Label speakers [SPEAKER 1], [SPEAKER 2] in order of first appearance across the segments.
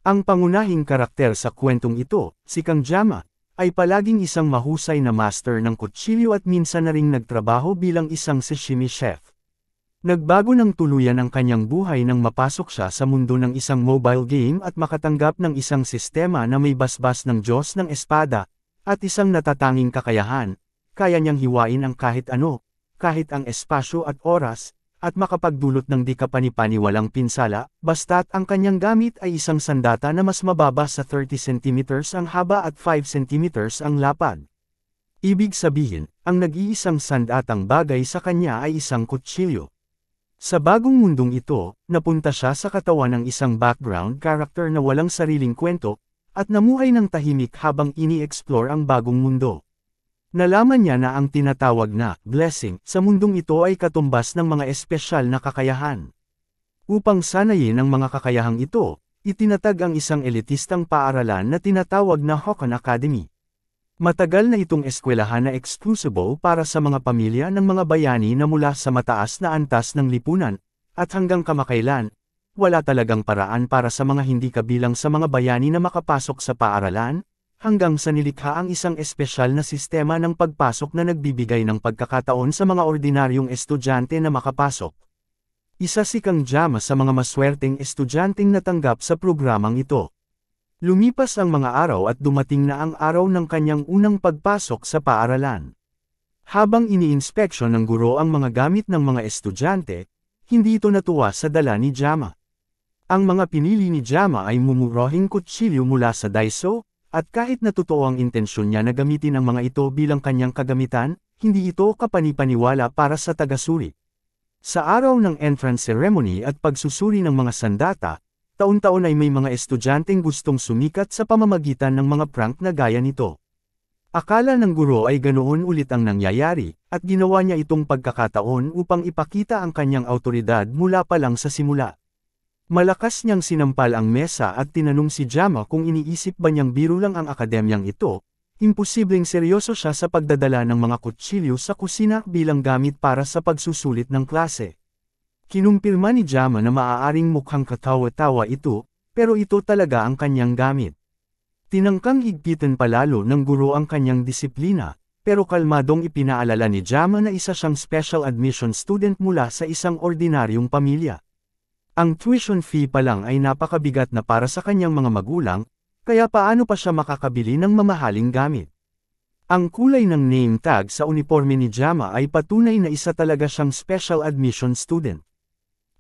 [SPEAKER 1] Ang pangunahing karakter sa kwentong ito, si Kang Jama, ay palaging isang mahusay na master ng kutsilyo at minsan na ring nagtrabaho bilang isang sashimi chef. Nagbago ng tuluyan ang kanyang buhay nang mapasok siya sa mundo ng isang mobile game at makatanggap ng isang sistema na may basbas ng Diyos ng Espada, at isang natatanging kakayahan, kaya niyang hiwain ang kahit ano, kahit ang espasyo at oras, at makapagdulot ng di kapanipaniwalang pinsala, basta't ang kanyang gamit ay isang sandata na mas mababa sa 30 cm ang haba at 5 cm ang lapad. Ibig sabihin, ang nag-iisang sandatang bagay sa kanya ay isang kutsilyo. Sa bagong mundong ito, napunta siya sa katawan ng isang background character na walang sariling kwento, at namuhay ng tahimik habang ini-explore ang bagong mundo. Nalaman niya na ang tinatawag na blessing sa mundong ito ay katumbas ng mga espesyal na kakayahan. Upang sanayin ang mga kakayahang ito, itinatag ang isang elitistang paaralan na tinatawag na Hokan Academy. Matagal na itong eskwelahan na exclusive para sa mga pamilya ng mga bayani na mula sa mataas na antas ng lipunan, at hanggang kamakailan, wala talagang paraan para sa mga hindi kabilang sa mga bayani na makapasok sa paaralan, hanggang sa nilikha ang isang espesyal na sistema ng pagpasok na nagbibigay ng pagkakataon sa mga ordinaryong estudyante na makapasok. Isa si Kang Jama sa mga maswerteng estudyanteng natanggap sa programang ito. Lumipas ang mga araw at dumating na ang araw ng kanyang unang pagpasok sa paaralan. Habang ini-inspeksyon ng guro ang mga gamit ng mga estudyante, hindi ito natuwa sa dala ni Jama. Ang mga pinili ni Jama ay mumurahing kutsilyo mula sa Daiso, at kahit na totoo ang intensyon niya na gamitin ang mga ito bilang kanyang kagamitan, hindi ito kapanipaniwala para sa tagasuri. Sa araw ng entrance ceremony at pagsusuri ng mga sandata, taon-taon ay may mga estudyanteng gustong sumikat sa pamamagitan ng mga prank na gaya nito. Akala ng guro ay ganoon ulit ang nangyayari, at ginawa niya itong pagkakataon upang ipakita ang kanyang awtoridad mula pa lang sa simula. Malakas niyang sinampal ang mesa at tinanong si Jama kung iniisip ba niyang biro lang ang akademyang ito, imposibleng seryoso siya sa pagdadala ng mga kutsilyo sa kusina bilang gamit para sa pagsusulit ng klase. Kinumpirma ni Jama na maaaring mukhang katawa-tawa ito, pero ito talaga ang kanyang gamit. Tinangkang higpitan palalo ng guro ang kanyang disiplina, pero kalmadong ipinaalala ni Jama na isa siyang special admission student mula sa isang ordinaryong pamilya. Ang tuition fee pa lang ay napakabigat na para sa kanyang mga magulang, kaya paano pa siya makakabili ng mamahaling gamit? Ang kulay ng name tag sa uniforme ni Jama ay patunay na isa talaga siyang special admission student.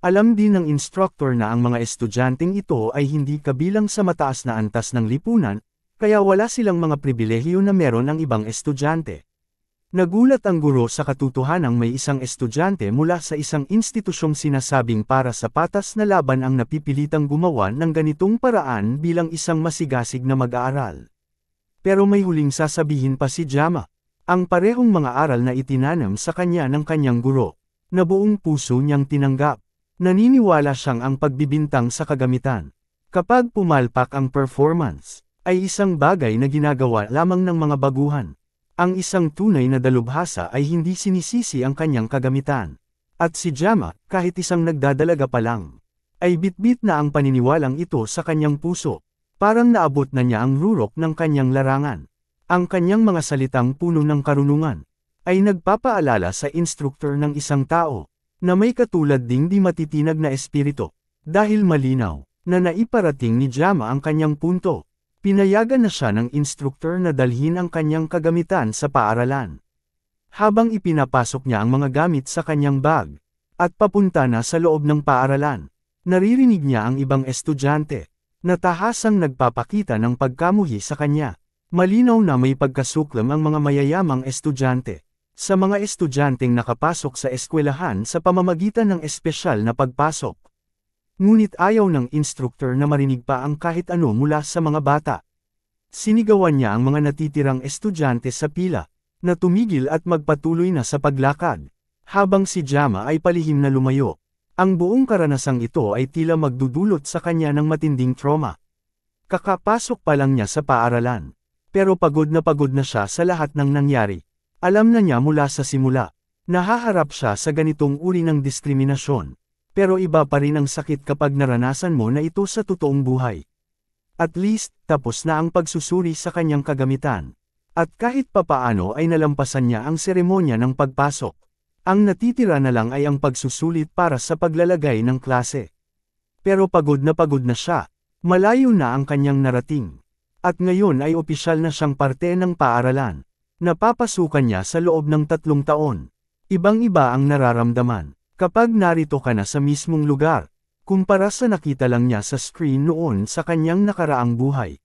[SPEAKER 1] Alam din ng instructor na ang mga estudyanteng ito ay hindi kabilang sa mataas na antas ng lipunan, kaya wala silang mga pribilehiyo na meron ang ibang estudyante. Nagulat ang guro sa katotohanang may isang estudyante mula sa isang institusyong sinasabing para sa patas na laban ang napipilitang gumawa ng ganitong paraan bilang isang masigasig na mag-aaral. Pero may huling sasabihin pa si Jama. Ang parehong mga aral na itinanam sa kanya ng kanyang guro, na buong puso niyang tinanggap. Naniniwala siyang ang pagbibintang sa kagamitan, kapag pumalpak ang performance, ay isang bagay na ginagawa lamang ng mga baguhan. Ang isang tunay na dalubhasa ay hindi sinisisi ang kanyang kagamitan. At si Jama, kahit isang nagdadalaga pa lang, ay bitbit na ang paniniwalang ito sa kanyang puso. Parang naabot na niya ang rurok ng kanyang larangan. Ang kanyang mga salitang puno ng karunungan, ay nagpapaalala sa instruktor ng isang tao, na may katulad ding di matitinag na espiritu. Dahil malinaw, na naiparating ni Jama ang kanyang punto. Pinayagan na siya ng instruktor na dalhin ang kanyang kagamitan sa paaralan. Habang ipinapasok niya ang mga gamit sa kanyang bag, at papunta na sa loob ng paaralan, naririnig niya ang ibang estudyante, na tahasang nagpapakita ng pagkamuhi sa kanya. Malinaw na may pagkasuklam ang mga mayayamang estudyante, sa mga estudyanteng nakapasok sa eskwelahan sa pamamagitan ng espesyal na pagpasok. Ngunit ayaw ng instruktor na marinig pa ang kahit ano mula sa mga bata. Sinigawan niya ang mga natitirang estudyante sa pila, na tumigil at magpatuloy na sa paglakad, habang si Jama ay palihim na lumayo. Ang buong karanasang ito ay tila magdudulot sa kanya ng matinding trauma. Kakapasok pa lang niya sa paaralan, pero pagod na siya sa lahat ng nangyari. Alam na niya mula sa simula, nahaharap siya sa ganitong uri ng diskriminasyon. Pero iba pa rin ang sakit kapag naranasan mo na ito sa totoong buhay. At least, tapos na ang pagsusuri sa kanyang kagamitan. At kahit papaano ay nalampasan niya ang seremonya ng pagpasok. Ang natitira na lang ay ang pagsusulit para sa paglalagay ng klase. Pero pagod na siya. Malayo na ang kanyang narating. At ngayon ay opisyal na siyang parte ng paaralan. Napapasukan niya sa loob ng 3 taon. Ibang-iba ang nararamdaman kapag narito ka na sa mismong lugar, kumpara sa nakita lang niya sa screen noon sa kanyang nakaraang buhay.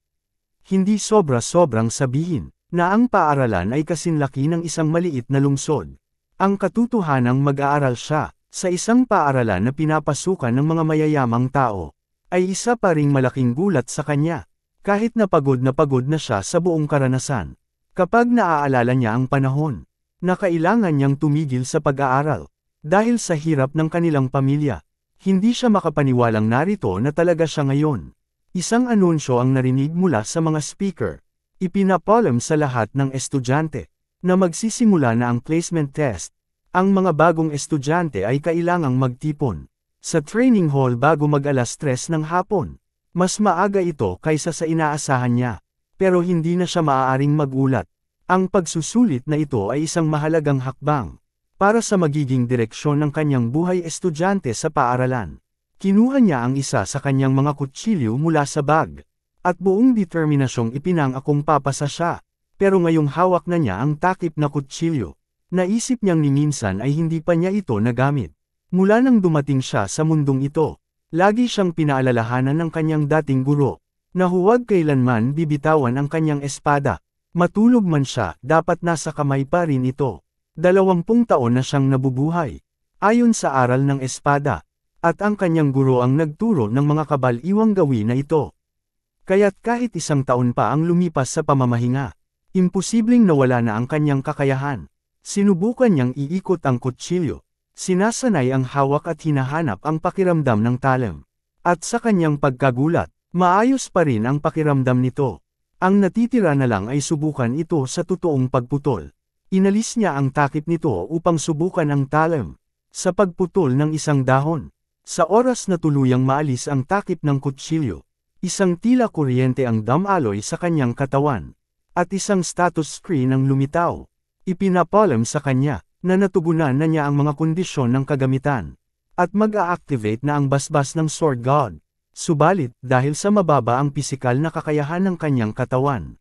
[SPEAKER 1] Hindi sobra-sobrang sabihin na ang paaralan ay kasinlaki ng isang maliit na lungsod. Ang katotohanang mag-aaral siya sa isang paaralan na pinapasukan ng mga mayayamang tao, ay isa pa ring malaking gulat sa kanya, kahit na pagod na siya sa buong karanasan. Kapag naaalala niya ang panahon na kailangan niyang tumigil sa pag-aaral, dahil sa hirap ng kanilang pamilya, hindi siya makapaniwalang narito na talaga siya ngayon. Isang anunsyo ang narinig mula sa mga speaker. Ipinapalam sa lahat ng estudyante na magsisimula na ang placement test. Ang mga bagong estudyante ay kailangang magtipon sa training hall bago mag-alas 3 ng hapon. Mas maaga ito kaysa sa inaasahan niya, pero hindi na siya maaaring magulat. Ang pagsusulit na ito ay isang mahalagang hakbang para sa magiging direksyon ng kanyang buhay estudyante sa paaralan. Kinuha niya ang isa sa kanyang mga kutsilyo mula sa bag, at buong determinasyong ipinangakong papasa siya, pero ngayong hawak na niya ang takip na kutsilyo. Naisip niyang ni minsan ay hindi pa niya ito nagamit. Mula nang dumating siya sa mundong ito, lagi siyang pinaalalahanan ng kanyang dating guro, na huwag kailanman bibitawan ang kanyang espada. Matulog man siya, dapat nasa kamay pa rin ito. 20 taon na siyang nabubuhay, ayon sa aral ng espada, at ang kanyang guro ang nagturo ng mga kabaliwang gawin na ito. Kaya't kahit 1 taon pa ang lumipas sa pamamahinga, imposibleng nawala na ang kanyang kakayahan. Sinubukan niyang iikot ang kutsilyo, sinasanay ang hawak at hinahanap ang pakiramdam ng talim. At sa kanyang pagkagulat, maayos pa rin ang pakiramdam nito. Ang natitira na lang ay subukan ito sa totoong pagputol. Inalis niya ang takip nito upang subukan ang talim. Sa pagputol ng isang dahon, sa oras na tuluyang maalis ang takip ng kutsilyo, isang tila kuryente ang damaloy sa kanyang katawan, at isang status screen ang lumitaw. Ipinapalam sa kanya na natugunan na niya ang mga kondisyon ng kagamitan, at mag-a-activate na ang basbas ng Sword God. Subalit, dahil sa mababa ang pisikal na kakayahan ng kanyang katawan,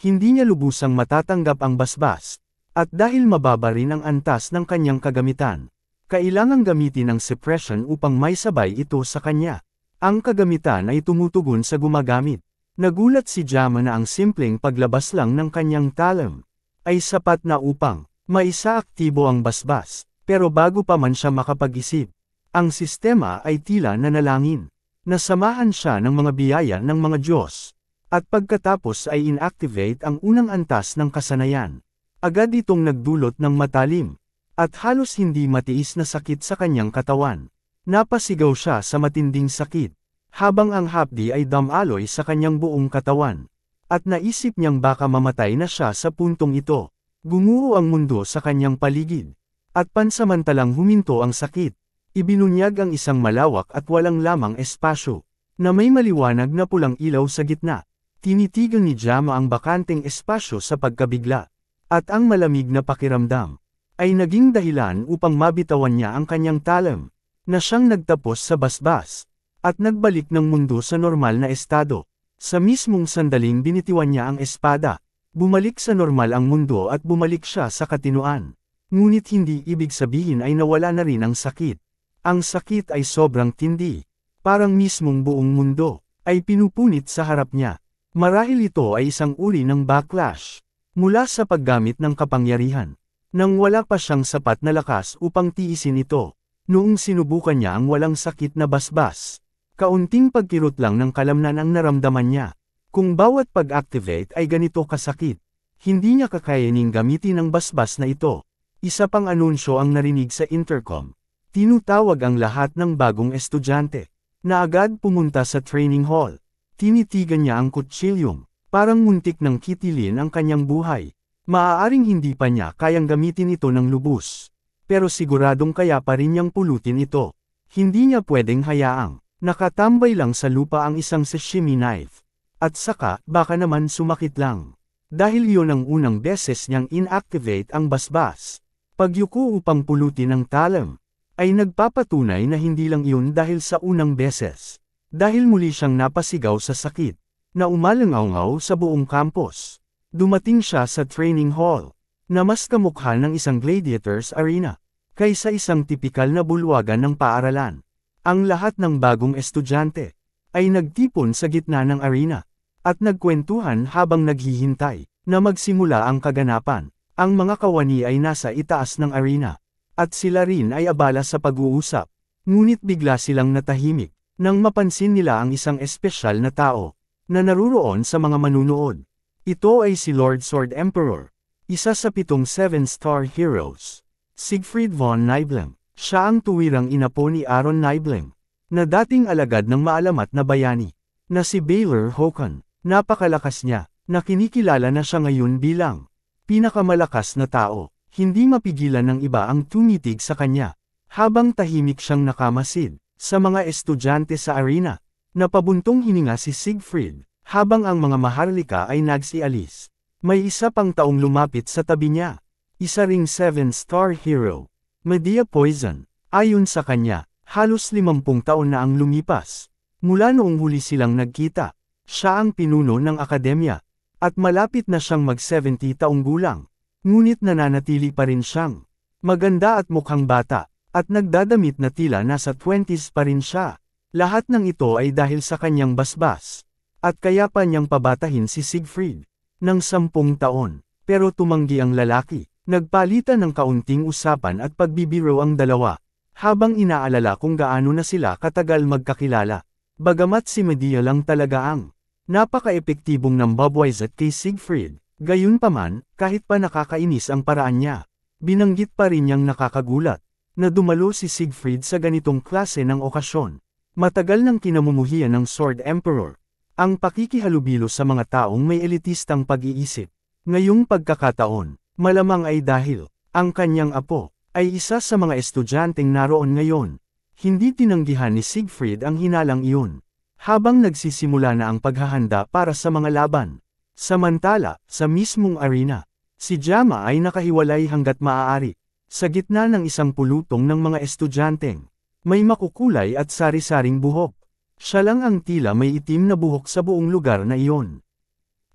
[SPEAKER 1] hindi niya lubusang matatanggap ang basbas, at dahil mababa rin ang antas ng kanyang kagamitan, kailangang gamitin ang suppression upang may sabay ito sa kanya. Ang kagamitan ay tumutugon sa gumagamit. Nagulat si Jama na ang simpleng paglabas lang ng kanyang talim ay sapat na upang maisaaktibo ang basbas, pero bago pa man siya makapag-isip, ang sistema ay tila nanalangin. Nasamahan siya ng mga biyaya ng mga Diyos, at pagkatapos ay inactivate ang unang antas ng kasanayan. Agad itong nagdulot ng matalim, at halos hindi matiis na sakit sa kanyang katawan. Napasigaw siya sa matinding sakit, habang ang hapdi ay damaloy sa kanyang buong katawan. At naisip niyang baka mamatay na siya sa puntong ito. Gumuho ang mundo sa kanyang paligid, at pansamantalang huminto ang sakit. Ibinunyag ang isang malawak at walang lamang espasyo, na may maliwanag na pulang ilaw sa gitna. Tinitigan ni Jama ang bakanteng espasyo sa pagkabigla, at ang malamig na pakiramdam ay naging dahilan upang mabitawan niya ang kanyang talim, na siyang nagtapos sa basbas, at nagbalik ng mundo sa normal na estado. Sa mismong sandaling binitiwan niya ang espada, bumalik sa normal ang mundo at bumalik siya sa katinuan. Ngunit hindi ibig sabihin ay nawala na rin ang sakit. Ang sakit ay sobrang tindi, parang mismong buong mundo ay pinupunit sa harap niya. Marahil ito ay isang uri ng backlash mula sa paggamit ng kapangyarihan, nang wala pa siyang sapat na lakas upang tiisin ito. Noong sinubukan niya ang walang sakit na basbas, kaunting pagkirot lang ng kalamnan ang naramdaman niya. Kung bawat pag-activate ay ganito kasakit, hindi niya kakayaning gamitin ang basbas na ito. Isa pang anunsyo ang narinig sa intercom. Tinutawag ang lahat ng bagong estudyante, na agad pumunta sa training hall. Tinitigan niya ang kutsilyong, parang muntik ng kitilin ang kanyang buhay. Maaaring hindi pa niya kayang gamitin ito ng lubos, pero siguradong kaya pa rin niyang pulutin ito. Hindi niya pwedeng hayaang nakatambay lang sa lupa ang isang sashimi knife. At saka, baka naman sumakit lang. Dahil iyon ang unang beses niyang inactivate ang basbas. Pagyuko upang pulutin ang talam, ay nagpapatunay na hindi lang iyon dahil sa unang beses. Dahil muli siyang napasigaw sa sakit, na umalangaw sa buong campus. Dumating siya sa training hall, na mas kamukha ng isang gladiators arena, kaysa isang tipikal na bulwagan ng paaralan. Ang lahat ng bagong estudyante, ay nagtipon sa gitna ng arena, at nagkwentuhan habang naghihintay, na magsimula ang kaganapan. Ang mga kawani ay nasa itaas ng arena, at sila rin ay abala sa pag-uusap. Ngunit bigla silang natahimik, nang mapansin nila ang isang espesyal na tao, na naruroon sa mga manunood. Ito ay si Lord Sword Emperor, isa sa 7 7-star heroes. Siegfried von Nibelung, siya ang tuwirang inapo ni Aron Nibelung, na dating alagad ng maalamat na bayani, na si Baylor Håkon. Napakalakas niya, na kinikilala na siya ngayon bilang pinakamalakas na tao. Hindi mapigilan ng iba ang tumitig sa kanya, habang tahimik siyang nakamasid sa mga estudyante sa arena. Napabuntong hininga si Siegfried, habang ang mga maharlika ay nagsialis. May isa pang taong lumapit sa tabi niya, isa ring 7-star hero, Medea Poison. Ayon sa kanya, halos 50 taon na ang lumipas, mula noong huli silang nagkita. Siya ang pinuno ng akademya, at malapit na siyang mag-70 taong gulang. Ngunit nananatili pa rin siyang maganda at mukhang bata, at nagdadamit na tila nasa 20s pa rin siya. Lahat ng ito ay dahil sa kanyang basbas, at kaya pa niyang pabatahin si Siegfried ng 10 taon. Pero tumanggi ang lalaki, nagpalitan ng kaunting usapan at pagbibiro ang dalawa, habang inaalala kung gaano na sila katagal magkakilala. Bagamat si Medea lang talaga ang napaka-epektibong nambabwizat kay Siegfried, gayunpaman, kahit pa nakakainis ang paraan niya, binanggit pa rin niyang nakakagulat, na dumalo si Siegfried sa ganitong klase ng okasyon. Matagal nang kinamumuhian ng Sword Emperor ang pakikihalubilo sa mga taong may elitistang pag-iisip. Ngayong pagkakataon, malamang ay dahil ang kanyang apo ay isa sa mga estudyanteng naroon ngayon. Hindi tinanggihan ni Siegfried ang hinalang iyon, habang nagsisimula na ang paghahanda para sa mga laban. Samantala, sa mismong arena, si Jama ay nakahiwalay hanggat maaari, sa gitna ng isang pulutong ng mga estudyanteng may makukulay at sari-saring buhok. Siya lang ang tila may itim na buhok sa buong lugar na iyon.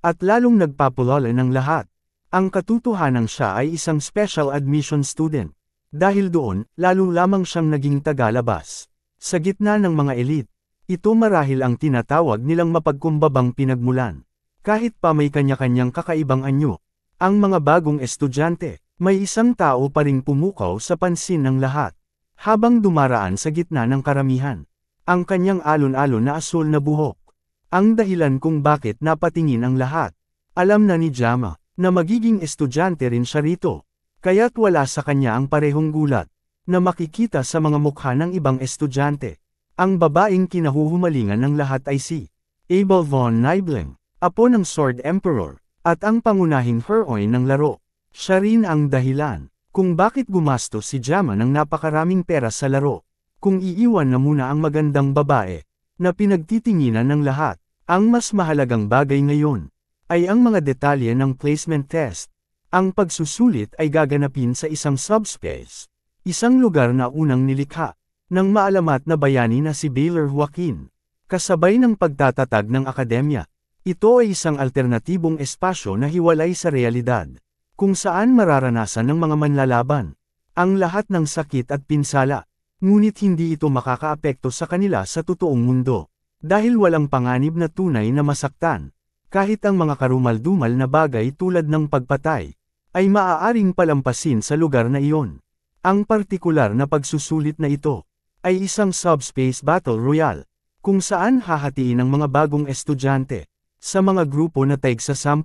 [SPEAKER 1] At lalong nagpapulala ng lahat, ang katotohanan siya ay isang special admission student. Dahil doon, lalo lamang siyang naging tagalabas. Sa gitna ng mga elite, ito marahil ang tinatawag nilang mapagkumbabang pinagmulan. Kahit pa may kanya-kanyang kakaibang anyo, ang mga bagong estudyante, may isang tao pa ring pumukaw sa pansin ng lahat. Habang dumaraan sa gitna ng karamihan, ang kanyang alon-alon na asul na buhok. Ang dahilan kung bakit napatingin ang lahat. Alam na ni Jama, na magiging estudyante rin siya rito. Kaya't wala sa kanya ang parehong gulat, na makikita sa mga mukha ng ibang estudyante. Ang babaeng kinahuhumalingan ng lahat ay si Abel von Nibelung, apo ng Sword Emperor, at ang pangunahing heroine ng laro. Siya rin ang dahilan kung bakit gumastos si Jama ng napakaraming pera sa laro. Kung iiwan na muna ang magandang babae, na pinagtitinginan ng lahat, ang mas mahalagang bagay ngayon ay ang mga detalye ng placement test. Ang pagsusulit ay gaganapin sa isang subspace, isang lugar na unang nilikha ng maalamat na bayani na si Baylor Joaquin. Kasabay ng pagtatatag ng akademya, ito ay isang alternatibong espasyo na hiwalay sa realidad, kung saan mararanasan ng mga manlalaban ang lahat ng sakit at pinsala, ngunit hindi ito makakaapekto sa kanila sa totoong mundo, dahil walang panganib na tunay na masaktan. Kahit ang mga karumal-dumal na bagay tulad ng pagpatay, ay maaaring palampasin sa lugar na iyon. Ang partikular na pagsusulit na ito, ay isang subspace battle royale, kung saan hahatiin ang mga bagong estudyante sa mga grupo na tig-10,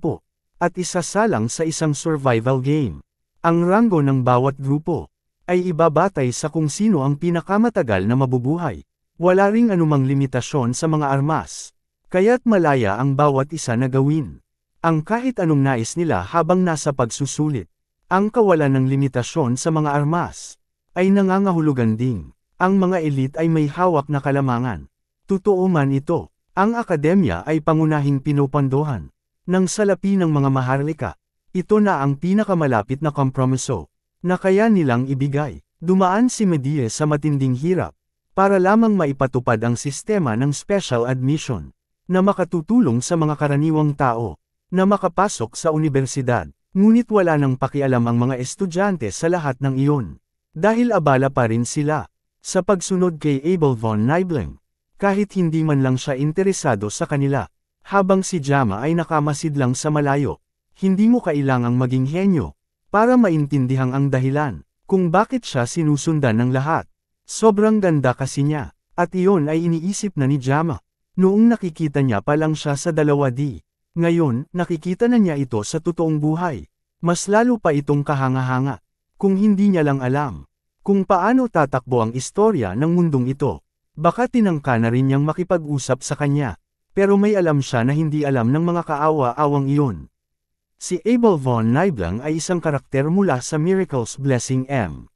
[SPEAKER 1] at isasalang sa isang survival game. Ang ranggo ng bawat grupo ay ibabatay sa kung sino ang pinakamatagal na mabubuhay. Wala ring anumang limitasyon sa mga armas, kaya't malaya ang bawat isa na gawin ang kahit anong nais nila habang nasa pagsusulit. Ang kawalan ng limitasyon sa mga armas ay nangangahulugan ding ang mga elite ay may hawak na kalamangan. Totoo man ito, Ang akademya ay pangunahing pinupondohan ng salapi ng mga maharlika. Ito na ang pinakamalapit na kompromiso na kaya nilang ibigay. Dumaan si Medea sa matinding hirap para lamang maipatupad ang sistema ng special admission na makatutulong sa mga karaniwang tao na makapasok sa universidad. Ngunit wala nang pakialam ang mga estudyante sa lahat ng iyon. Dahil abala pa rin sila sa pagsunod kay Abel von Nibelung, kahit hindi man lang siya interesado sa kanila. Habang si Jama ay nakamasid lang sa malayo, hindi mo kailangang maging henyo para maintindihang ang dahilan kung bakit siya sinusundan ng lahat. Sobrang ganda kasi niya, at iyon ay iniisip na ni Jama. Noong nakikita niya pa lang siya sa 2D. Ngayon, nakikita na niya ito sa totoong buhay. Mas lalo pa itong kahanga-hanga. Kung hindi niya lang alam kung paano tatakbo ang istorya ng mundong ito, baka tinangka na rin niyang makipag-usap sa kanya. Pero may alam siya na hindi alam ng mga kaawa-awang iyon. Si Abel von Nibelung ay isang karakter mula sa Miracle's Blessing M.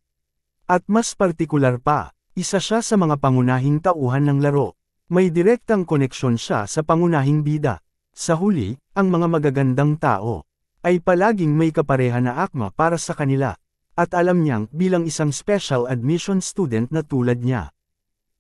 [SPEAKER 1] At mas partikular pa, isa siya sa mga pangunahing tauhan ng laro. May direktang koneksyon siya sa pangunahing bida. Sa huli, ang mga magagandang tao ay palaging may kapareha na akma para sa kanila, at alam niyang bilang isang special admission student na tulad niya.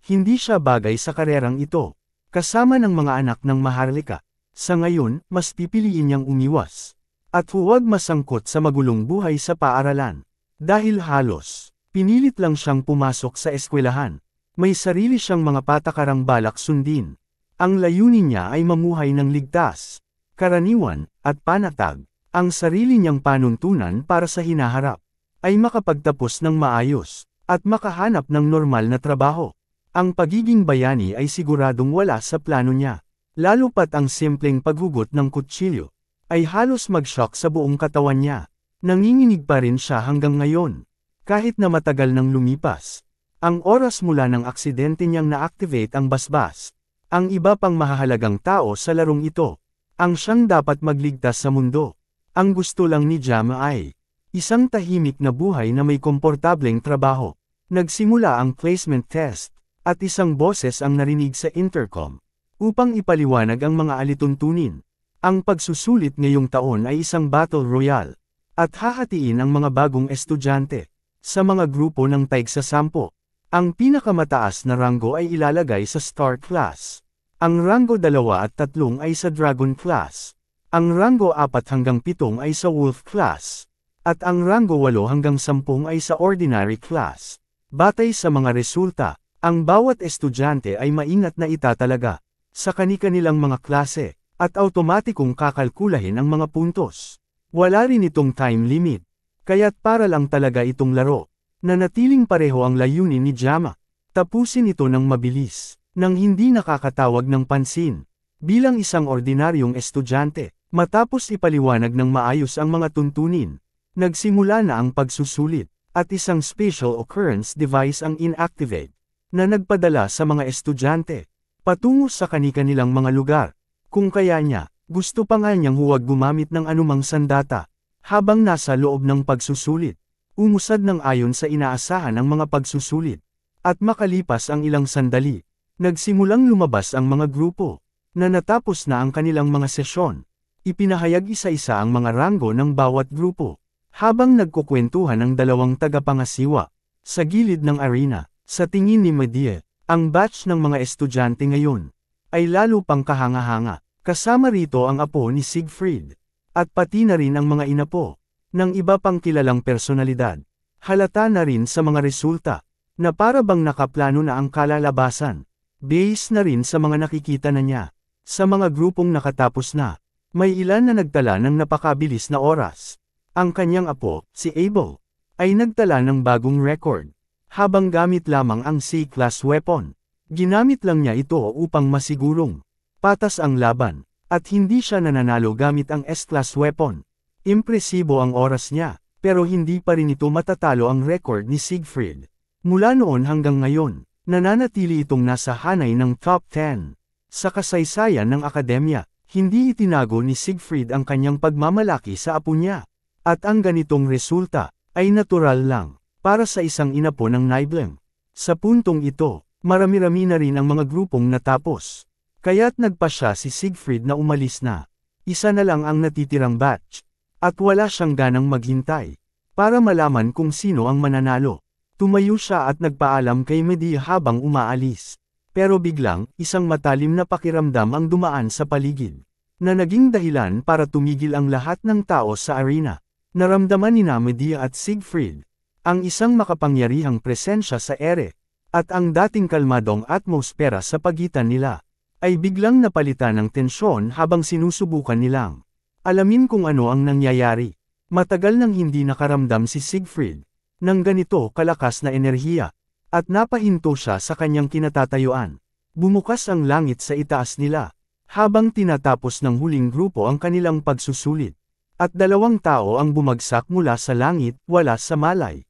[SPEAKER 1] Hindi siya bagay sa karerang ito, kasama ng mga anak ng maharlika. Sa ngayon, mas pipiliin niyang umiwas, at huwag masangkot sa magulong buhay sa paaralan. Dahil halos, pinilit lang siyang pumasok sa eskwelahan. May sarili siyang mga patakarang balak sundin. Ang layunin niya ay mamuhay ng ligtas, karaniwan, at panatag. Ang sarili niyang panuntunan para sa hinaharap ay makapagtapos ng maayos, at makahanap ng normal na trabaho. Ang pagiging bayani ay siguradong wala sa plano niya. Lalo pat ang simpleng paghugot ng kutsilyo ay halos mag-shock sa buong katawan niya. Nanginginig pa rin siya hanggang ngayon. Kahit na matagal nang lumipas ang oras mula ng aksidente niyang na-activate ang basbas. Ang iba pang mahahalagang tao sa larong ito, ang siyang dapat magligtas sa mundo. Ang gusto lang ni Jama ay isang tahimik na buhay na may komportableng trabaho. Nagsimula ang placement test, at isang boses ang narinig sa intercom upang ipaliwanag ang mga alituntunin. Ang pagsusulit ngayong taon ay isang battle royale, at hahatiin ang mga bagong estudyante sa mga grupo ng taigsa-10. Ang pinakamataas na ranggo ay ilalagay sa Star Class. Ang ranggo 2 at 3 ay sa Dragon Class. Ang ranggo 4 hanggang 7 ay sa Wolf Class. At ang ranggo 8 hanggang 10 ay sa Ordinary Class. Batay sa mga resulta, ang bawat estudyante ay maingat na itatalaga sa kani-kanilang mga klase, at automatikong kakalkulahin ang mga puntos. Wala rin itong time limit, kaya't para lang talaga itong laro. Nanatiling pareho ang layunin ni Jama. Tapusin ito ng mabilis, nang hindi nakakatawag ng pansin. Bilang isang ordinaryong estudyante, matapos ipaliwanag ng maayos ang mga tuntunin, nagsimula na ang pagsusulit, at isang special occurrence device ang inactivate, na nagpadala sa mga estudyante patungo sa kani-kanilang mga lugar. Kung kaya niya, gusto pa nga niyang huwag gumamit ng anumang sandata habang nasa loob ng pagsusulit. Umusad ng ayon sa inaasahan ang mga pagsusulit. At makalipas ang ilang sandali, nagsimulang lumabas ang mga grupo, na natapos na ang kanilang mga sesyon. Ipinahayag isa-isa ang mga ranggo ng bawat grupo, habang nagkukwentuhan ang dalawang tagapangasiwa. Sa gilid ng arena, sa tingin ni Medea, ang batch ng mga estudyante ngayon ay lalo pang kahanga-hanga. Kasama rito ang apo ni Siegfried, at pati na rin ang mga inapo ng iba pang kilalang personalidad. Halata na rin sa mga resulta, na para bang nakaplano na ang kalalabasan. Base na rin sa mga nakikita na niya. Sa mga grupong nakatapos na, may ilan na nagtala ng napakabilis na oras. Ang kanyang apo, si Abel, ay nagtala ng bagong record, habang gamit lamang ang C-class weapon. Ginamit lang niya ito upang masigurong patas ang laban, at hindi siya nananalo gamit ang S-class weapon. Impresibo ang oras niya, pero hindi pa rin ito matatalo ang record ni Siegfried. Mula noon hanggang ngayon, nananatili itong nasa hanay ng top 10. Sa kasaysayan ng akademya, hindi itinago ni Siegfried ang kanyang pagmamalaki sa apo niya. At ang ganitong resulta ay natural lang para sa isang inapo ng Nibelung. Sa puntong ito, marami-rami na rin ang mga grupong natapos. Kaya't nagpa siya si Siegfried na umalis na. Isa na lang ang natitirang batch. At wala siyang ganang maghintay. Para malaman kung sino ang mananalo. Tumayo siya at nagpaalam kay Medea habang umaalis. Pero biglang, isang matalim na pakiramdam ang dumaan sa paligid. Na naging dahilan para tumigil ang lahat ng tao sa arena. Naramdaman ni Medea at Siegfried. Ang isang makapangyarihang presensya sa ere. At ang dating kalmadong atmosfera sa pagitan nila. Ay biglang napalitan ng tensyon habang sinusubukan nilang alamin kung ano ang nangyayari. Matagal nang hindi nakaramdam si Siegfried ng ganito kalakas na enerhiya, at napahinto siya sa kanyang kinatatayuan. Bumukas ang langit sa itaas nila, habang tinatapos ng huling grupo ang kanilang pagsusulit. At 2 tao ang bumagsak mula sa langit, wala sa malay.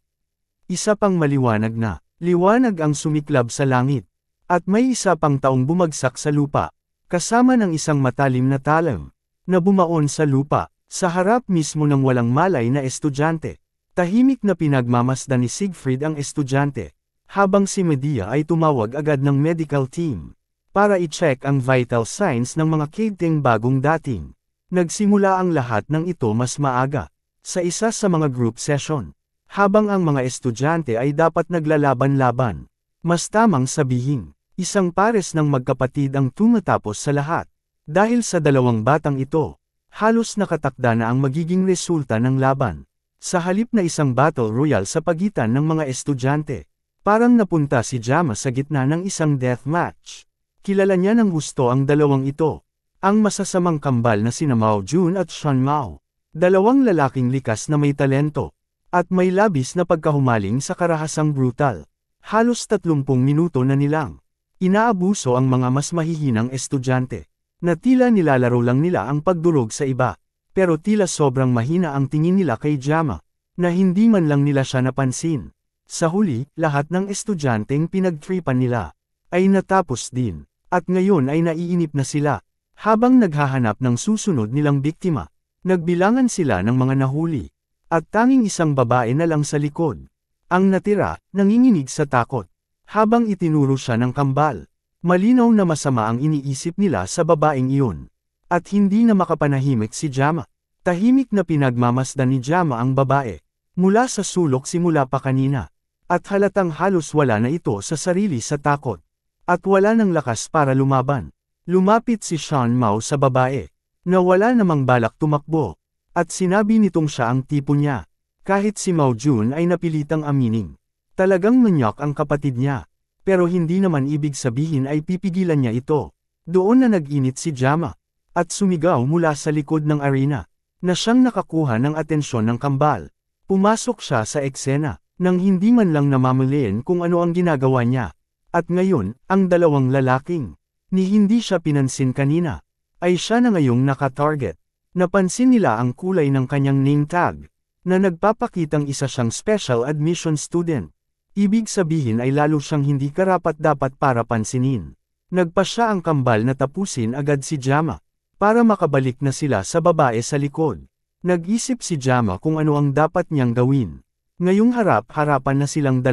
[SPEAKER 1] Isa pang maliwanag na, liwanag ang sumiklab sa langit. At may isa pang taong bumagsak sa lupa, kasama ng isang matalim na talam, na bumaon sa lupa, sa harap mismo ng walang malay na estudyante. Tahimik na pinagmamasdan ni Siegfried ang estudyante, habang si Medea ay tumawag agad ng medical team, para i-check ang vital signs ng mga kiting bagong dating. Nagsimula ang lahat ng ito mas maaga, sa isa sa mga group session, habang ang mga estudyante ay dapat naglalaban-laban. Mas tamang sabihin, isang pares ng magkapatid ang tumatapos sa lahat. Dahil sa 2 batang ito, halos nakatakda na ang magiging resulta ng laban. Sa halip na isang battle royale sa pagitan ng mga estudyante, parang napunta si Jama sa gitna ng isang death match. Kilala niya ng husto ang 2 ito, ang masasamang kambal na sina Mao Jun at Shan Mao. 2 lalaking likas na may talento, at may labis na pagkahumaling sa karahasang brutal. Halos 30 minuto na nilang inaabuso ang mga mas mahihinang estudyante, na tila nilalaro lang nila ang pagdurog sa iba, pero tila sobrang mahina ang tingin nila kay Jama, na hindi man lang nila siya napansin. Sa huli, lahat ng estudyanteng pinagtripan nila ay natapos din, at ngayon ay naiinip na sila, habang naghahanap ng susunod nilang biktima. Nagbilangan sila ng mga nahuli, at tanging isang babae na lang sa likod. Ang natira, nanginginig sa takot. Habang itinuro siya ng kambal, malinaw na masama ang iniisip nila sa babaeng iyon. At hindi na makapanahimik si Jama. Tahimik na pinagmamasdan ni Jama ang babae, mula sa sulok simula pa kanina. At halatang halos wala na ito sa sarili sa takot. At wala ng lakas para lumaban. Lumapit si Shan Mao sa babae, na wala namang balak tumakbo. At sinabi nitong siya ang tipo niya. Kahit si Mao Jun ay napilitang aminin. Talagang manyak ang kapatid niya. Pero hindi naman ibig sabihin ay pipigilan niya ito. Doon na nag-init si Jama. At sumigaw mula sa likod ng arena, na siyang nakakuha ng atensyon ng kambal. Pumasok siya sa eksena, nang hindi man lang namamalayan kung ano ang ginagawa niya. At ngayon, ang 2 lalaking, ni hindi siya pinansin kanina, ay siya na ngayong naka-target. Napansin nila ang kulay ng kanyang name tag, na nagpapakitang isa siyang special admission student. Ibig sabihin ay lalo siyang hindi karapat-dapat para pansinin. Nagpa siya ang kambal na tapusin agad si Jama, para makabalik na sila sa babae sa likod. Nag-isip si Jama kung ano ang dapat niyang gawin. Ngayong harap-harapan na silang 2,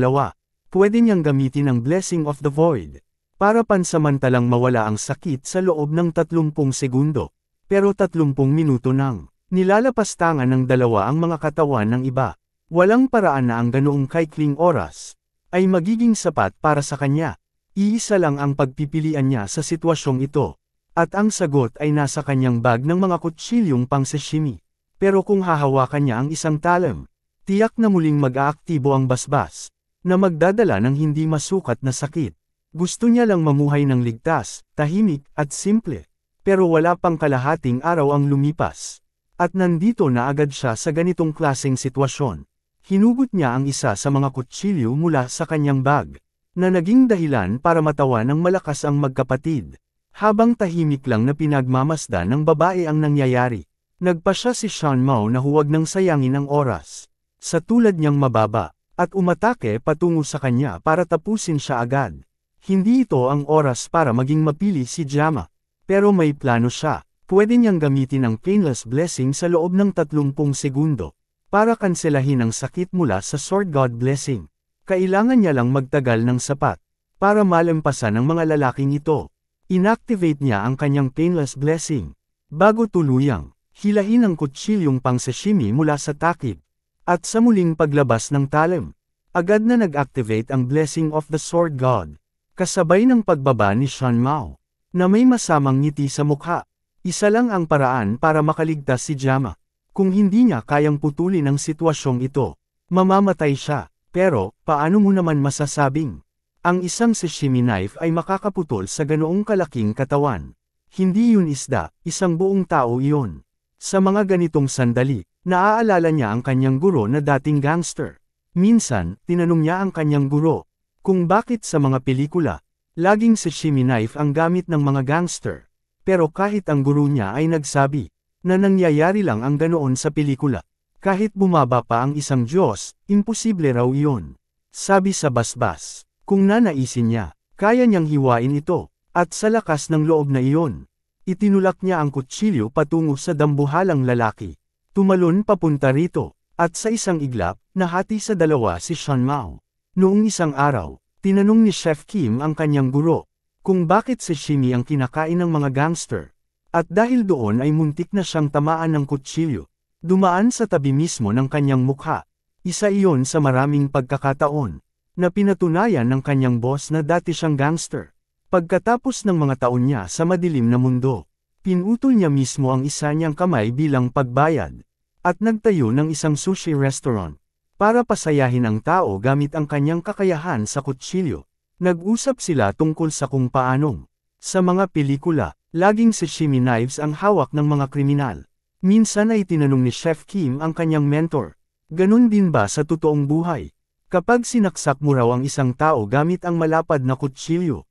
[SPEAKER 1] pwede niyang gamitin ang Blessing of the Void, para pansamantalang mawala ang sakit sa loob ng 30 segundo. Pero 30 minuto nang nilalapastangan ng 2 ang mga katawan ng iba. Walang paraan na ang ganoong kaikling oras ay magiging sapat para sa kanya. Iisa lang ang pagpipilian niya sa sitwasyong ito. At ang sagot ay nasa kanyang bag ng mga kutsilyong pang sashimi. Pero kung hahawakan niya ang isang talam, tiyak na muling mag-aaktibo ang basbas, na magdadala ng hindi masukat na sakit. Gusto niya lang mamuhay ng ligtas, tahimik, at simple. Pero wala pang kalahating araw ang lumipas. At nandito na agad siya sa ganitong klaseng sitwasyon. Hinugot niya ang isa sa mga kutsilyo mula sa kanyang bag, na naging dahilan para matawa ng malakas ang magkapatid. Habang tahimik lang na pinagmamasdan ng babae ang nangyayari, nagpa siya si Shan Mao na huwag nang sayangin ang oras. Sa tulad niyang mababa, at umatake patungo sa kanya para tapusin siya agad. Hindi ito ang oras para maging mapili si Jama. Pero may plano siya. Pwede niyang gamitin ang Painless Blessing sa loob ng 30 segundo, para kanselahin ang sakit mula sa Sword God Blessing. Kailangan niya lang magtagal ng sapat, para malampasan ang mga lalaking ito. Inactivate niya ang kanyang painless blessing. Bago tuluyang, hilahin ang kutsilyong pang-sashimi mula sa takip. At sa muling paglabas ng talim, agad na nag-activate ang blessing of the sword god. Kasabay ng pagbaba ni Shan Mao, na may masamang ngiti sa mukha. Isa lang ang paraan para makaligtas si Jama. Kung hindi niya kayang putulin ang sitwasyong ito, mamamatay siya. Pero, paano mo naman masasabing ang isang sashimi knife ay makakaputol sa ganoong kalaking katawan? Hindi yun isda, isang buong tao iyon. Sa mga ganitong sandali, naaalala niya ang kanyang guro na dating gangster. Minsan, tinanong niya ang kanyang guro kung bakit sa mga pelikula, laging sashimi knife ang gamit ng mga gangster. Pero kahit ang guro niya ay nagsabi na nangyayari lang ang ganoon sa pelikula. Kahit bumaba pa ang isang Diyos, imposible raw iyon. Sabi sa basbas, kung nanaisin niya, kaya niyang hiwain ito, at sa lakas ng loob na iyon. Itinulak niya ang kutsilyo patungo sa dambuhalang lalaki. Tumalon papunta rito, at sa isang iglap, nahati sa dalawa si Shan Mao. Noong isang araw, tinanong ni Chef Kim ang kanyang guro, kung bakit sashimi ang kinakain ng mga gangster. At dahil doon ay muntik na siyang tamaan ng kutsilyo. Dumaan sa tabi mismo ng kanyang mukha. Isa iyon sa maraming pagkakataon na pinatunayan ng kanyang boss na dati siyang gangster. Pagkatapos ng mga taon niya sa madilim na mundo, pinutol niya mismo ang isa niyang kamay bilang pagbayad, at nagtayo ng isang sushi restaurant para pasayahin ang tao gamit ang kanyang kakayahan sa kutsilyo. Nag-usap sila tungkol sa kung paanong sa mga pelikula, laging sashimi knives ang hawak ng mga kriminal. Minsan ay tinanong ni Chef Kim ang kanyang mentor, ganun din ba sa totoong buhay? Kapag sinaksak mo raw ang isang tao gamit ang malapad na kutsilyo,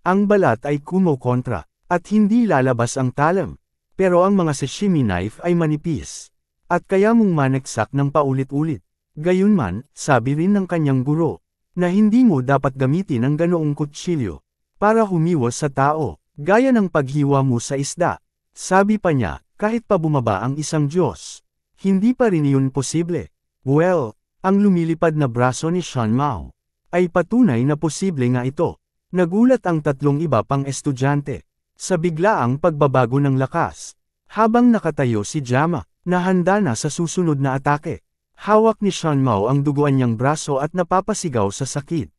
[SPEAKER 1] ang balat ay kumokontra, at hindi lalabas ang talam. Pero ang mga sashimi knife ay manipis, at kaya mong maneksak ng paulit-ulit. Gayunman, sabi rin ng kanyang guro, na hindi mo dapat gamitin ang ganoong kutsilyo para humiwas sa tao, gaya ng paghiwa mo sa isda. Sabi pa niya, kahit pa bumaba ang isang Diyos, hindi pa rin iyon posible. Well, ang lumilipad na braso ni Shan Mao ay patunay na posible nga ito. Nagulat ang tatlong iba pang estudyante sa biglaang pagbabago ng lakas. Habang nakatayo si Jama, na handa na sa susunod na atake. Hawak ni Shan Mao ang duguan niyang braso at napapasigaw sa sakit.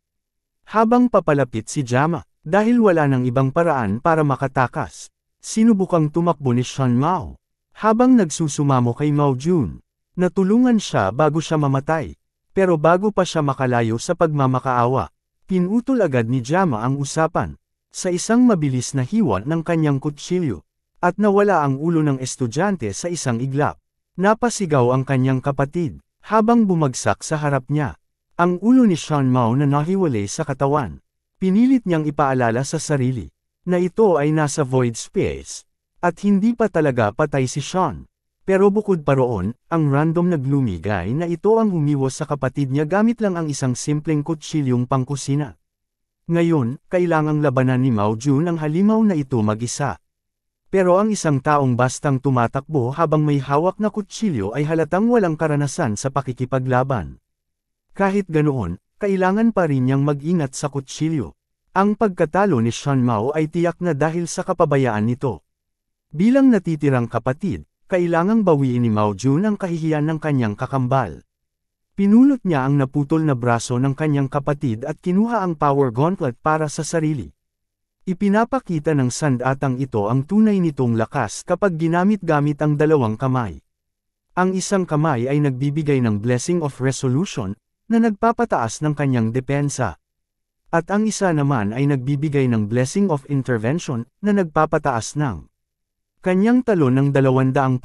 [SPEAKER 1] Habang papalapit si Jama, dahil wala nang ibang paraan para makatakas, sinubukang tumakbo ni Shan Mao. Habang nagsusumamo kay Mao Jun, natulungan siya bago siya mamatay. Pero bago pa siya makalayo sa pagmamakaawa, pinutol agad ni Jama ang usapan sa isang mabilis na hiwa ng kanyang kutsilyo, at nawala ang ulo ng estudyante sa isang iglap. Napasigaw ang kanyang kapatid habang bumagsak sa harap niya. Ang ulo ni Shan Mao na nahiwalay sa katawan. Pinilit niyang ipaalala sa sarili na ito ay nasa void space, at hindi pa talaga patay si Sean. Pero bukod pa roon, ang random na gloomy guy na ito ang humiwas sa kapatid niya gamit lang ang isang simpleng kutsilyong pangkusina. Ngayon, kailangang labanan ni Mao Jun ang halimaw na ito mag-isa. Pero ang isang taong bastang tumatakbo habang may hawak na kutsilyo ay halatang walang karanasan sa pakikipaglaban. Kahit ganoon, kailangan pa rin niyang mag-ingat sa kutsilyo. Ang pagkatalo ni Shan Mao ay tiyak na dahil sa kapabayaan nito. Bilang natitirang kapatid, kailangang bawiin ni Mao Jun ang kahihiyan ng kanyang kakambal. Pinulot niya ang naputol na braso ng kanyang kapatid at kinuha ang power gauntlet para sa sarili. Ipinapakita ng sandatang ito ang tunay nitong lakas kapag ginamit-gamit ang dalawang kamay. Ang isang kamay ay nagbibigay ng blessing of resolution na nagpapataas ng kanyang depensa. At ang isa naman ay nagbibigay ng blessing of intervention na nagpapataas ng kanyang talon ng 200%.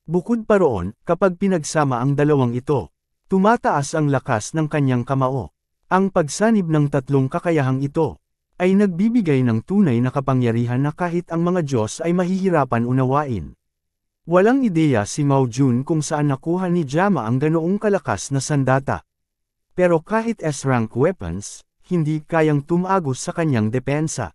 [SPEAKER 1] Bukod pa roon, kapag pinagsama ang dalawang ito, tumataas ang lakas ng kanyang kamao. Ang pagsanib ng tatlong kakayahang ito ay nagbibigay ng tunay na kapangyarihan na kahit ang mga Diyos ay mahihirapan unawain. Walang ideya si Mao Jun kung saan nakuha ni Jama ang ganoong kalakas na sandata. Pero kahit S-rank weapons, hindi kayang tumagos sa kanyang depensa.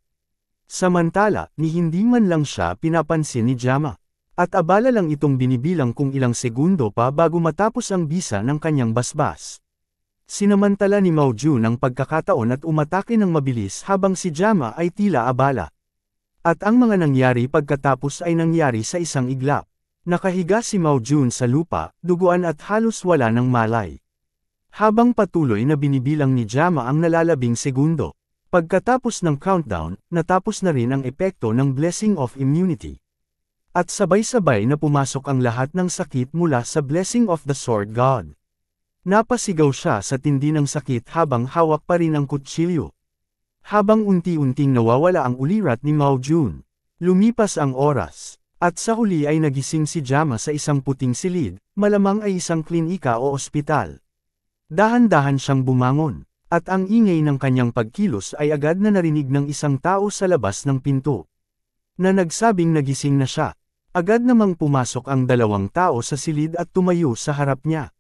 [SPEAKER 1] Samantala, ni hindi man lang siya pinapansin ni Jama. At abala lang itong binibilang kung ilang segundo pa bago matapos ang bisa ng kanyang basbas. Sinamantala ni Mao Jun ang pagkakataon at umatake ng mabilis habang si Jama ay tila abala. At ang mga nangyari pagkatapos ay nangyari sa isang iglap. Nakahiga si Mao Jun sa lupa, duguan at halos wala ng malay. Habang patuloy na binibilang ni Jama ang nalalabing segundo. Pagkatapos ng countdown, natapos na rin ang epekto ng Blessing of Immunity. At sabay-sabay na pumasok ang lahat ng sakit mula sa Blessing of the Sword God. Napasigaw siya sa tindi ng sakit habang hawak pa rin ang kutsilyo. Habang unti-unting nawawala ang ulirat ni Mao Jun, lumipas ang oras, at sa huli ay nagising si Jama sa isang puting silid, malamang ay isang klinika o ospital. Dahan-dahan siyang bumangon, at ang ingay ng kanyang pagkilos ay agad na narinig ng isang tao sa labas ng pinto. Na nagsabing nagising na siya, agad namang pumasok ang dalawang tao sa silid at tumayo sa harap niya.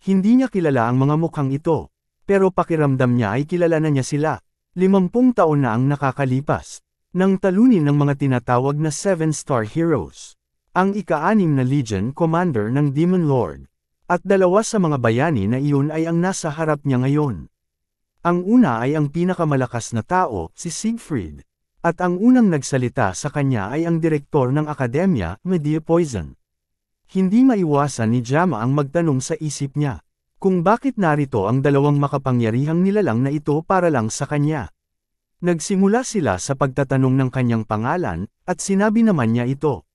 [SPEAKER 1] Hindi niya kilala ang mga mukhang ito, pero pakiramdam niya ay kilala na niya sila. 50 taon na ang nakakalipas, nang talunin ng mga tinatawag na 7-star heroes. Ang ika-6 na Legion Commander ng Demon Lord. At dalawa sa mga bayani na iyon ay ang nasa harap niya ngayon. Ang una ay ang pinakamalakas na tao, si Siegfried. At ang unang nagsalita sa kanya ay ang direktor ng akademya, Medea Poison. Hindi maiwasan ni Jama ang magtanong sa isip niya. Kung bakit narito ang dalawang makapangyarihang nilalang na ito para lang sa kanya. Nagsimula sila sa pagtatanong ng kanyang pangalan, at sinabi naman niya ito.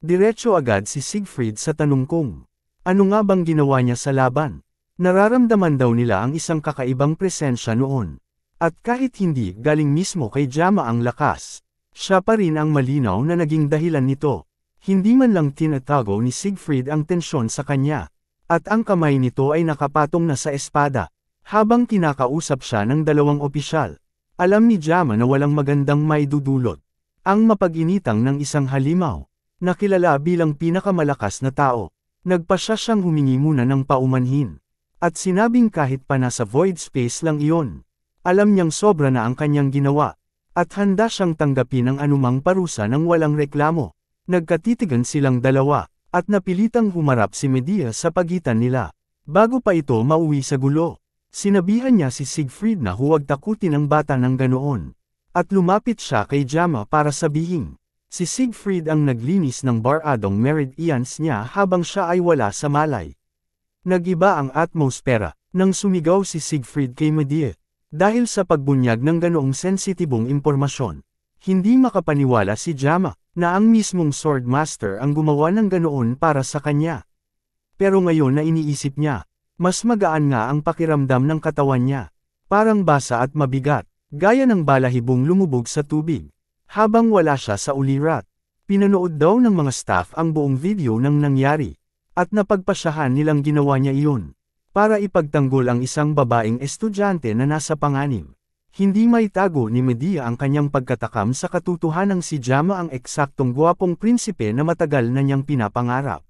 [SPEAKER 1] Diretso agad si Siegfried sa tanong kung, ano nga bang ginawa niya sa laban? Nararamdaman daw nila ang isang kakaibang presensya noon. At kahit hindi galing mismo kay Jama ang lakas, siya pa rin ang malinaw na naging dahilan nito. Hindi man lang tinatago ni Siegfried ang tensyon sa kanya. At ang kamay nito ay nakapatong na sa espada, habang kinakausap siya ng dalawang opisyal. Alam ni Jama na walang magandang maidudulot. Ang mapag-initang ng isang halimaw, na kilala bilang pinakamalakas na tao. Nagpasya siyang humingi muna ng paumanhin. At sinabing kahit pa nasa void space lang iyon. Alam niyang sobra na ang kanyang ginawa. At handa siyang tanggapin ang anumang parusa ng walang reklamo. Nagkatitigan silang dalawa. At napilitang humarap si Medea sa pagitan nila. Bago pa ito mauwi sa gulo, sinabihan niya si Siegfried na huwag takutin ang bata ng ganoon. At lumapit siya kay Jama para sabihin. Si Siegfried ang naglinis ng baradong meridians niya habang siya ay wala sa malay. Nagiba ang atmosfera nang sumigaw si Siegfried kay Medea. Dahil sa pagbunyag ng ganoong sensitibong impormasyon, hindi makapaniwala si Jama na ang mismong Swordmaster ang gumawa ng ganoon para sa kanya. Pero ngayon na iniisip niya, mas magaan nga ang pakiramdam ng katawan niya. Parang basa at mabigat, gaya ng balahibong lumubog sa tubig. Habang wala siya sa ulirat, pinanood daw ng mga staff ang buong video ng nangyari. At napagpasyahan nilang ginawa niya iyon. Para ipagtanggol ang isang babaeng estudyante na nasa panganib. Hindi maitago ni Medea ang kanyang pagkatakam sa katotohanang si Jama ang eksaktong gwapong prinsipe na matagal na niyang pinapangarap.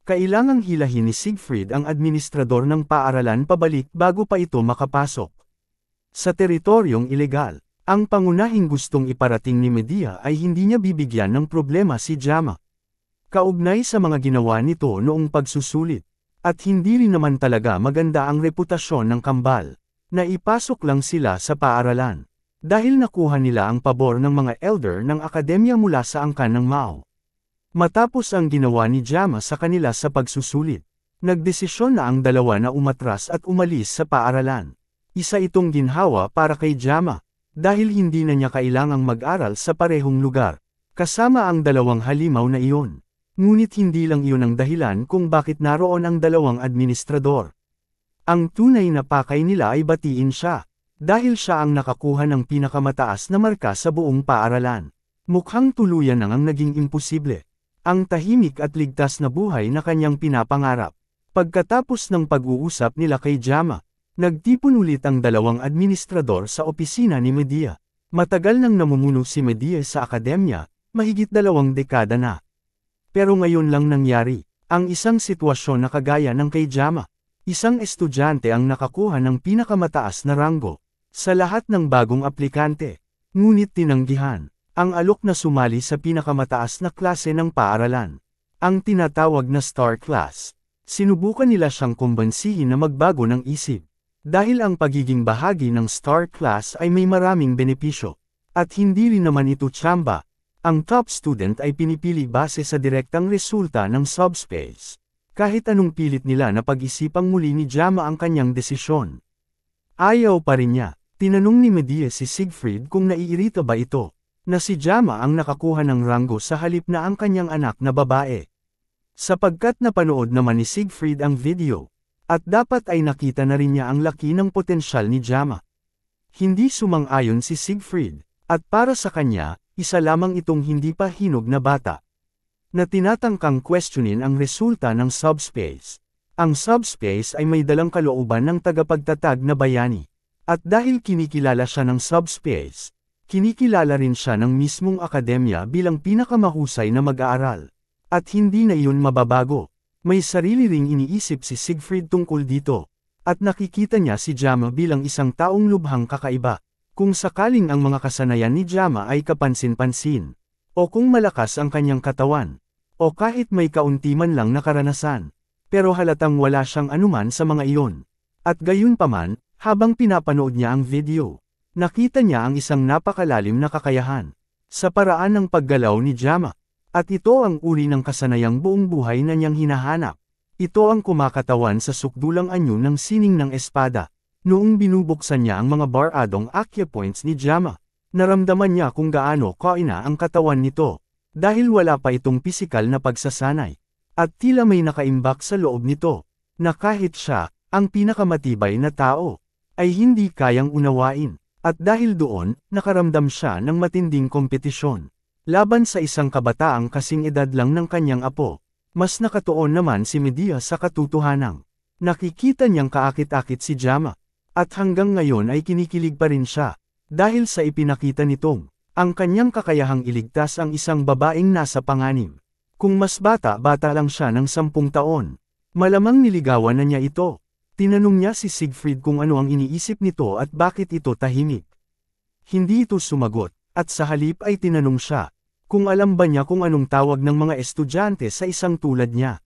[SPEAKER 1] Kailangang hilahin ni Siegfried ang administrador ng paaralan pabalik bago pa ito makapasok. Sa teritoryong ilegal, ang pangunahing gustong iparating ni Medea ay hindi niya bibigyan ng problema si Jama. Kaugnay sa mga ginawa nito noong pagsusulit. At hindi rin naman talaga maganda ang reputasyon ng kambal. Naipasok lang sila sa paaralan. Dahil nakuha nila ang pabor ng mga elder ng akademya mula sa angkan ng Mao. Matapos ang ginawa ni Jama sa kanila sa pagsusulit, nagdesisyon na ang dalawa na umatras at umalis sa paaralan. Isa itong ginhawa para kay Jama, dahil hindi na niya kailangang mag-aral sa parehong lugar, kasama ang dalawang halimaw na iyon. Ngunit hindi lang iyon ang dahilan kung bakit naroon ang dalawang administrador. Ang tunay na pakay nila ay batiin siya, dahil siya ang nakakuha ng pinakamataas na marka sa buong paaralan. Mukhang tuluyan ang naging imposible. Ang tahimik at ligtas na buhay na kanyang pinapangarap. Pagkatapos ng pag-uusap nila kay Jama, nagtipon ulit ang dalawang administrador sa opisina ni Medea. Matagal nang namumuno si Medea sa akademya, mahigit 2 dekada na. Pero ngayon lang nangyari, ang isang sitwasyon na kagaya ng kay Jama. Isang estudyante ang nakakuha ng pinakamataas na ranggo sa lahat ng bagong aplikante. Ngunit tinanggihan ang alok na sumali sa pinakamataas na klase ng paaralan. Ang tinatawag na Star Class. Sinubukan nila siyang kumbansihin na magbago ng isip. Dahil ang pagiging bahagi ng Star Class ay may maraming benepisyo. At hindi rin naman ito tsamba. Ang top student ay pinipili base sa direktang resulta ng subspace. Kahit anong pilit nila na pag-isipang muli ni Jama ang kanyang desisyon. Ayaw pa rin niya. Tinanong ni Medea si Siegfried kung naiirita ba ito, na si Jama ang nakakuha ng ranggo sa halip na ang kanyang anak na babae. Sapagkat napanood naman ni Siegfried ang video, at dapat ay nakita na rin niya ang laki ng potensyal ni Jama. Hindi sumang-ayon si Siegfried, at para sa kanya, isa lamang itong hindi pa hinog na bata, na tinatangkang questionin ang resulta ng subspace. Ang subspace ay may dalang kalooban ng tagapagtatag na bayani. At dahil kinikilala siya ng subspace, kinikilala rin siya ng mismong akademya bilang pinakamahusay na mag-aaral. At hindi na iyon mababago. May sarili ring iniisip si Siegfried tungkol dito. At nakikita niya si Jama bilang isang taong lubhang kakaiba. Kung sakaling ang mga kasanayan ni Jama ay kapansin-pansin, o kung malakas ang kanyang katawan, o kahit may kaunti man lang na karanasan, pero halatang wala siyang anuman sa mga iyon. At gayunpaman, habang pinapanood niya ang video, nakita niya ang isang napakalalim na kakayahan sa paraan ng paggalaw ni Jama. At ito ang uri ng kasanayang buong buhay na niyang hinahanap. Ito ang kumakatawan sa sukdulang anyo ng sining ng espada. Noong binubuksan niya ang mga baradong acupoints ni Jama, naramdaman niya kung gaano kaina ang katawan nito, dahil wala pa itong pisikal na pagsasanay. At tila may nakaimbak sa loob nito, na kahit siya, ang pinakamatibay na tao, ay hindi kayang unawain. At dahil doon, nakaramdam siya ng matinding kompetisyon. Laban sa isang kabataang kasing edad lang ng kanyang apo, mas nakatuon naman si Medea sa katotohanang. Nakikita niyang kaakit-akit si Jama. At hanggang ngayon ay kinikilig pa rin siya, dahil sa ipinakita nitong, ang kanyang kakayahang iligtas ang isang babaeng nasa panganib. Kung mas bata-bata lang siya ng 10 taon, malamang niligawan na niya ito. Tinanong niya si Siegfried kung ano ang iniisip nito at bakit ito tahimik. Hindi ito sumagot, at sa halip ay tinanong siya, kung alam ba niya kung anong tawag ng mga estudyante sa isang tulad niya.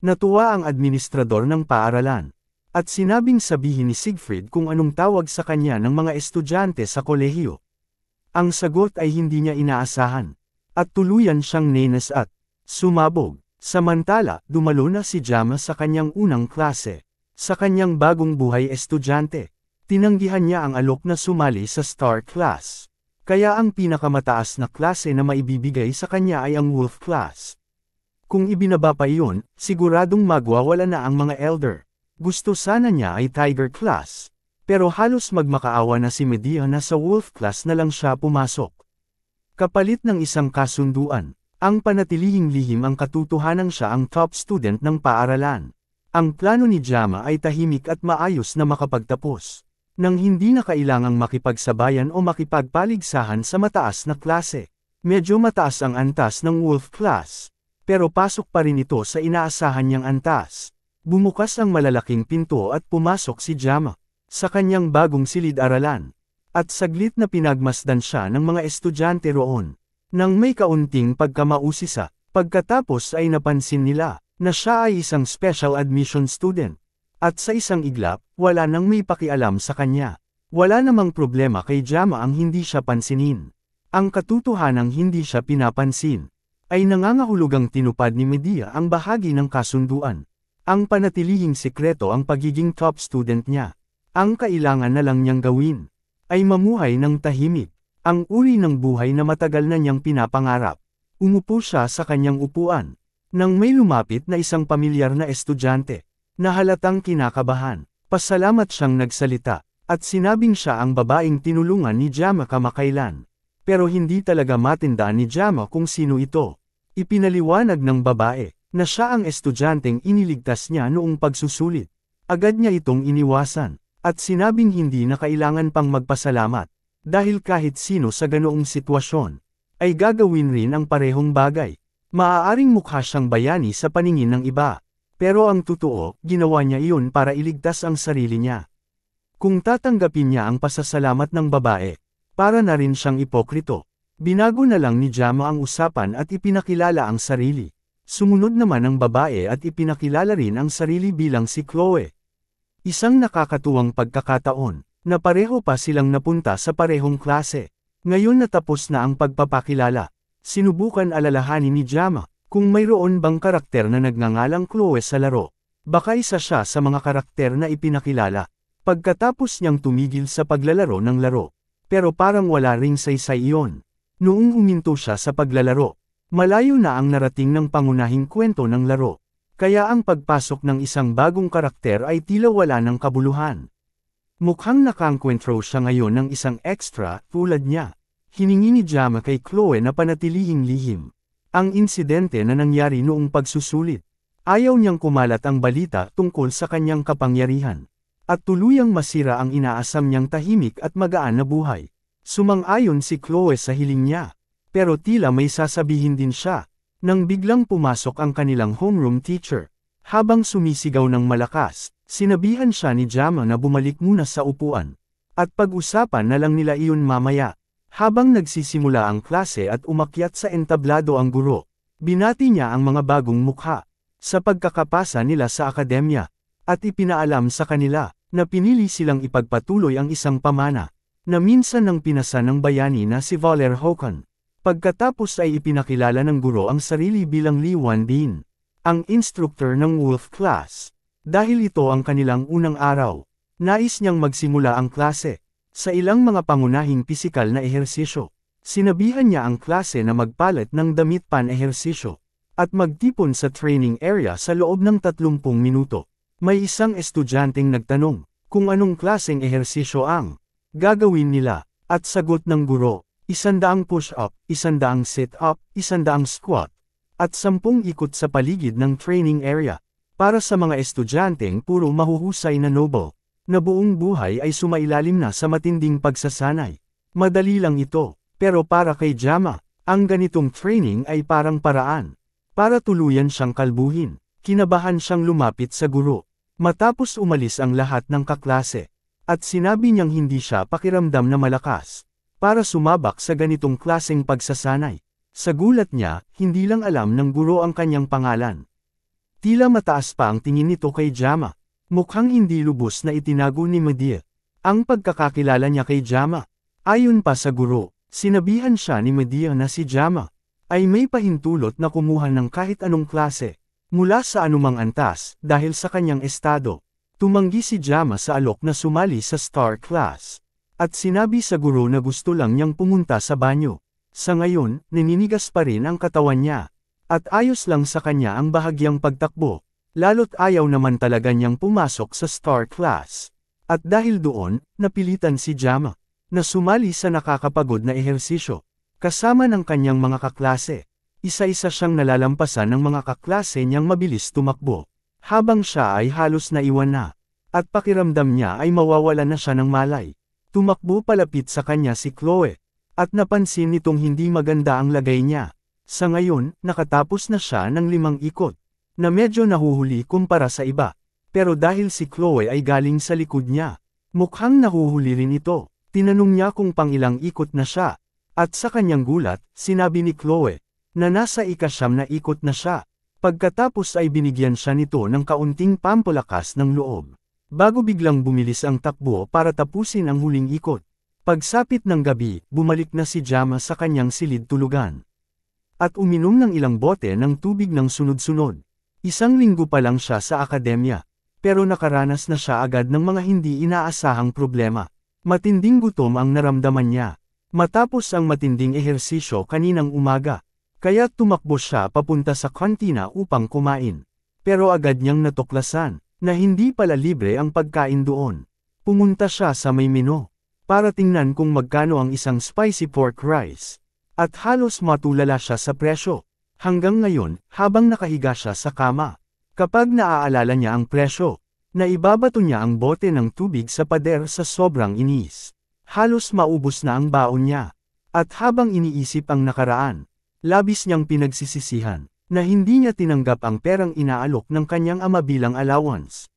[SPEAKER 1] Natuwa ang administrador ng paaralan. At sinabing sabihin ni Siegfried kung anong tawag sa kanya ng mga estudyante sa kolehiyo. Ang sagot ay hindi niya inaasahan. At tuluyan siyang nenes at sumabog. Samantala, dumalo na si Jama sa kanyang unang klase. Sa kanyang bagong buhay estudyante, tinanggihan niya ang alok na sumali sa star class. Kaya ang pinakamataas na klase na maibibigay sa kanya ay ang wolf class. Kung ibinaba pa iyon, siguradong magwawala na ang mga elder. Gusto sana niya ay Tiger class, pero halos magmakaawa na si Medea na sa Wolf class na lang siya pumasok. Kapalit ng isang kasunduan, ang panatilihing lihim ang katotohanang siya ang top student ng paaralan. Ang plano ni Jama ay tahimik at maayos na makapagtapos, nang hindi na kailangang makipagsabayan o makipagpaligsahan sa mataas na klase. Medyo mataas ang antas ng Wolf class, pero pasok pa rin ito sa inaasahan niyang antas. Bumukas ang malalaking pinto at pumasok si Jama sa kanyang bagong silid-aralan. At saglit na pinagmasdan siya ng mga estudyante roon. Nang may kaunting pagkamausisa, pagkatapos ay napansin nila na siya ay isang special admission student. At sa isang iglap, wala nang may pakialam sa kanya. Wala namang problema kay Jama ang hindi siya pansinin. Ang katotohanang hindi siya pinapansin ay nangangahulugang tinupad ni Medea ang bahagi ng kasunduan. Ang panatilihing sikreto ang pagiging top student niya. Ang kailangan na lang niyang gawin ay mamuhay ng tahimik, ang uri ng buhay na matagal na niyang pinapangarap. Umupo siya sa kanyang upuan, nang may lumapit na isang pamilyar na estudyante, na halatang kinakabahan. Pasalamat siyang nagsalita, at sinabing siya ang babaeng tinulungan ni Jama kamakailan. Pero hindi talaga matindaan ni Jama kung sino ito. Ipinaliwanag ng babae na siya ang estudyanteng iniligtas niya noong pagsusulit. Agad niya itong iniwasan, at sinabing hindi na kailangan pang magpasalamat, dahil kahit sino sa ganoong sitwasyon, ay gagawin rin ang parehong bagay. Maaaring mukha siyang bayani sa paningin ng iba, pero ang totoo, ginawa niya iyon para iligtas ang sarili niya. Kung tatanggapin niya ang pasasalamat ng babae, para na rin siyang ipokrito. Binago na lang ni Jama ang usapan at ipinakilala ang sarili. Sumunod naman ang babae at ipinakilala rin ang sarili bilang si Chloe. Isang nakakatuwang pagkakataon, na pareho pa silang napunta sa parehong klase. Ngayon na tapos na ang pagpapakilala, sinubukan alalahanin ni Jama, kung mayroon bang karakter na nagngangalang Chloe sa laro. Baka isa siya sa mga karakter na ipinakilala. Pagkatapos niyang tumigil sa paglalaro ng laro. Pero parang wala ring saysay iyon. Noong huminto siya sa paglalaro, malayo na ang narating ng pangunahing kwento ng laro. Kaya ang pagpasok ng isang bagong karakter ay tila wala ng kabuluhan. Mukhang nakangkwentro siya ngayon ng isang extra tulad niya. Hiningi ni Jama kay Chloe na panatilihing lihim ang insidente na nangyari noong pagsusulit. Ayaw niyang kumalat ang balita tungkol sa kanyang kapangyarihan. At tuluyang masira ang inaasam niyang tahimik at magaan na buhay. Sumang-ayon si Chloe sa hiling niya. Pero tila may sasabihin din siya. Nang biglang pumasok ang kanilang homeroom teacher. Habang sumisigaw ng malakas, sinabihan siya ni Jama na bumalik muna sa upuan. At pag-usapan na lang nila iyon mamaya. Habang nagsisimula ang klase at umakyat sa entablado ang guro, binati niya ang mga bagong mukha sa pagkakapasa nila sa akademya, at ipinaalam sa kanila na pinili silang ipagpatuloy ang isang pamana na minsan nang pinasa ng bayani na si Valer Hokan. Pagkatapos ay ipinakilala ng guro ang sarili bilang Lee Wan-bin, ang instructor ng Wolf Class. Dahil ito ang kanilang unang araw, nais niyang magsimula ang klase. Sa ilang mga pangunahing pisikal na ehersisyo, sinabihan niya ang klase na magpalit ng damit pan-ehersisyo at magtipon sa training area sa loob ng 30 minuto. May isang estudyanteng nagtanong kung anong klaseng ehersisyo ang gagawin nila, at sagot ng guro, 100 push-up, 100 sit-up, 100 squat, at 10 ikot sa paligid ng training area. Para sa mga estudyanteng puro mahuhusay na noble, na buong buhay ay sumailalim na sa matinding pagsasanay. Madali lang ito, pero para kay Jama, ang ganitong training ay parang paraan. Para tuluyan siyang kalbuhin, kinabahan siyang lumapit sa guro. Matapos umalis ang lahat ng kaklase, at sinabi niyang hindi siya pakiramdam na malakas para sumabak sa ganitong klaseng pagsasanay. Sa gulat niya, hindi lang alam ng guro ang kanyang pangalan. Tila mataas pa ang tingin nito kay Jama. Mukhang hindi lubos na itinago ni Medea ang pagkakakilala niya kay Jama. Ayon pa sa guro, sinabihan siya ni Medea na si Jama ay may pahintulot na kumuha ng kahit anong klase mula sa anumang antas dahil sa kanyang estado. Tumanggi si Jama sa alok na sumali sa Star Class at sinabi sa guro na gusto lang niyang pumunta sa banyo. Sa ngayon, naninigas pa rin ang katawan niya at ayos lang sa kanya ang bahagyang pagtakbo. Lalo't ayaw naman talaga niyang pumasok sa Star Class. At dahil doon, napilitan si Jama na sumali sa nakakapagod na ehersisyo. Kasama ng kanyang mga kaklase. Isa-isa siyang nalalampasan ng mga kaklase niyang mabilis tumakbo. Habang siya ay halos naiwan na. At pakiramdam niya ay mawawala na siya ng malay. Tumakbo palapit sa kanya si Chloe. At napansin nitong hindi maganda ang lagay niya. Sa ngayon, nakatapos na siya ng 5 ikot. Na medyo nahuhuli kumpara sa iba. Pero dahil si Chloe ay galing sa likod niya, mukhang nahuhuli rin ito. Tinanong niya kung pangilang ikot na siya. At sa kanyang gulat, sinabi ni Chloe, na nasa ika-9 na ikot na siya. Pagkatapos ay binigyan siya nito ng kaunting pampalakas ng loob. Bago biglang bumilis ang takbo para tapusin ang huling ikot. Pagsapit ng gabi, bumalik na si Jama sa kanyang silid tulugan. At uminom ng ilang bote ng tubig ng sunod-sunod. 1 linggo pa lang siya sa akademya, pero nakaranas na siya agad ng mga hindi inaasahang problema. Matinding gutom ang naramdaman niya, matapos ang matinding ehersisyo kaninang umaga, kaya tumakbo siya papunta sa kantina upang kumain. Pero agad niyang natuklasan, na hindi pala libre ang pagkain doon. Pumunta siya sa may menu, para tingnan kung magkano ang isang spicy pork rice. At halos matulala siya sa presyo. Hanggang ngayon, habang nakahiga siya sa kama, kapag naaalala niya ang presyo, naibabato niya ang bote ng tubig sa pader sa sobrang inis. Halos maubos na ang baon niya. At habang iniisip ang nakaraan, labis niyang pinagsisisihan, na hindi niya tinanggap ang perang inaalok ng kanyang ama bilang allowance.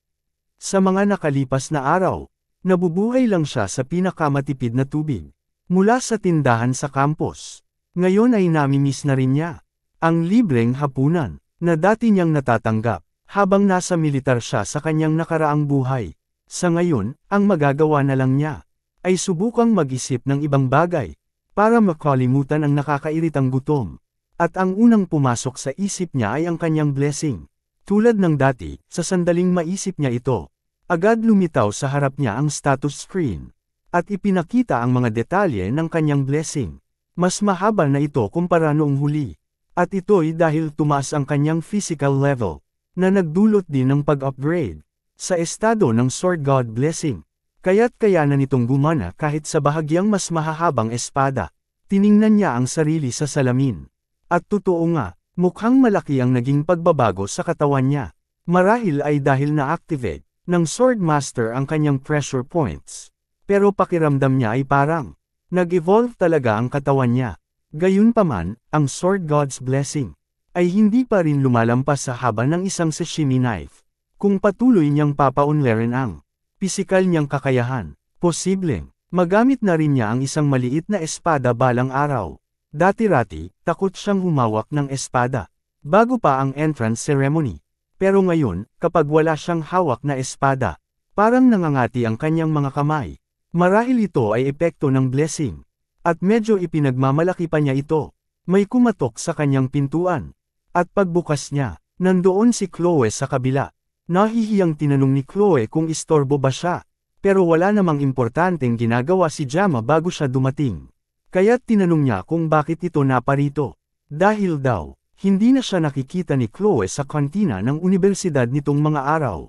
[SPEAKER 1] Sa mga nakalipas na araw, nabubuhay lang siya sa pinakamatipid na tubig, mula sa tindahan sa campus. Ngayon ay namimiss na rin niya ang libreng hapunan, na dati niyang natatanggap, habang nasa militar siya sa kanyang nakaraang buhay. Sa ngayon, ang magagawa na lang niya, ay subukang mag-isip ng ibang bagay. para makalimutan ang nakakairitang gutom. At ang unang pumasok sa isip niya ay ang kanyang blessing. Tulad ng dati, sa sandaling maisip niya ito, agad lumitaw sa harap niya ang status screen. At ipinakita ang mga detalye ng kanyang blessing. Mas mahaba na ito kumpara noong huli. At ito'y dahil tumaas ang kanyang physical level, na nagdulot din ng pag-upgrade sa estado ng Sword God Blessing. Kaya't kayanan nitong gumana kahit sa bahagyang mas mahahabang espada. Tiningnan niya ang sarili sa salamin. At totoo nga, mukhang malaki ang naging pagbabago sa katawan niya. Marahil ay dahil na-activate ng Sword Master ang kanyang pressure points. Pero pakiramdam niya ay parang nag-evolve talaga ang katawan niya. Gayunpaman, ang Sword God's Blessing ay hindi pa rin lumalampas sa haba ng isang sashimi knife. Kung patuloy niyang papaunlarin ang pisikal niyang kakayahan, posibleng magamit na rin niya ang isang maliit na espada balang araw. Dati-rati, takot siyang humawak ng espada bago pa ang entrance ceremony. Pero ngayon, kapag wala siyang hawak na espada, parang nangangati ang kanyang mga kamay. Marahil ito ay epekto ng blessing. At medyo ipinagmamalaki pa niya ito. May kumatok sa kanyang pintuan. At pagbukas niya, nandoon si Chloe sa kabila. Nahihiyang tinanong ni Chloe kung istorbo ba siya. Pero wala namang importanteng ginagawa si Jama bago siya dumating. Kaya't tinanong niya kung bakit ito naparito. Dahil daw, hindi na siya nakikita ni Chloe sa kantina ng unibersidad nitong mga araw.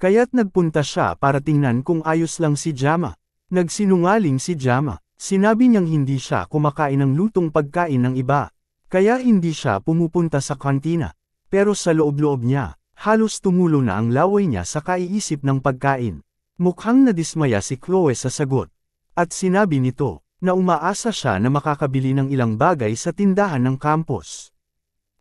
[SPEAKER 1] Kaya't nagpunta siya para tingnan kung ayos lang si Jama. Nagsinungaling si Jama. Sinabi niyang hindi siya kumakain ng lutong pagkain ng iba. Kaya hindi siya pumupunta sa kantina. Pero sa loob-loob niya, halos tumulo na ang laway niya sa kaiisip ng pagkain. Mukhang nadismaya si Chloe sa sagot. At sinabi nito, na umaasa siya na makakabili ng ilang bagay sa tindahan ng campus.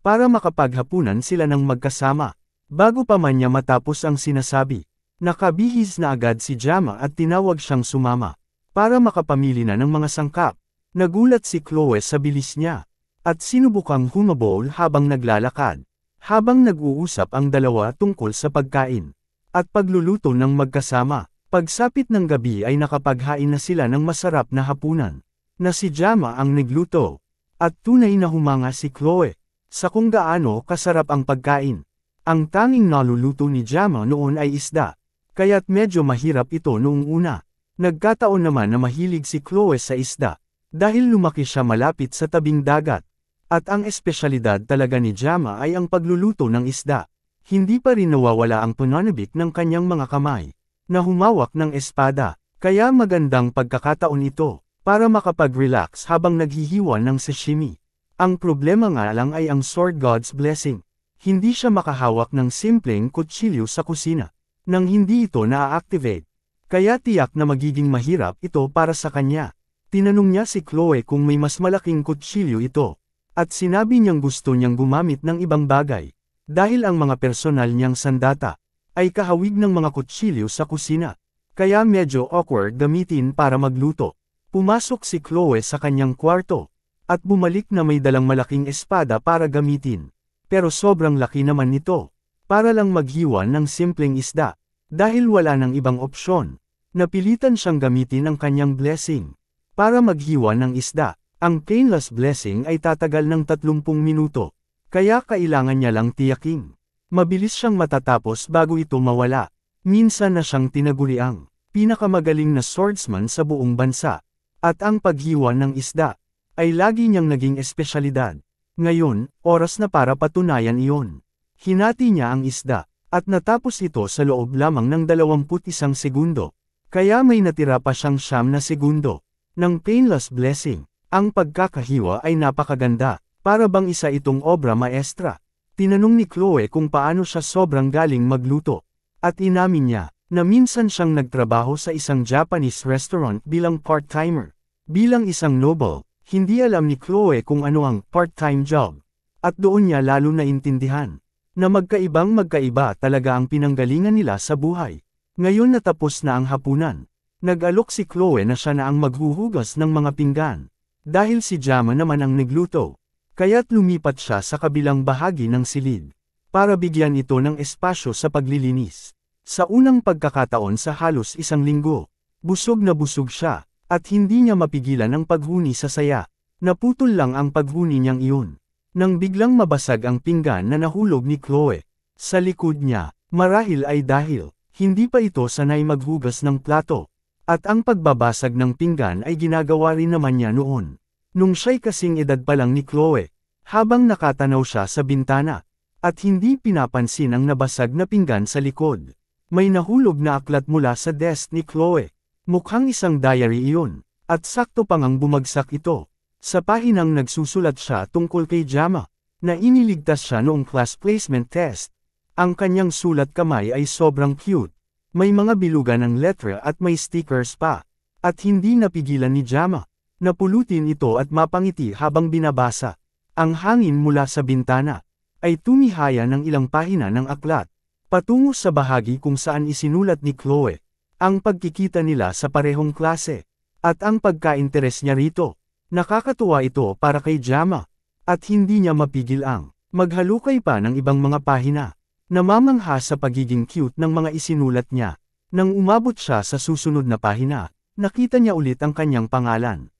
[SPEAKER 1] Para makapaghapunan sila ng magkasama. Bago pa man niya matapos ang sinasabi, nakabihis na agad si Jama at tinawag siyang sumama. Para makapamili na ng mga sangkap. Nagulat si Chloe sa bilis niya. At sinubukang humabol habang naglalakad. Habang nag-uusap ang dalawa tungkol sa pagkain. At pagluluto ng magkasama. Pagsapit ng gabi ay nakapaghain na sila ng masarap na hapunan. Na si Jama ang nagluto. At tunay na humanga si Chloe. Sa kung gaano kasarap ang pagkain. Ang tanging naluluto ni Jama noon ay isda. Kaya't medyo mahirap ito noong una. Nagkataon naman na mahilig si Chloe sa isda, dahil lumaki siya malapit sa tabing dagat. At ang espesyalidad talaga ni Jama ay ang pagluluto ng isda. Hindi pa rin nawawala ang pananabik ng kanyang mga kamay, na humawak ng espada, kaya magandang pagkakataon ito, para makapag-relax habang naghihiwa ng sashimi. Ang problema nga lang ay ang Sword God's Blessing. Hindi siya makahawak ng simpleng kutsilyo sa kusina, nang hindi ito na-activate. Kaya tiyak na magiging mahirap ito para sa kanya. Tinanong niya si Chloe kung may mas malaking kutsilyo ito. At sinabi niyang gusto niyang gumamit ng ibang bagay. Dahil ang mga personal niyang sandata ay kahawig ng mga kutsilyo sa kusina. Kaya medyo awkward gamitin para magluto. Pumasok si Chloe sa kanyang kwarto. At bumalik na may dalang malaking espada para gamitin. Pero sobrang laki naman nito. Para lang maghiwa ng simpleng isda. Dahil wala ng ibang opsyon, napilitan siyang gamitin ang kanyang blessing. Para maghiwa ng isda, ang painless blessing ay tatagal ng 30 minuto. Kaya kailangan niya lang tiyaking mabilis siyang matatapos bago ito mawala. Minsan na siyang tinaguri ang pinakamagaling na swordsman sa buong bansa. At ang paghiwa ng isda ay lagi niyang naging espesyalidad. Ngayon, oras na para patunayan iyon. Hinati niya ang isda. At natapos ito sa loob lamang ng 21 segundo. Kaya may natira pa siyang 9 na segundo. Ng painless blessing, ang pagkakahiwa ay napakaganda, para bang isa itong obra maestra. Tinanong ni Chloe kung paano siya sobrang galing magluto. At inamin niya, na minsan siyang nagtrabaho sa isang Japanese restaurant bilang part-timer. Bilang isang noble, hindi alam ni Chloe kung ano ang part-time job. At doon niya lalo naintindihan na magkaiba talaga ang pinanggalingan nila sa buhay. Ngayon natapos na ang hapunan. Nag-alok si Chloe na siya na ang maghuhugas ng mga pinggan. Dahil si Jama naman ang nagluto. Kaya't lumipat siya sa kabilang bahagi ng silid. Para bigyan ito ng espasyo sa paglilinis. Sa unang pagkakataon sa halos 1 linggo, busog na busog siya. At hindi niya mapigilan ang paghuni sa saya. Naputol lang ang paghuni niyang iyon. Nang biglang mabasag ang pinggan na nahulog ni Chloe. Sa likod niya, marahil ay dahil, hindi pa ito sanay maghugas ng plato. At ang pagbabasag ng pinggan ay ginagawa rin naman niya noon. Nung siya'y kasing edad pa lang ni Chloe, habang nakatanaw siya sa bintana. At hindi pinapansin ang nabasag na pinggan sa likod. May nahulog na aklat mula sa desk ni Chloe. Mukhang isang diary iyon. At sakto pang ang bumagsak ito. Sa pahinang nagsusulat siya tungkol kay Jama, na iniligtas siya noong class placement test. Ang kanyang sulat kamay ay sobrang cute. May mga bilugan ng letra at may stickers pa. At hindi napigilan ni Jama. Napulutin ito at mapangiti habang binabasa. Ang hangin mula sa bintana ay tumihaya ng ilang pahina ng aklat, patungo sa bahagi kung saan isinulat ni Chloe, ang pagkikita nila sa parehong klase, at ang pagka-interes niya rito. Nakakatuwa ito para kay Jama, at hindi niya mapigil ang maghalukay pa ng ibang mga pahina. Namamangha sa pagiging cute ng mga isinulat niya. Nang umabot siya sa susunod na pahina, nakita niya ulit ang kanyang pangalan.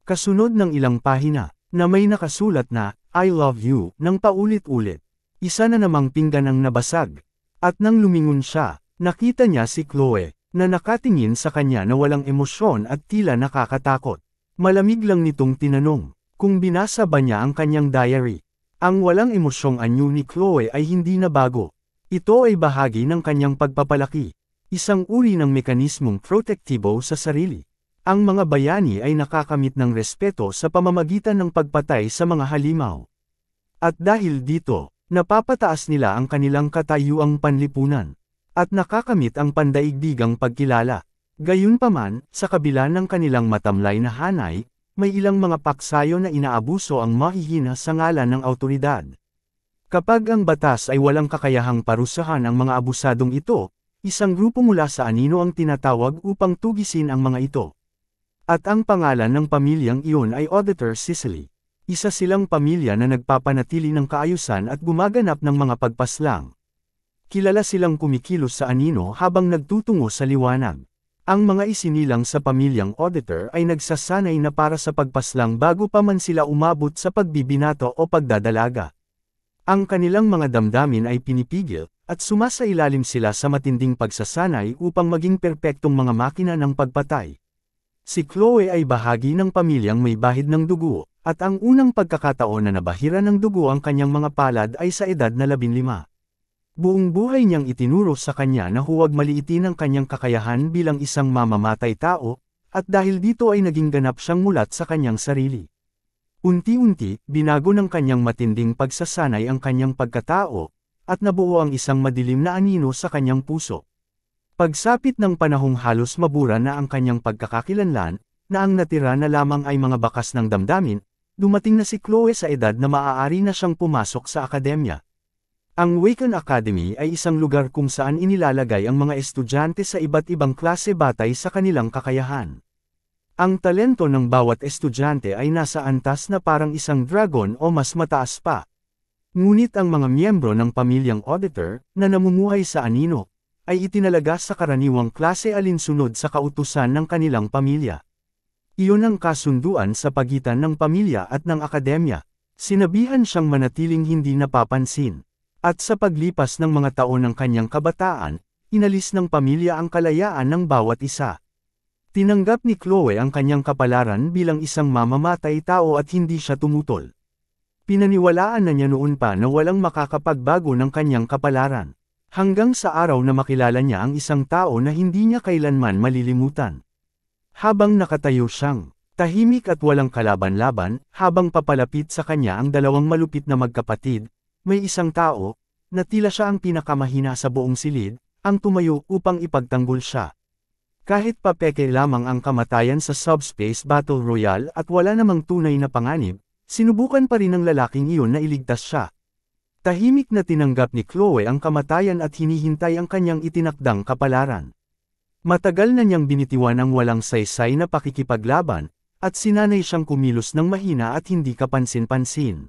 [SPEAKER 1] Kasunod ng ilang pahina, na may nakasulat na, I love you, nang paulit-ulit. Isa na namang pinggan ang nabasag. At nang lumingon siya, nakita niya si Chloe, na nakatingin sa kanya na walang emosyon at tila nakakatakot. Malamig lang nitong tinanong, kung binasa ba niya ang kanyang diary. Ang walang emosyong anyo ni Chloe ay hindi na bago. Ito ay bahagi ng kanyang pagpapalaki. Isang uri ng mekanismong protektibo sa sarili. Ang mga bayani ay nakakamit ng respeto sa pamamagitan ng pagpatay sa mga halimaw. At dahil dito, napapataas nila ang kanilang katayuang panlipunan. At nakakamit ang pandaigdigang pagkilala. Gayunpaman, sa kabila ng kanilang matamlay na hanay, may ilang mga paksayo na inaabuso ang mahihina sa ngalan ng awtoridad. Kapag ang batas ay walang kakayahang parusahan ang mga abusadong ito, isang grupo mula sa anino ang tinatawag upang tugisin ang mga ito. At ang pangalan ng pamilyang iyon ay Auditor Sicily. Isa silang pamilya na nagpapanatili ng kaayusan at gumaganap ng mga pagpaslang. Kilala silang kumikilos sa anino habang nagtutungo sa liwanag. Ang mga isinilang sa pamilyang auditor ay nagsasanay na para sa pagpaslang bago pa man sila umabot sa pagbibinato o pagdadalaga. Ang kanilang mga damdamin ay pinipigil, at sumasailalim sila sa matinding pagsasanay upang maging perpektong mga makina ng pagpatay. Si Chloe ay bahagi ng pamilyang may bahid ng dugo, at ang unang pagkakataon na nabahira ng dugo ang kanyang mga palad ay sa edad na 15. Buong buhay niyang itinuro sa kanya na huwag maliitin ang kanyang kakayahan bilang isang mamamatay tao, at dahil dito ay naging ganap siyang mulat sa kanyang sarili. Unti-unti, binago ng kanyang matinding pagsasanay ang kanyang pagkatao, at nabuo ang isang madilim na anino sa kanyang puso. Pagsapit ng panahong halos mabura na ang kanyang pagkakakilanlan, na ang natira na lamang ay mga bakas ng damdamin, dumating na si Chloe sa edad na maaari na siyang pumasok sa akademya. Ang Waken Academy ay isang lugar kung saan inilalagay ang mga estudyante sa iba't ibang klase batay sa kanilang kakayahan. Ang talento ng bawat estudyante ay nasa antas na parang isang dragon o mas mataas pa. Ngunit ang mga miyembro ng pamilyang auditor, na namumuhay sa anino, ay itinalaga sa karaniwang klase alinsunod sa kautusan ng kanilang pamilya. Iyon ang kasunduan sa pagitan ng pamilya at ng akademya. Sinabihan siyang manatiling hindi napapansin. At sa paglipas ng mga taon ng kanyang kabataan, inalis ng pamilya ang kalayaan ng bawat isa. Tinanggap ni Chloe ang kanyang kapalaran bilang isang mamamatay tao at hindi siya tumutol. Pinaniwalaan na niya noon pa na walang makakapagbago ng kanyang kapalaran. Hanggang sa araw na makilala niya ang isang tao na hindi niya kailanman malilimutan. Habang nakatayo siyang tahimik at walang kalaban-laban, habang papalapit sa kanya ang dalawang malupit na magkapatid, may isang tao, na tila siya ang pinakamahina sa buong silid, ang tumayo upang ipagtanggol siya. Kahit papeke lamang ang kamatayan sa Subspace Battle Royale at wala namang tunay na panganib, sinubukan pa rin ng lalaking iyon na iligtas siya. Tahimik na tinanggap ni Chloe ang kamatayan at hinihintay ang kanyang itinakdang kapalaran. Matagal na niyang binitiwan ang walang saysay na pakikipaglaban, at sinanay siyang kumilos ng mahina at hindi kapansin-pansin.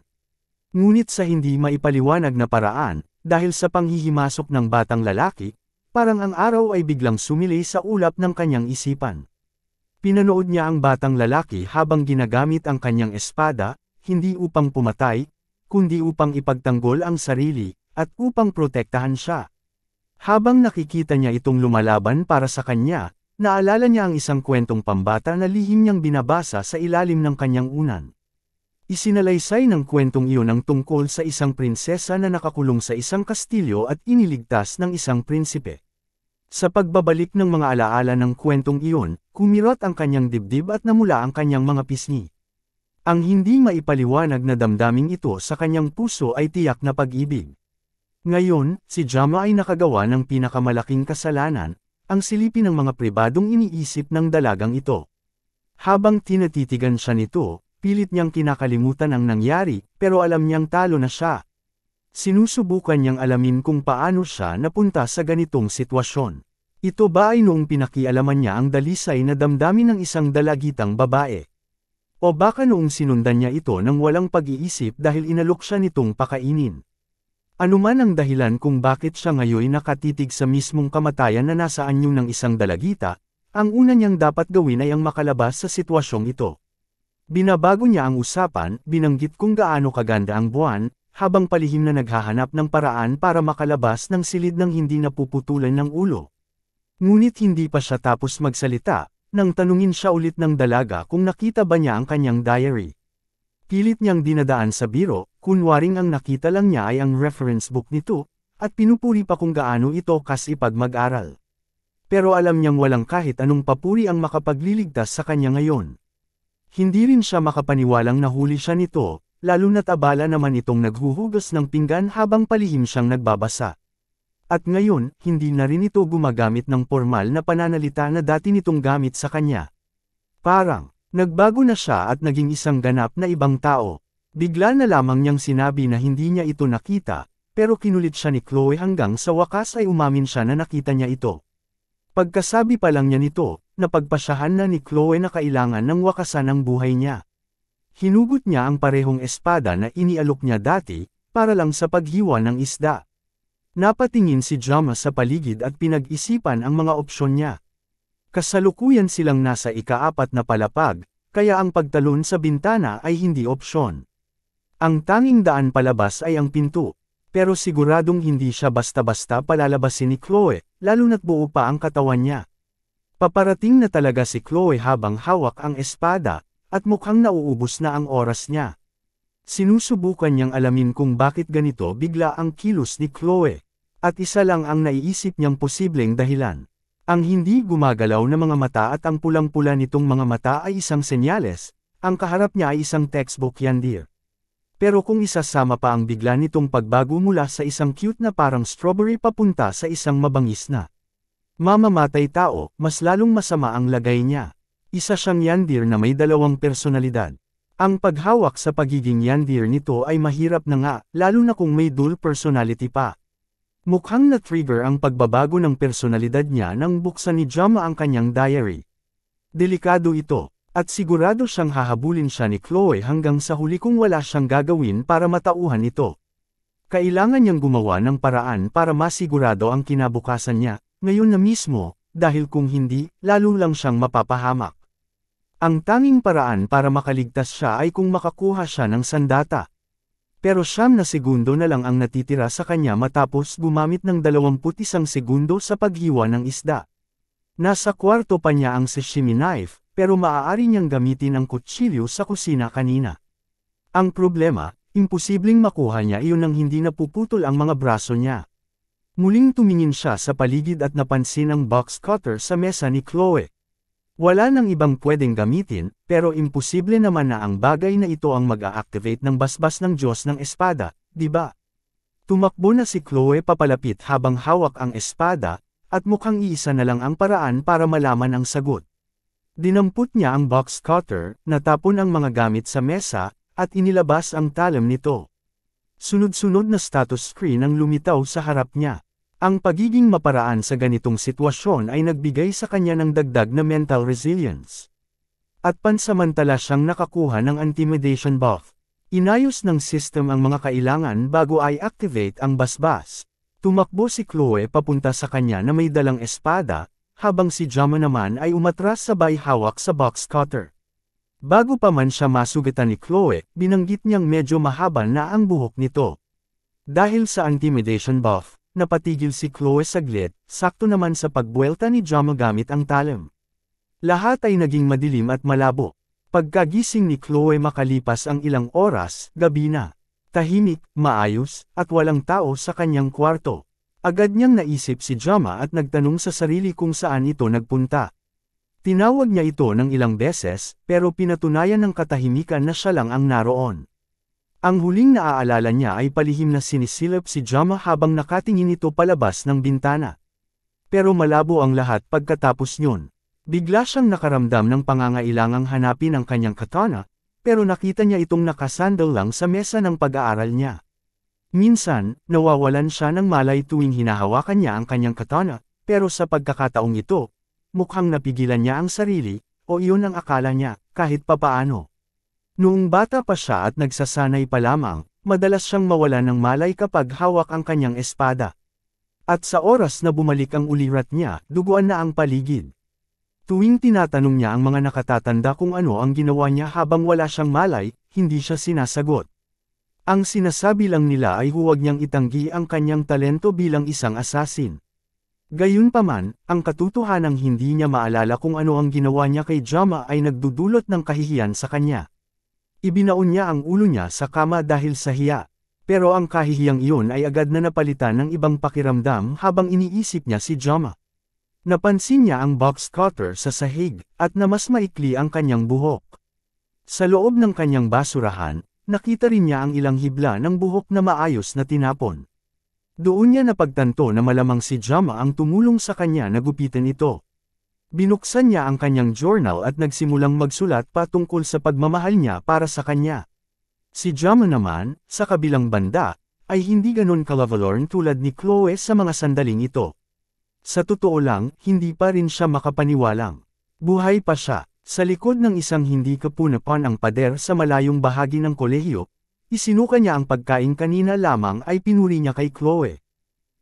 [SPEAKER 1] Ngunit sa hindi maipaliwanag na paraan, dahil sa panghihimasok ng batang lalaki, parang ang araw ay biglang sumilay sa ulap ng kanyang isipan. Pinanood niya ang batang lalaki habang ginagamit ang kanyang espada, hindi upang pumatay, kundi upang ipagtanggol ang sarili, at upang protektahan siya. Habang nakikita niya itong lumalaban para sa kanya, naalala niya ang isang kwentong pambata na lihim niyang binabasa sa ilalim ng kanyang unan. Isinalaysay ng kwentong iyon ang tungkol sa isang prinsesa na nakakulong sa isang kastilyo at iniligtas ng isang prinsipe. Sa pagbabalik ng mga alaala ng kwentong iyon, kumirot ang kanyang dibdib at namula ang kanyang mga pisngi. Ang hindi maipaliwanag na damdaming ito sa kanyang puso ay tiyak na pag-ibig. Ngayon, si Jama ay nakagawa ng pinakamalaking kasalanan, ang silipin ng mga pribadong iniisip ng dalagang ito. Habang tinatitigan siya nito, pilit niyang kinakalimutan ang nangyari, pero alam niyang talo na siya. Sinusubukan niyang alamin kung paano siya napunta sa ganitong sitwasyon. Ito ba ay noong pinakialaman niya ang dalisay na damdamin ng isang dalagitang babae? O baka noong sinundan niya ito nang walang pag-iisip dahil inalok siya nitong pakainin? Ano man ang dahilan kung bakit siya ngayon nakatitig sa mismong kamatayan na nasa anyo ng isang dalagita, ang una niyang dapat gawin ay ang makalabas sa sitwasyong ito. Binabago niya ang usapan, binanggit kung gaano kaganda ang buwan, habang palihim na naghahanap ng paraan para makalabas ng silid ng hindi napuputulan ng ulo. Ngunit hindi pa siya tapos magsalita, nang tanungin siya ulit ng dalaga kung nakita ba niya ang kanyang diary. Pilit niyang dinadaan sa biro, kunwaring ang nakita lang niya ay ang reference book nito, at pinupuri pa kung gaano ito kasipag mag-aral. Pero alam niyang walang kahit anong papuri ang makapagliligtas sa kanya ngayon. Hindi rin siya makapaniwalang nahuli siya nito, lalo na't abala naman itong naghuhugas ng pinggan habang palihim siyang nagbabasa. At ngayon, hindi na rin ito gumagamit ng formal na pananalita na dati nitong gamit sa kanya. Parang, nagbago na siya at naging isang ganap na ibang tao. Bigla na lamang niyang sinabi na hindi niya ito nakita, pero kinulit siya ni Chloe hanggang sa wakas ay umamin siya na nakita niya ito. Pagkasabi pa lang niya nito, napagpasyahan na ni Chloe na kailangan ng wakasan ang buhay niya. Hinugot niya ang parehong espada na inialok niya dati, para lang sa paghiwa ng isda. Napatingin si Jama sa paligid at pinag-isipan ang mga opsyon niya. Kasalukuyan silang nasa ika-4 na palapag, kaya ang pagtalon sa bintana ay hindi opsyon. Ang tanging daan palabas ay ang pinto, pero siguradong hindi siya basta-basta palalabasin ni Chloe, lalo na't buo pa ang katawan niya. Paparating na talaga si Chloe habang hawak ang espada, at mukhang nauubos na ang oras niya. Sinusubukan niyang alamin kung bakit ganito bigla ang kilos ni Chloe. At isa lang ang naiisip niyang posibleng dahilan. Ang hindi gumagalaw na mga mata at ang pulang-pula nitong mga mata ay isang senyales, ang kaharap niya ay isang textbook yandir. Pero kung isasama pa ang bigla nitong pagbago mula sa isang cute na parang strawberry papunta sa isang mabangis na mamamatay tao, mas lalong masama ang lagay niya. Isa siyang yandir na may dalawang personalidad. Ang paghawak sa pagiging yandir nito ay mahirap na nga, lalo na kung may dual personality pa. Mukhang na-trigger ang pagbabago ng personalidad niya nang buksan ni Jama ang kanyang diary. Delikado ito, at sigurado siyang hahabulin siya ni Chloe hanggang sa huli kung wala siyang gagawin para matauhan ito. Kailangan niyang gumawa ng paraan para masigurado ang kinabukasan niya, ngayon na mismo, dahil kung hindi, lalo lang siyang mapapahamak. Ang tanging paraan para makaligtas siya ay kung makakuha siya ng sandata. Pero 9 na segundo na lang ang natitira sa kanya matapos gumamit ng 21 segundo sa paghiwa ng isda. Nasa kwarto pa niya ang sashimi knife, pero maaari niyang gamitin ang kutsilyo sa kusina kanina. Ang problema, imposibleng makuha niya iyon nang hindi napuputol ang mga braso niya. Muling tumingin siya sa paligid at napansin ang box cutter sa mesa ni Chloe. Wala nang ibang pwedeng gamitin, pero imposible naman na ang bagay na ito ang mag-a-activate ng basbas ng Diyos ng espada, di ba? Tumakbo na si Chloe papalapit habang hawak ang espada, at mukhang iisa na lang ang paraan para malaman ang sagot. Dinampot niya ang box cutter, natapon ang mga gamit sa mesa, at inilabas ang talam nito. Sunod-sunod na status screen ang lumitaw sa harap niya. Ang pagiging maparaan sa ganitong sitwasyon ay nagbigay sa kanya ng dagdag na mental resilience. At pansamantala siyang nakakuha ng intimidation buff. Inayos ng system ang mga kailangan bago i-activate ang basbas. Tumakbo si Chloe papunta sa kanya na may dalang espada, habang si Jama naman ay umatras sabay hawak sa box cutter. Bago pa man siya masugatan ni Chloe, binanggit niyang medyo mahaba na ang buhok nito. Dahil sa intimidation buff, napatigil si Chloe saglit, sakto naman sa pagbuelta ni Jama gamit ang talim. Lahat ay naging madilim at malabo. Pagkagising ni Chloe makalipas ang ilang oras, gabi na. Tahimik, maayos, at walang tao sa kanyang kwarto. Agad niyang naisip si Jama at nagtanong sa sarili kung saan ito nagpunta. Tinawag niya ito ng ilang beses, pero pinatunayan ng katahimikan na siya lang ang naroon. Ang huling naaalala niya ay palihim na sinisilip si Jama habang nakatingin ito palabas ng bintana. Pero malabo ang lahat pagkatapos niyon. Bigla siyang nakaramdam ng pangangailangang hanapin ang kanyang katana, pero nakita niya itong nakasandal lang sa mesa ng pag-aaral niya. Minsan, nawawalan siya ng malay tuwing hinahawakan niya ang kanyang katana, pero sa pagkakataong ito, mukhang napigilan niya ang sarili, o iyon ang akala niya, kahit papaano. Noong bata pa siya at nagsasanay pa lamang, madalas siyang mawalan ng malay kapag hawak ang kanyang espada. At sa oras na bumalik ang ulirat niya, duguan na ang paligid. Tuwing tinatanong niya ang mga nakatatanda kung ano ang ginawa niya habang wala siyang malay, hindi siya sinasagot. Ang sinasabi lang nila ay huwag niyang itanggi ang kanyang talento bilang isang assassin. Gayunpaman, ang katotohanang hindi niya maalala kung ano ang ginawa niya kay Jama ay nagdudulot ng kahihiyan sa kanya. Ibinaon niya ang ulo niya sa kama dahil sa hiya. Pero ang kahihiyang iyon ay agad na napalitan ng ibang pakiramdam habang iniisip niya si Jama. Napansin niya ang box cutter sa sahig, at na mas maikli ang kanyang buhok. Sa loob ng kanyang basurahan, nakita rin niya ang ilang hibla ng buhok na maayos na tinapon. Doon niya napagtanto na malamang si Jama ang tumulong sa kanya na gupitin ito. Binuksan niya ang kanyang journal at nagsimulang magsulat patungkol sa pagmamahal niya para sa kanya. Si Jama naman, sa kabilang banda, ay hindi ganon kalavalorn tulad ni Chloe sa mga sandaling ito. Sa totoo lang, hindi pa rin siya makapaniwalang. Buhay pa siya. Sa likod ng isang hindi kapunapan ang pader sa malayong bahagi ng kolehiyo, isinuka niya ang pagkain kanina lamang ay pinuri niya kay Chloe.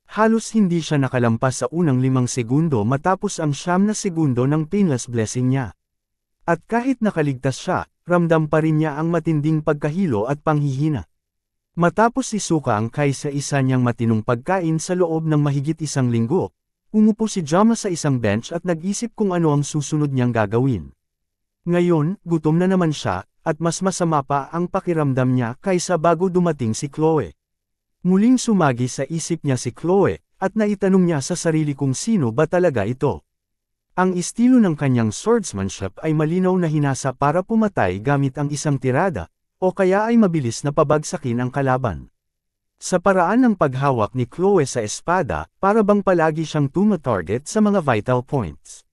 [SPEAKER 1] Halos hindi siya nakalampas sa unang 5 segundo matapos ang 9 na segundo ng painless blessing niya. At kahit nakaligtas siya, ramdam pa rin niya ang matinding pagkahilo at panghihina. Matapos isuka ang kaysa-isa niyang matinong pagkain sa loob ng mahigit 1 linggo, umupo si Jama sa isang bench at nag-isip kung ano ang susunod niyang gagawin. Ngayon, gutom na naman siya, at mas masama pa ang pakiramdam niya kaysa bago dumating si Chloe. Muling sumagi sa isip niya si Chloe, at naitanong niya sa sarili kung sino ba talaga ito. Ang estilo ng kanyang swordsmanship ay malinaw na hinasa para pumatay gamit ang isang tirada, o kaya ay mabilis na pabagsakin ang kalaban. Sa paraan ng paghawak ni Chloe sa espada, para bang palagi siyang tuma-target sa mga vital points.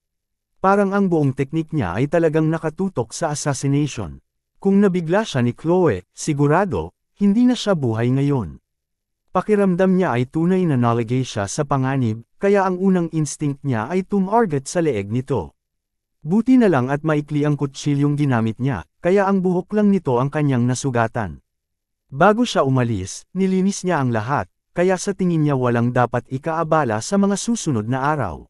[SPEAKER 1] Parang ang buong teknik niya ay talagang nakatutok sa assassination. Kung nabigla siya ni Chloe, sigurado, hindi na siya buhay ngayon. Pakiramdam niya ay tunay na naligay siya sa panganib, kaya ang unang instinct niya ay tumarget sa leeg nito. Buti na lang at maikli ang kutsilyong ginamit niya, kaya ang buhok lang nito ang kanyang nasugatan. Bago siya umalis, nilinis niya ang lahat, kaya sa tingin niya walang dapat ikaabala sa mga susunod na araw.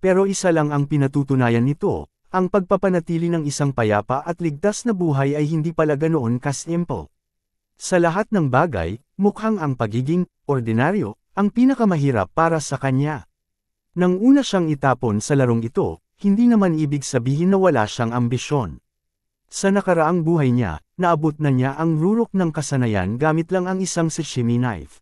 [SPEAKER 1] Pero isa lang ang pinatutunayan nito, ang pagpapanatili ng isang payapa at ligtas na buhay ay hindi pala ganoon kasimple. Sa lahat ng bagay, mukhang ang pagiging ordinaryo ang pinakamahirap para sa kanya. Nang una siyang itapon sa larong ito, hindi naman ibig sabihin na wala siyang ambisyon. Sa nakaraang buhay niya, naabot na niya ang rurok ng kasanayan gamit lang ang isang sashimi knife.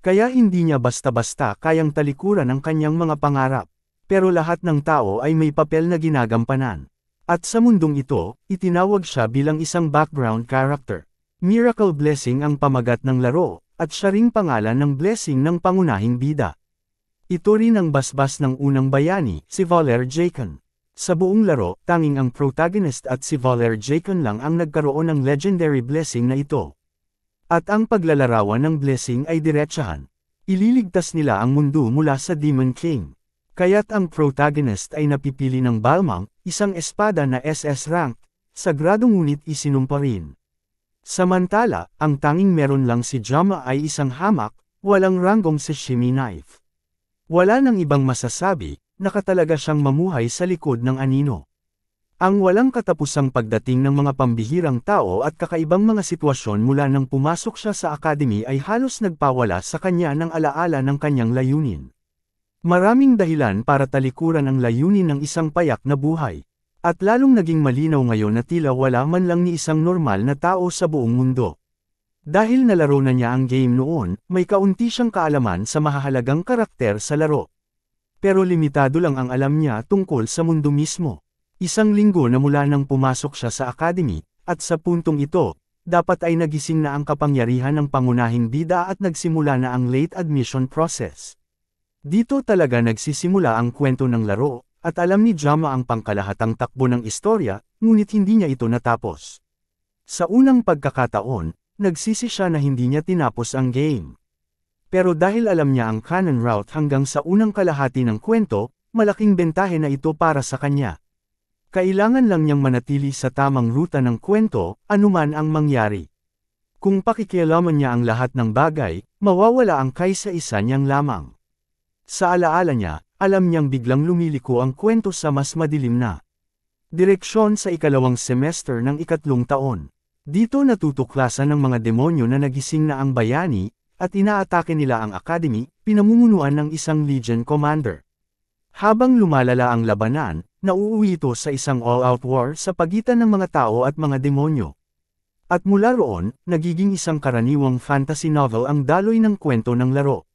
[SPEAKER 1] Kaya hindi niya basta-basta kayang talikuran ang kanyang mga pangarap. Pero lahat ng tao ay may papel na ginagampanan. At sa mundong ito, itinawag siya bilang isang background character. Miracle Blessing ang pamagat ng laro, at siya ring pangalan ng blessing ng pangunahing bida. Ito rin ang basbas ng unang bayani, si Valer Jacon. Sa buong laro, tanging ang protagonist at si Valer Jacon lang ang nagkaroon ng legendary blessing na ito. At ang paglalarawan ng blessing ay diretsahan. Ililigtas nila ang mundo mula sa Demon King. Kaya't ang protagonist ay napipili ng Balmang, isang espada na SS rank, sagrado ngunit isinumpa rin. Samantala, ang tanging meron lang si Jama ay isang hamak, walang ranggong sashimi knife. Wala nang ibang masasabi, nakatalaga siyang mamuhay sa likod ng anino. Ang walang katapusang pagdating ng mga pambihirang tao at kakaibang mga sitwasyon mula nang pumasok siya sa academy ay halos nagpawala sa kanya ng alaala ng kanyang layunin. Maraming dahilan para talikuran ang layunin ng isang payak na buhay. At lalong naging malinaw ngayon na tila wala man lang ni isang normal na tao sa buong mundo. Dahil nalaro na niya ang game noon, may kaunti siyang kaalaman sa mahahalagang karakter sa laro. Pero limitado lang ang alam niya tungkol sa mundo mismo. Isang linggo na mula nang pumasok siya sa academy, at sa puntong ito, dapat ay nagising na ang kapangyarihan ng pangunahing bida at nagsimula na ang late admission process. Dito talaga nagsisimula ang kwento ng laro, at alam ni Jama ang pangkalahatang takbo ng istorya, ngunit hindi niya ito natapos. Sa unang pagkakataon, nagsisi siya na hindi niya tinapos ang game. Pero dahil alam niya ang canon route hanggang sa unang kalahati ng kwento, malaking bentahe na ito para sa kanya. Kailangan lang niyang manatili sa tamang ruta ng kwento, anuman ang mangyari. Kung pakikialaman niya ang lahat ng bagay, mawawala ang kaysa-isa niyang lamang. Sa alaala niya, alam niyang biglang lumiliko ang kwento sa mas madilim na direksyon sa ikalawang semester ng ikatlong taon. Dito natutuklasan ng mga demonyo na nagising na ang bayani, at inaatake nila ang academy, pinamumunuan ng isang legion commander. Habang lumalala ang labanan, nauuwi ito sa isang all-out war sa pagitan ng mga tao at mga demonyo. At mula roon, nagiging isang karaniwang fantasy novel ang daloy ng kwento ng laro.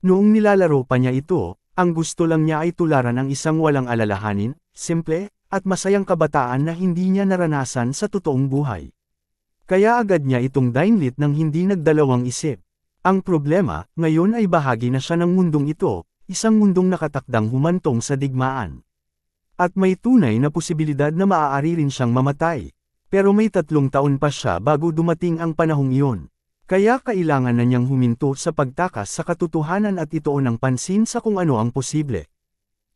[SPEAKER 1] Noong nilalaro pa niya ito, ang gusto lang niya ay tularan ang isang walang alalahanin, simple, at masayang kabataan na hindi niya naranasan sa totoong buhay. Kaya agad niya itong dinlit nang hindi nagdalawang isip. Ang problema, ngayon ay bahagi na siya ng mundong ito, isang mundong nakatakdang humantong sa digmaan. At may tunay na posibilidad na maaari rin siyang mamatay. Pero may 3 taon pa siya bago dumating ang panahong iyon. Kaya kailangan na niyang huminto sa pagtakas sa katotohanan at ituon ng pansin sa kung ano ang posible.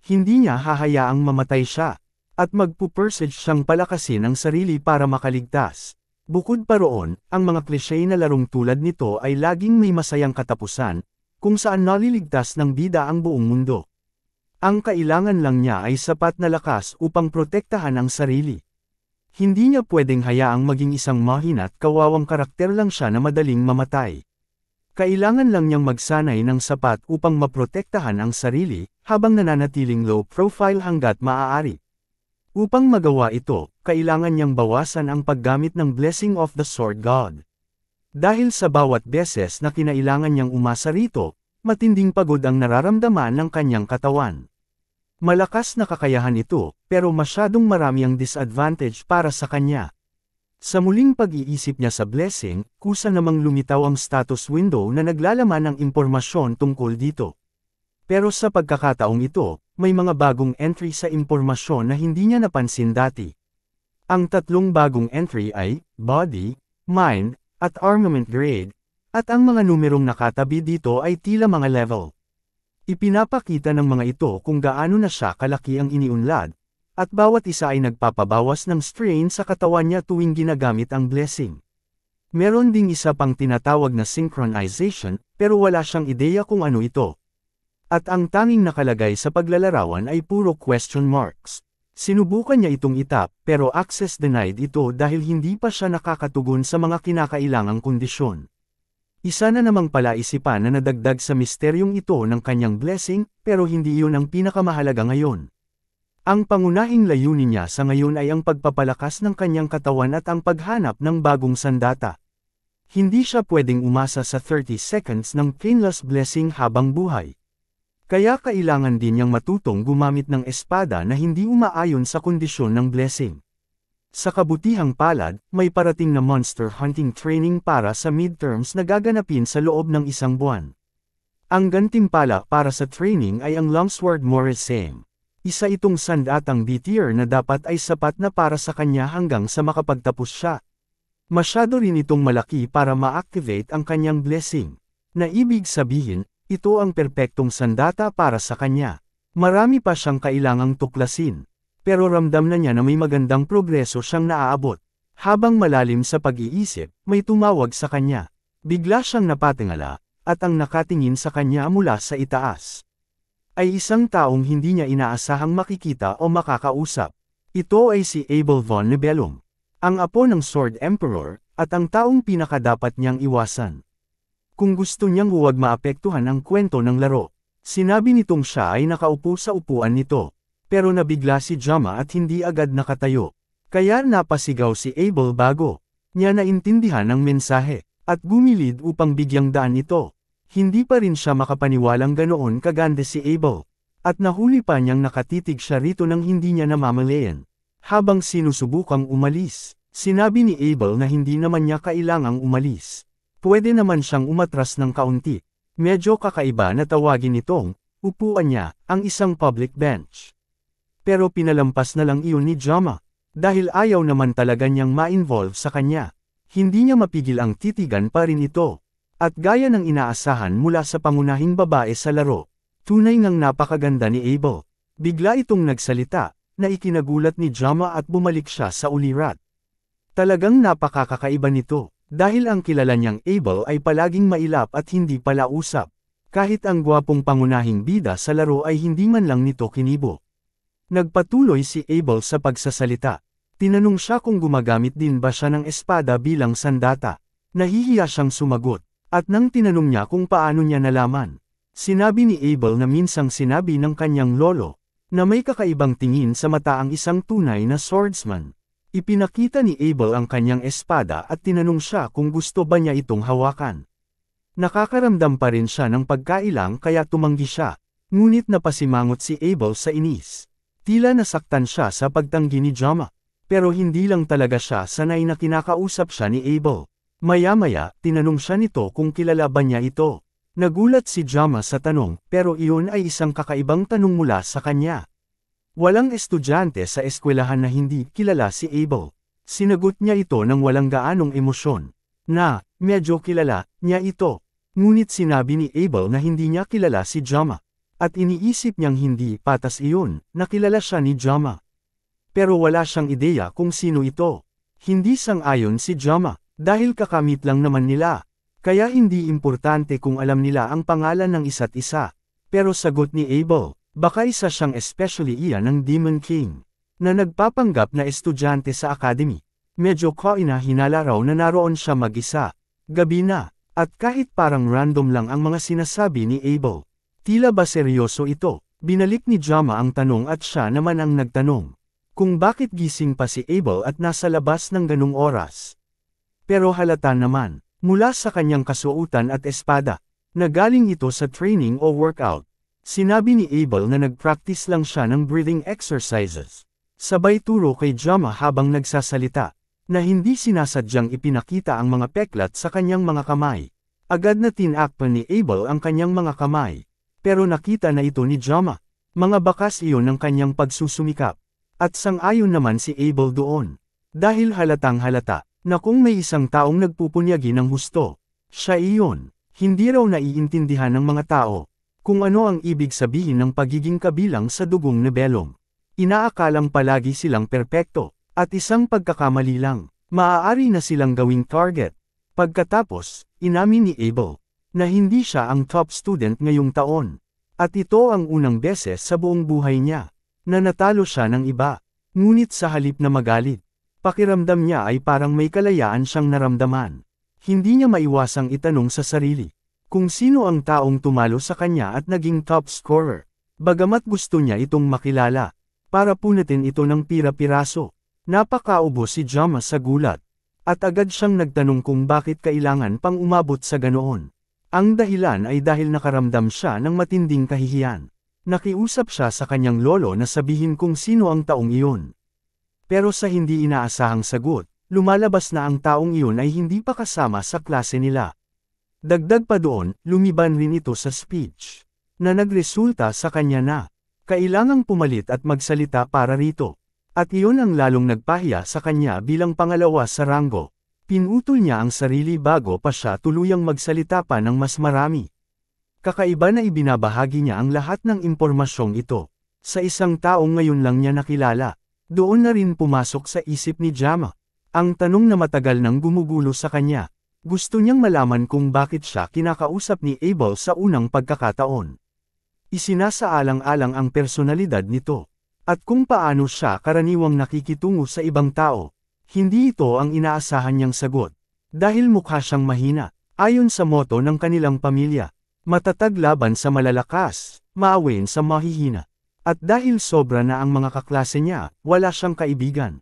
[SPEAKER 1] Hindi niya hahayaang mamatay siya, at magpupursige siyang palakasin ang sarili para makaligtas. Bukod pa roon, ang mga klise na larong tulad nito ay laging may masayang katapusan, kung saan naliligtas ng bida ang buong mundo. Ang kailangan lang niya ay sapat na lakas upang protektahan ang sarili. Hindi niya pwedeng hayaang maging isang mahina't kawawang karakter lang siya na madaling mamatay. Kailangan lang niyang magsanay ng sapat upang maprotektahan ang sarili, habang nananatiling low profile hanggat maaari. Upang magawa ito, kailangan niyang bawasan ang paggamit ng Blessing of the Sword God. Dahil sa bawat beses na kinailangan niyang umasa rito, matinding pagod ang nararamdaman ng kanyang katawan. Malakas na kakayahan ito, pero masyadong marami ang disadvantage para sa kanya. Sa muling pag-iisip niya sa blessing, kusa namang lumitaw ang status window na naglalaman ng impormasyon tungkol dito. Pero sa pagkakataong ito, may mga bagong entry sa impormasyon na hindi niya napansin dati. Ang 3 bagong entry ay Body, Mind, at Armament Grade, at ang mga numerong nakatabi dito ay tila mga level. Ipinapakita ng mga ito kung gaano na siya kalaki ang iniunlad, at bawat isa ay nagpapabawas ng strain sa katawan niya tuwing ginagamit ang blessing. Meron ding isa pang tinatawag na synchronization, pero wala siyang ideya kung ano ito. At ang tanging nakalagay sa paglalarawan ay puro question marks. Sinubukan niya itong itap, pero access denied ito dahil hindi pa siya nakakatugon sa mga kinakailangang kondisyon. Isa na namang palaisipan na nadagdag sa misteryong ito ng kanyang blessing, pero hindi iyon ang pinakamahalaga ngayon. Ang pangunahing layunin niya sa ngayon ay ang pagpapalakas ng kanyang katawan at ang paghanap ng bagong sandata. Hindi siya pwedeng umasa sa 30 seconds ng painless blessing habang buhay. Kaya kailangan din niyang matutong gumamit ng espada na hindi umaayon sa kondisyon ng blessing. Sa kabutihang palad, may parating na monster hunting training para sa midterms na gaganapin sa loob ng 1 buwan. Ang gantimpala para sa training ay ang Longsword Morisame. Isa itong sandatang B-tier na dapat ay sapat na para sa kanya hanggang sa makapagtapos siya. Masyado rin itong malaki para ma-activate ang kanyang blessing. Na ibig sabihin, ito ang perpektong sandata para sa kanya. Marami pa siyang kailangang tuklasin. Pero ramdam na niya na may magandang progreso siyang naaabot. Habang malalim sa pag-iisip, may tumawag sa kanya. Bigla siyang napatingala, at ang nakatingin sa kanya mula sa itaas. ay isang taong hindi niya inaasahang makikita o makakausap. Ito ay si Abel von Nibelung, ang apo ng Sword Emperor, at ang taong pinakadapat niyang iwasan. Kung gusto niyang huwag maapektuhan ang kwento ng laro, sinabi nitong siya ay nakaupo sa upuan nito. Pero nabigla si Jama at hindi agad nakatayo. Kaya napasigaw si Abel bago niya naintindihan ang mensahe, at gumilid upang bigyang daan ito. Hindi pa rin siya makapaniwalang ganoon kaganda si Abel. At nahuli pa niyang nakatitig siya rito nang hindi niya namamalayan. Habang sinusubukang umalis, sinabi ni Abel na hindi naman niya kailangang umalis. Pwede naman siyang umatras ng kaunti. Medyo kakaiba na tawagin itong upuan niya, ang isang public bench. Pero pinalampas na lang iyon ni Jama, dahil ayaw naman talaga niyang ma-involve sa kanya. Hindi niya mapigil ang titigan pa rin ito. At gaya ng inaasahan mula sa pangunahing babae sa laro, tunay ngang napakaganda ni Abel. Bigla itong nagsalita, na ikinagulat ni Jama at bumalik siya sa ulirat. Talagang napakakakaiba nito, dahil ang kilala niyang Abel ay palaging mailap at hindi palausap. Kahit ang gwapong pangunahing bida sa laro ay hindi man lang nito kinibo. Nagpatuloy si Abel sa pagsasalita. Tinanong siya kung gumagamit din ba siya ng espada bilang sandata. Nahihiya siyang sumagot, at nang tinanong niya kung paano niya nalaman, sinabi ni Abel na minsang sinabi ng kanyang lolo, na may kakaibang tingin sa mata ang isang tunay na swordsman. Ipinakita ni Abel ang kanyang espada at tinanong siya kung gusto ba niya itong hawakan. Nakakaramdam pa rin siya ng pagkailang kaya tumanggi siya, ngunit napasimangot si Abel sa inis. Tila nasaktan siya sa pagtanggi ni Jama, pero hindi lang talaga siya sanay na kinakausap siya ni Abel. Maya-maya, tinanong siya nito kung kilala ba niya ito. Nagulat si Jama sa tanong, pero iyon ay isang kakaibang tanong mula sa kanya. Walang estudyante sa eskwelahan na hindi kilala si Abel. Sinagot niya ito ng walang gaanong emosyon. Na, medyo kilala niya ito. Ngunit sinabi ni Abel na hindi niya kilala si Jama. At iniisip niyang hindi patas iyon, na kilala siya ni Jama. Pero wala siyang ideya kung sino ito. Hindi sang-ayon si Jama, dahil kakamit lang naman nila. Kaya hindi importante kung alam nila ang pangalan ng isa't isa. Pero sagot ni Abel, baka isa siyang especially iyan ng Demon King, na nagpapanggap na estudyante sa academy. Medyo hinala raw na naroon siya mag-isa. Gabi na, at kahit parang random lang ang mga sinasabi ni Abel. Tila ba seryoso ito? Binalik ni Jama ang tanong at siya naman ang nagtanong. Kung bakit gising pa si Abel at nasa labas ng ganung oras. Pero halata naman. Mula sa kanyang kasuotan at espada, na galing ito sa training o workout. Sinabi ni Abel na nag-practice lang siya ng breathing exercises. Sabay turo kay Jama habang nagsasalita, na hindi sinasadyang ipinakita ang mga peklat sa kanyang mga kamay. Agad na tinakpan ni Abel ang kanyang mga kamay. Pero nakita na ito ni Jama. Mga bakas iyon ng kanyang pagsusumikap. At sang-ayon naman si Abel doon. Dahil halatang halata, na kung may isang taong nagpupunyagi ng husto, siya iyon. Hindi raw naiintindihan ng mga tao kung ano ang ibig sabihin ng pagiging kabilang sa dugong Nibelung. Inaakalang palagi silang perpekto, at isang pagkakamali lang, maaari na silang gawing target. Pagkatapos, inamin ni Abel, na hindi siya ang top student ngayong taon. At ito ang unang beses sa buong buhay niya, na natalo siya ng iba. Ngunit sa halip na magalit, pakiramdam niya ay parang may kalayaan siyang naramdaman. Hindi niya maiwasang itanong sa sarili, kung sino ang taong tumalo sa kanya at naging top scorer. Bagamat gusto niya itong makilala, para punatin ito ng pira-piraso. Napakaubo si Jama sa gulat, at agad siyang nagtanong kung bakit kailangan pang umabot sa ganoon. Ang dahilan ay dahil nakaramdam siya ng matinding kahihiyan. Nakiusap siya sa kanyang lolo na sabihin kung sino ang taong iyon. Pero sa hindi inaasahang sagot, lumalabas na ang taong iyon ay hindi pa kasama sa klase nila. Dagdag pa doon, lumiban rin ito sa speech, na nagresulta sa kanya na kailangang pumalit at magsalita para rito. At iyon ang lalong nagpahiya sa kanya bilang pangalawa sa ranggo. Pinutol niya ang sarili bago pa siya tuluyang magsalita pa ng mas marami. Kakaiba na ibinabahagi niya ang lahat ng impormasyong ito sa isang taong ngayon lang niya nakilala. Doon na rin pumasok sa isip ni Jama ang tanong na matagal nang gumugulo sa kanya. Gusto niyang malaman kung bakit siya kinakausap ni Abel sa unang pagkakataon. Isinasaalang-alang ang personalidad nito. At kung paano siya karaniwang nakikitungo sa ibang tao. Hindi ito ang inaasahan niyang sagot. Dahil mukha siyang mahina, ayon sa moto ng kanilang pamilya. Matatag laban sa malalakas, maawin sa mahihina. At dahil sobra na ang mga kaklase niya, wala siyang kaibigan.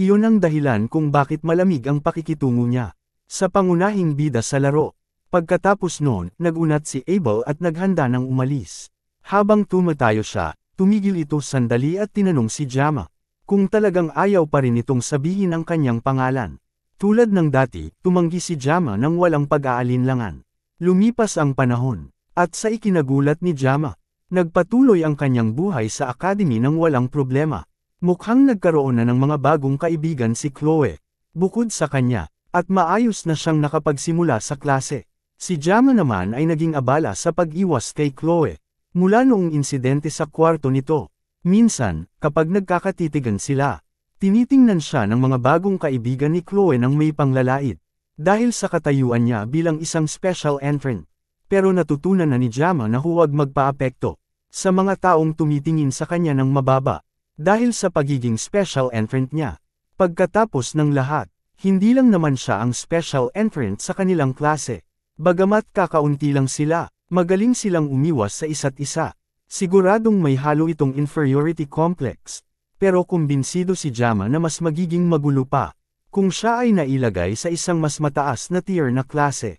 [SPEAKER 1] Iyon ang dahilan kung bakit malamig ang pakikitungo niya. Sa pangunahing bida sa laro. Pagkatapos noon, nagunat si Abel at naghanda ng umalis. Habang tumatayo siya, tumigil ito sandali at tinanong si Jama. Kung talagang ayaw pa rin itong sabihin ang kanyang pangalan. Tulad ng dati, tumanggi si Jama nang walang pag-aalinlangan. Lumipas ang panahon, at sa ikinagulat ni Jama, nagpatuloy ang kanyang buhay sa academy nang walang problema. Mukhang nagkaroon na ng mga bagong kaibigan si Chloe. Bukod sa kanya, at maayos na siyang nakapagsimula sa klase. Si Jama naman ay naging abala sa pag-iwas kay Chloe. Mula noong insidente sa kwarto nito. Minsan, kapag nagkakatitigan sila, tinitingnan siya ng mga bagong kaibigan ni Chloe nang may panglalait. Dahil sa katayuan niya bilang isang special entrant. Pero natutunan na ni Jama na huwag magpaapekto sa mga taong tumitingin sa kanya ng mababa. Dahil sa pagiging special entrant niya. Pagkatapos ng lahat, hindi lang naman siya ang special entrant sa kanilang klase. Bagamat kakaunti lang sila, magaling silang umiwas sa isa't isa. Siguradong may halo itong inferiority complex. Pero kumbinsido si Jama na mas magiging magulo pa. Kung siya ay nailagay sa isang mas mataas na tier na klase.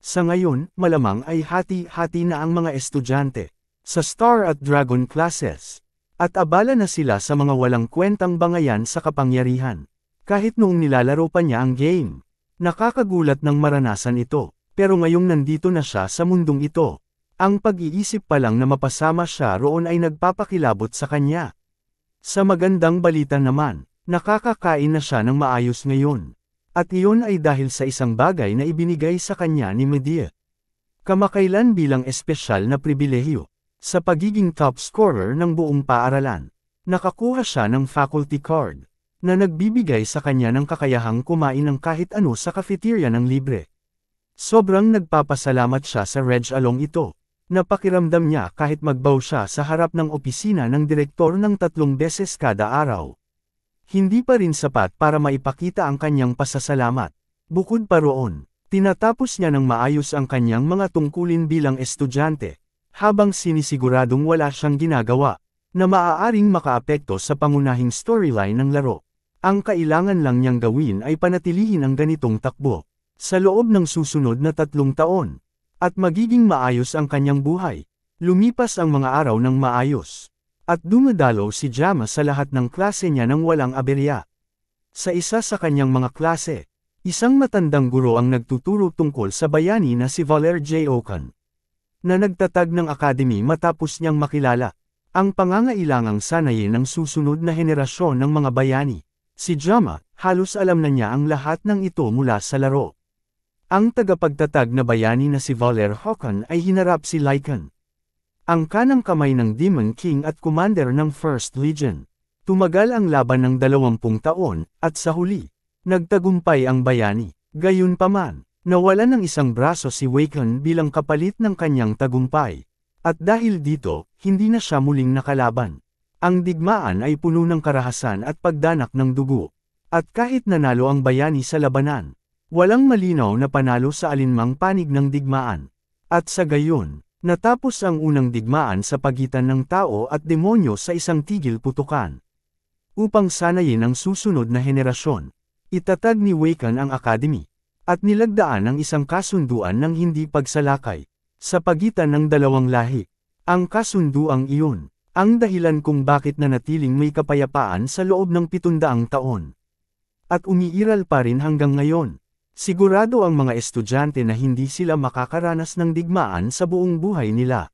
[SPEAKER 1] Sa ngayon, malamang ay hati-hati na ang mga estudyante sa Star at Dragon classes. At abala na sila sa mga walang kwentang bangayan sa kapangyarihan. Kahit noong nilalaro pa niya ang game. Nakakagulat ng maranasan ito, pero ngayong nandito na siya sa mundong ito. Ang pag-iisip pa lang na mapasama siya roon ay nagpapakilabot sa kanya. Sa magandang balita naman, nakakakain na siya ng maayos ngayon. At iyon ay dahil sa isang bagay na ibinigay sa kanya ni Medea. Kamakailan bilang espesyal na pribilehiyo. Sa pagiging top scorer ng buong paaralan, nakakuha siya ng faculty card, na nagbibigay sa kanya ng kakayahang kumain ng kahit ano sa cafeteria ng libre. Sobrang nagpapasalamat siya sa Reg along ito. Napakiramdam niya kahit magbaw siya sa harap ng opisina ng direktor ng 3 beses kada araw. Hindi pa rin sapat para maipakita ang kanyang pasasalamat. Bukod pa roon, tinatapos niya ng maayos ang kanyang mga tungkulin bilang estudyante. Habang sinisiguradong wala siyang ginagawa, na maaaring makaapekto sa pangunahing storyline ng laro. Ang kailangan lang niyang gawin ay panatilihin ang ganitong takbo, sa loob ng susunod na 3 taon, at magiging maayos ang kanyang buhay. Lumipas ang mga araw ng maayos, at dumadalo si Jama sa lahat ng klase niya nang walang aberya. Sa isa sa kanyang mga klase, isang matandang guro ang nagtuturo tungkol sa bayani na si Valer J. Okan. Na nagtatag ng academy matapos niyang makilala ang pangangailangang sanayin ng susunod na henerasyon ng mga bayani. Si Jama, halos alam na niya ang lahat ng ito mula sa laro. Ang tagapagtatag na bayani na si Valer Hokan ay hinarap si Lycan, ang kanang kamay ng Demon King at commander ng First Legion. Tumagal ang laban ng 20 taon, at sa huli, nagtagumpay ang bayani. Gayunpaman, nawalan ng isang braso si Waken bilang kapalit ng kanyang tagumpay. At dahil dito, hindi na siya muling nakalaban. Ang digmaan ay puno ng karahasan at pagdanak ng dugo. At kahit nanalo ang bayani sa labanan, walang malinaw na panalo sa alinmang panig ng digmaan. At sa gayon, natapos ang unang digmaan sa pagitan ng tao at demonyo sa isang tigil putukan. Upang sanayin ang susunod na henerasyon, itatag ni Waken ang academy. At nilagdaan ang isang kasunduan ng hindi pagsalakay sa pagitan ng dalawang lahi. Ang kasunduang iyon, ang dahilan kung bakit nanatiling may kapayapaan sa loob ng 700 taon. At umiiral pa rin hanggang ngayon. Sigurado ang mga estudyante na hindi sila makakaranas ng digmaan sa buong buhay nila.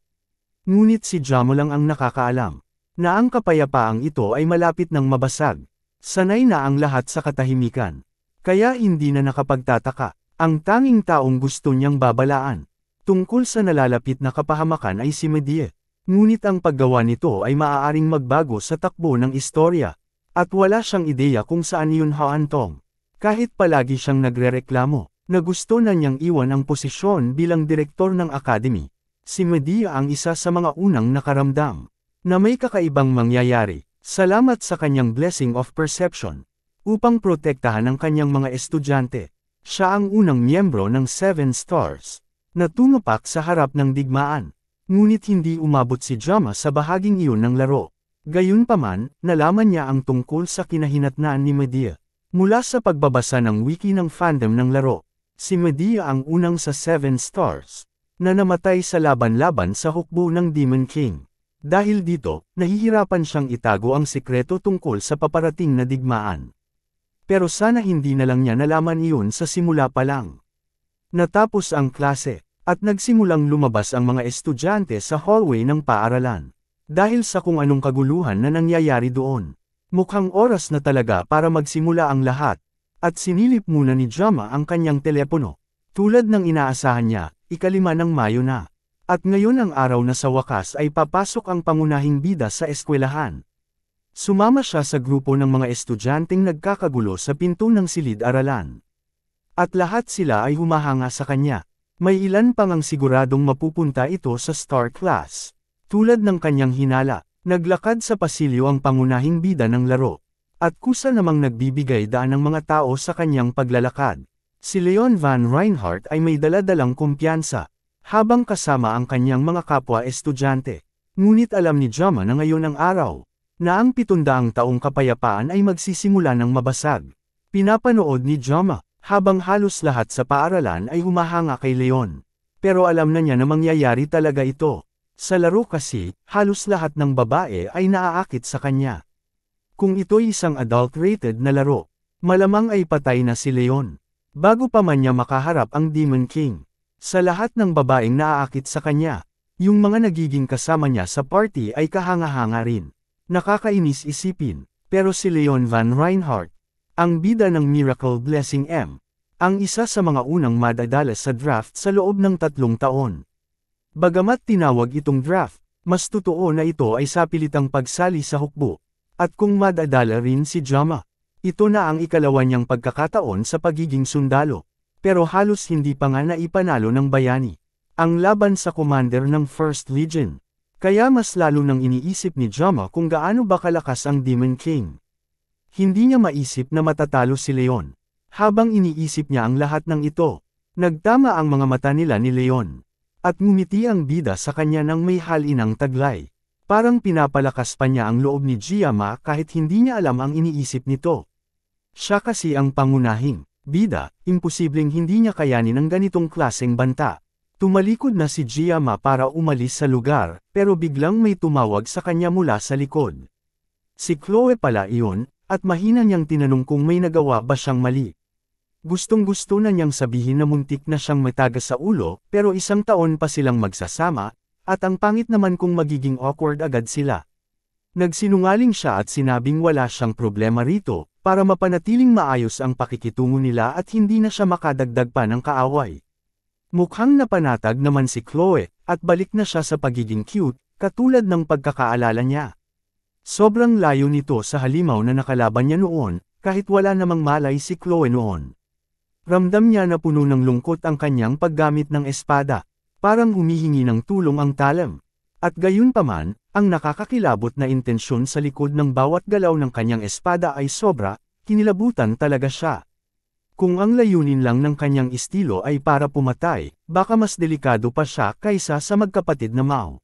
[SPEAKER 1] Ngunit si Jamo lang ang nakakaalam na ang kapayapaang ito ay malapit ng mabasag. Sanay na ang lahat sa katahimikan. Kaya hindi na nakapagtataka, ang tanging taong gusto niyang babalaan tungkol sa nalalapit na kapahamakan ay si Medea. Ngunit ang paggawa nito ay maaaring magbago sa takbo ng istorya, at wala siyang ideya kung saan yun haantong. Kahit palagi siyang nagrereklamo, na gusto na niyang iwan ang posisyon bilang direktor ng academy. Si Medea ang isa sa mga unang nakaramdam na may kakaibang mangyayari, salamat sa kanyang blessing of perception. Upang protektahan ang kanyang mga estudyante, siya ang unang miyembro ng Seven Stars na tumapak sa harap ng digmaan. Ngunit hindi umabot si Jama sa bahaging iyon ng laro. Gayunpaman, nalaman niya ang tungkol sa kinahinatnaan ni Medea. Mula sa pagbabasa ng wiki ng fandom ng laro, si Medea ang unang sa Seven Stars na namatay sa laban-laban sa hukbo ng Demon King. Dahil dito, nahihirapan siyang itago ang sikreto tungkol sa paparating na digmaan. Pero sana hindi na lang niya nalaman iyon sa simula pa lang. Natapos ang klase, at nagsimulang lumabas ang mga estudyante sa hallway ng paaralan. Dahil sa kung anong kaguluhan na nangyayari doon. Mukhang oras na talaga para magsimula ang lahat, at sinilip muna ni Jama ang kanyang telepono. Tulad ng inaasahan niya, 5 ng Mayo na. At ngayon ang araw na sa wakas ay papasok ang pangunahing bida sa eskwelahan. Sumama siya sa grupo ng mga estudyanteng nagkakagulo sa pinto ng silid-aralan. At lahat sila ay humahanga sa kanya. May ilan pang ang siguradong mapupunta ito sa star class. Tulad ng kanyang hinala, naglakad sa pasilyo ang pangunahing bida ng laro. At kusa namang nagbibigay daan ng mga tao sa kanyang paglalakad. Si Leon Van Reinhardt ay may daladalang kumpiyansa, habang kasama ang kanyang mga kapwa-estudyante. Ngunit alam ni Jama na ngayon ang araw, na ang 700 taong kapayapaan ay magsisimula ng mabasag. Pinapanood ni Jama, habang halos lahat sa paaralan ay humahanga kay Leon. Pero alam na niya na mangyayari talaga ito. Sa laro kasi, halos lahat ng babae ay naaakit sa kanya. Kung ito'y isang adult-rated na laro, malamang ay patay na si Leon. Bago pa man niya makaharap ang Demon King. Sa lahat ng babaeng naaakit sa kanya, yung mga nagiging kasama niya sa party ay kahanga-hanga rin. Nakakainis isipin, pero si Leon Van Reinhardt, ang bida ng Miracle Blessing M, ang isa sa mga unang madadala sa draft sa loob ng 3 taon. Bagamat tinawag itong draft, mas totoo na ito ay sapilitang pagsali sa hukbo. At kung madadala rin si Jama, ito na ang 2 niyang pagkakataon sa pagiging sundalo. Pero halos hindi pa nga naipanalo ng bayani ang laban sa commander ng First Legion. Kaya mas lalo nang iniisip ni Jama kung gaano ba kalakas ang Demon King. Hindi niya maisip na matatalo si Leon. Habang iniisip niya ang lahat ng ito, nagtama ang mga mata nila ni Leon. At ngumiti ang bida sa kanya ng may halinang taglay. Parang pinapalakas pa niya ang loob ni Jama kahit hindi niya alam ang iniisip nito. Siya kasi ang pangunahing bida, imposibleng hindi niya kayanin ang ganitong klaseng banta. Tumalikod na si Jama para umalis sa lugar, pero biglang may tumawag sa kanya mula sa likod. Si Chloe pala iyon, at mahina niyang tinanong kung may nagawa ba siyang mali. Gustong-gusto na niyang sabihin na muntik na siyang matagas sa ulo, pero 1 taon pa silang magsasama, at ang pangit naman kung magiging awkward agad sila. Nagsinungaling siya at sinabing wala siyang problema rito, para mapanatiling maayos ang pakikitungo nila at hindi na siya makadagdag pa ng kaaway. Mukhang napanatag naman si Chloe, at balik na siya sa pagiging cute, katulad ng pagkakaalala niya. Sobrang layo nito sa halimaw na nakalaban niya noon, kahit wala namang malay si Chloe noon. Ramdam niya na puno ng lungkot ang kanyang paggamit ng espada, parang humihingi ng tulong ang talam. At gayunpaman, ang nakakakilabot na intensyon sa likod ng bawat galaw ng kanyang espada ay sobra, kinilabutan talaga siya. Kung ang layunin lang ng kanyang estilo ay para pumatay, baka mas delikado pa siya kaysa sa magkapatid na Mao.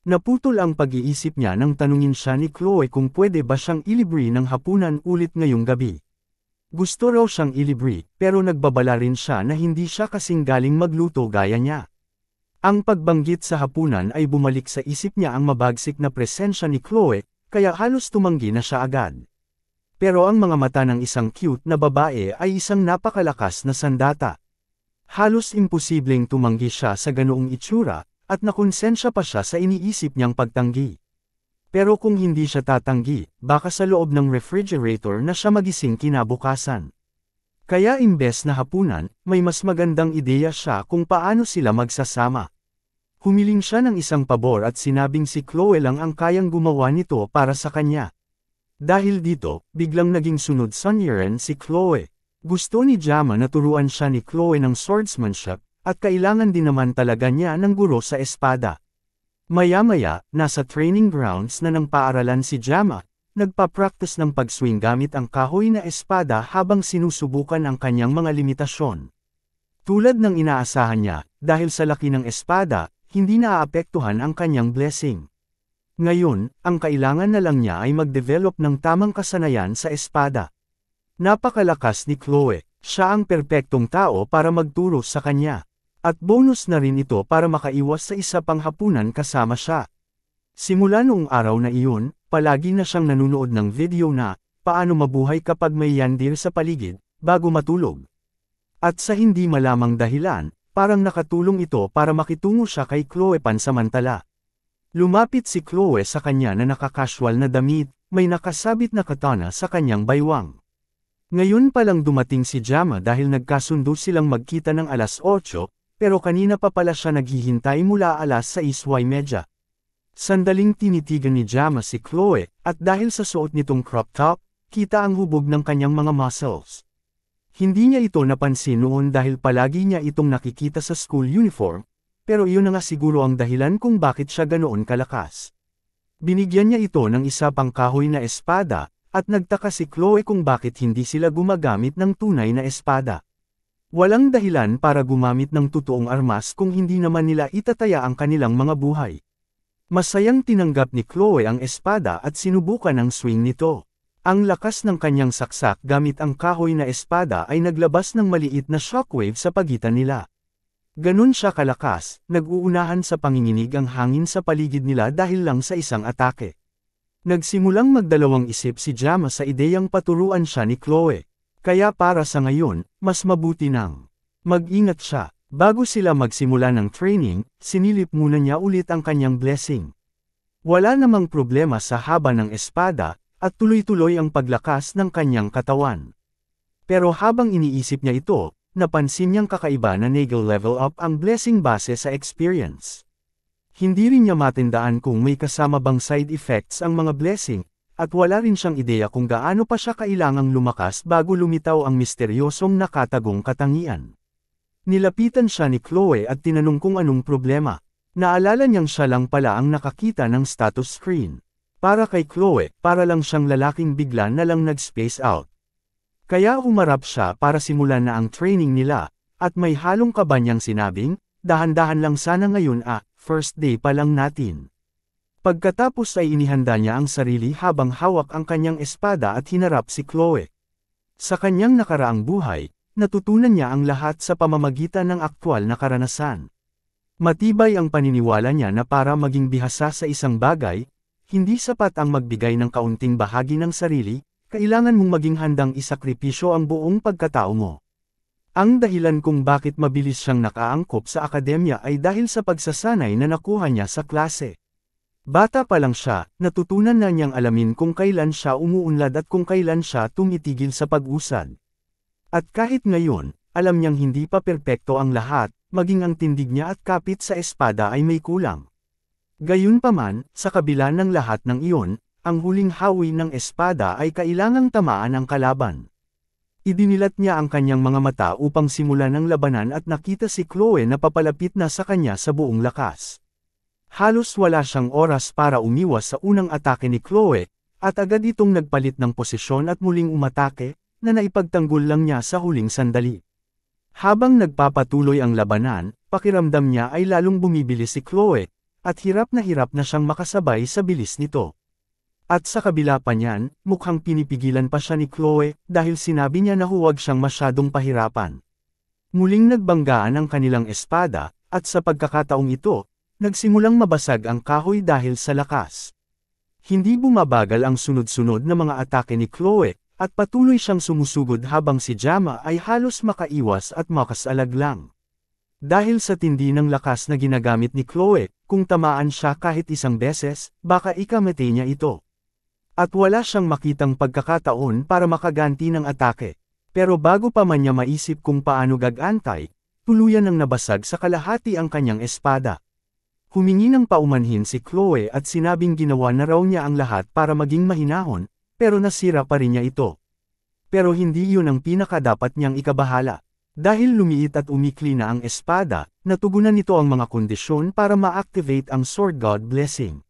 [SPEAKER 1] Naputol ang pag-iisip niya nang tanungin siya ni Chloe kung pwede ba siyang ilibre ng hapunan ulit ngayong gabi. Gusto raw siyang ilibre, pero nagbabala rin siya na hindi siya kasing galing magluto gaya niya. Ang pagbanggit sa hapunan ay bumalik sa isip niya ang mabagsik na presensya ni Chloe, kaya halos tumanggi na siya agad. Pero ang mga mata ng isang cute na babae ay isang napakalakas na sandata. Halos imposibleng tumanggi siya sa ganoong itsura, at nakonsensya pa siya sa iniisip niyang pagtanggi. Pero kung hindi siya tatanggi, baka sa loob ng refrigerator na siya magising kinabukasan. Kaya imbes na hapunan, may mas magandang ideya siya kung paano sila magsasama. Humiling siya ng isang pabor at sinabing si Chloe lang ang kayang gumawa nito para sa kanya. Dahil dito, biglang naging sunod-sunyiran si Chloe. Gusto ni Jama na turuan siya ni Chloe ng swordsmanship, at kailangan din naman talaga niya ng guro sa espada. Maya-maya, nasa training grounds na ng paaralan si Jama, nagpa-practice ng pag-swing gamit ang kahoy na espada habang sinusubukan ang kanyang mga limitasyon. Tulad ng inaasahan niya, dahil sa laki ng espada, hindi naaapektuhan ang kanyang blessing. Ngayon, ang kailangan na lang niya ay mag-develop ng tamang kasanayan sa espada. Napakalakas ni Chloe, siya ang perpektong tao para magturo sa kanya. At bonus na rin ito para makaiwas sa isa pang hapunan kasama siya. Simula noong araw na iyon, palagi na siyang nanunood ng video na, paano mabuhay kapag may yandir sa paligid, bago matulog. At sa hindi malamang dahilan, parang nakatulong ito para makitungo siya kay Chloe pansamantala. Lumapit si Chloe sa kanya na nakakasual na damit, may nakasabit na katana sa kanyang baywang. Ngayon palang dumating si Jama dahil nagkasundo silang magkita ng alas 8, pero kanina pa pala siya naghihintay mula alas 6:30. Sandaling tinitigan ni Jama si Chloe, at dahil sa suot nitong crop top, kita ang hubog ng kanyang mga muscles. Hindi niya ito napansin noon dahil palagi niya itong nakikita sa school uniform, pero iyon na nga siguro ang dahilan kung bakit siya ganoon kalakas. Binigyan niya ito ng isa pang kahoy na espada, at nagtaka si Chloe kung bakit hindi sila gumagamit ng tunay na espada. Walang dahilan para gumamit ng totoong armas kung hindi naman nila itataya ang kanilang mga buhay. Masayang tinanggap ni Chloe ang espada at sinubukan ang swing nito. Ang lakas ng kanyang saksak gamit ang kahoy na espada ay naglabas ng maliit na shockwave sa pagitan nila. Ganun siya kalakas, nag-uunahan sa panginginig ang hangin sa paligid nila dahil lang sa isang atake. Nagsimulang magdalawang isip si Jama sa ideyang paturuan siya ni Chloe. Kaya para sa ngayon, mas mabuti nang mag-ingat siya. Bago sila magsimula ng training, sinilip muna niya ulit ang kanyang blessing. Wala namang problema sa haba ng espada, at tuloy-tuloy ang paglakas ng kanyang katawan. Pero habang iniisip niya ito, napansin niyang kakaiba na nagel level up ang blessing base sa experience. Hindi rin niya matindaan kung may kasama bang side effects ang mga blessing, at wala rin siyang ideya kung gaano pa siya kailangang lumakas bago lumitaw ang misteryosong nakatagong katangian. Nilapitan siya ni Chloe at tinanong kung anong problema. Naalala niyang siya lang pala ang nakakita ng status screen. Para kay Chloe, para lang siyang lalaking bigla na lang nag-space out. Kaya humarap siya para simulan na ang training nila, at may halong kaba niyang sinabing, dahan-dahan lang sana ngayon first day pa lang natin. Pagkatapos ay inihanda niya ang sarili habang hawak ang kanyang espada at hinarap si Chloe. Sa kanyang nakaraang buhay, natutunan niya ang lahat sa pamamagitan ng aktwal na karanasan. Matibay ang paniniwala niya na para maging bihasa sa isang bagay, hindi sapat ang magbigay ng kaunting bahagi ng sarili, kailangan mong maging handang isakripisyo ang buong pagkatao mo. Ang dahilan kung bakit mabilis siyang nakaangkop sa akademya ay dahil sa pagsasanay na nakuha niya sa klase. Bata pa lang siya, natutunan na niyang alamin kung kailan siya umuunlad at kung kailan siya tumitigil sa pag-usad. At kahit ngayon, alam niyang hindi pa perpekto ang lahat, maging ang tindig niya at kapit sa espada ay may kulang. Gayunpaman, sa kabila ng lahat ng iyon, ang huling hawi ng espada ay kailangang tamaan ang kalaban. Idinilat niya ang kanyang mga mata upang simulan ang labanan at nakita si Chloe na papalapit na sa kanya sa buong lakas. Halos wala siyang oras para umiwas sa unang atake ni Chloe, at agad itong nagpalit ng posisyon at muling umatake, na naipagtanggol lang niya sa huling sandali. Habang nagpapatuloy ang labanan, pakiramdam niya ay lalong bumibilis si Chloe, at hirap na siyang makasabay sa bilis nito. At sa kabila pa niyan, mukhang pinipigilan pa siya ni Chloe, dahil sinabi niya na huwag siyang masyadong pahirapan. Muling nagbanggaan ang kanilang espada, at sa pagkakataong ito, nagsimulang mabasag ang kahoy dahil sa lakas. Hindi bumabagal ang sunod-sunod na mga atake ni Chloe, at patuloy siyang sumusugod habang si Jama ay halos makaiwas at makasalag lang. Dahil sa tindi ng lakas na ginagamit ni Chloe, kung tamaan siya kahit isang beses, baka ikamete niya ito. At wala siyang makitang pagkakataon para makaganti ng atake. Pero bago pa man niya maisip kung paano gagantay, tuluyan ang nabasag sa kalahati ang kanyang espada. Humingi ng paumanhin si Chloe at sinabing ginawa na raw niya ang lahat para maging mahinahon, pero nasira pa rin niya ito. Pero hindi yun ang pinakadapat niyang ikabahala. Dahil lumiit at umikli na ang espada, natugunan nito ang mga kondisyon para ma-activate ang Sword God Blessing.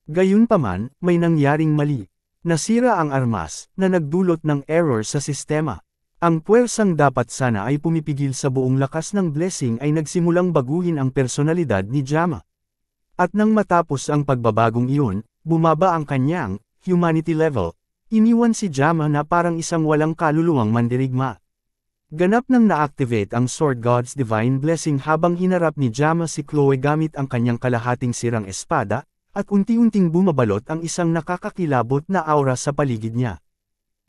[SPEAKER 1] Gayunpaman, may nangyaring mali. Nasira ang armas, na nagdulot ng error sa sistema. Ang puwersang dapat sana ay pumipigil sa buong lakas ng blessing ay nagsimulang baguhin ang personalidad ni Jama. At nang matapos ang pagbabagong iyon, bumaba ang kanyang humanity level. Iniwan si Jama na parang isang walang kaluluwang mandirigma. Ganap nang na-activate ang Sword God's Divine Blessing habang hinarap ni Jama si Chloe gamit ang kanyang kalahating sirang espada, at unti-unting bumabalot ang isang nakakakilabot na aura sa paligid niya.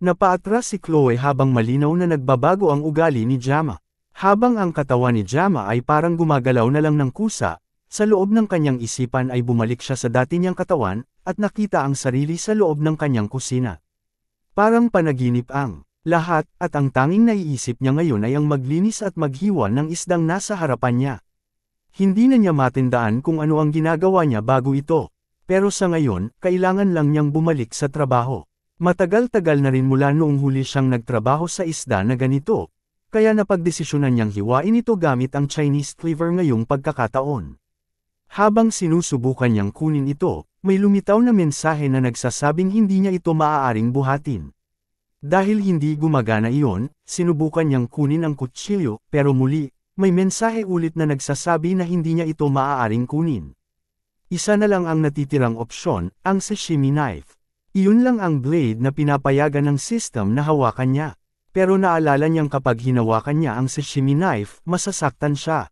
[SPEAKER 1] Napaatras si Chloe habang malinaw na nagbabago ang ugali ni Jama. Habang ang katawan ni Jama ay parang gumagalaw na lang ng kusa, sa loob ng kanyang isipan ay bumalik siya sa dati niyang katawan, at nakita ang sarili sa loob ng kanyang kusina. Parang panaginip ang lahat, at ang tanging naiisip niya ngayon ay ang maglinis at maghiwa ng isdang nasa harapan niya. Hindi na niya matindaan kung ano ang ginagawa niya bago ito. Pero sa ngayon, kailangan lang niyang bumalik sa trabaho. Matagal-tagal na rin mula noong huli siyang nagtrabaho sa isda na ganito, kaya napagdesisyonan niyang hiwain ito gamit ang Chinese cleaver ngayong pagkakataon. Habang sinusubukan niyang kunin ito, may lumitaw na mensahe na nagsasabing hindi niya ito maaaring buhatin. Dahil hindi gumagana iyon, sinubukan niyang kunin ang kutsilyo, pero muli, may mensahe ulit na nagsasabi na hindi niya ito maaaring kunin. Isa na lang ang natitirang opsyon, ang sashimi knife. Iyon lang ang blade na pinapayagan ng system na hawakan niya. Pero naalala niyang kapag hinawakan niya ang sashimi knife, masasaktan siya.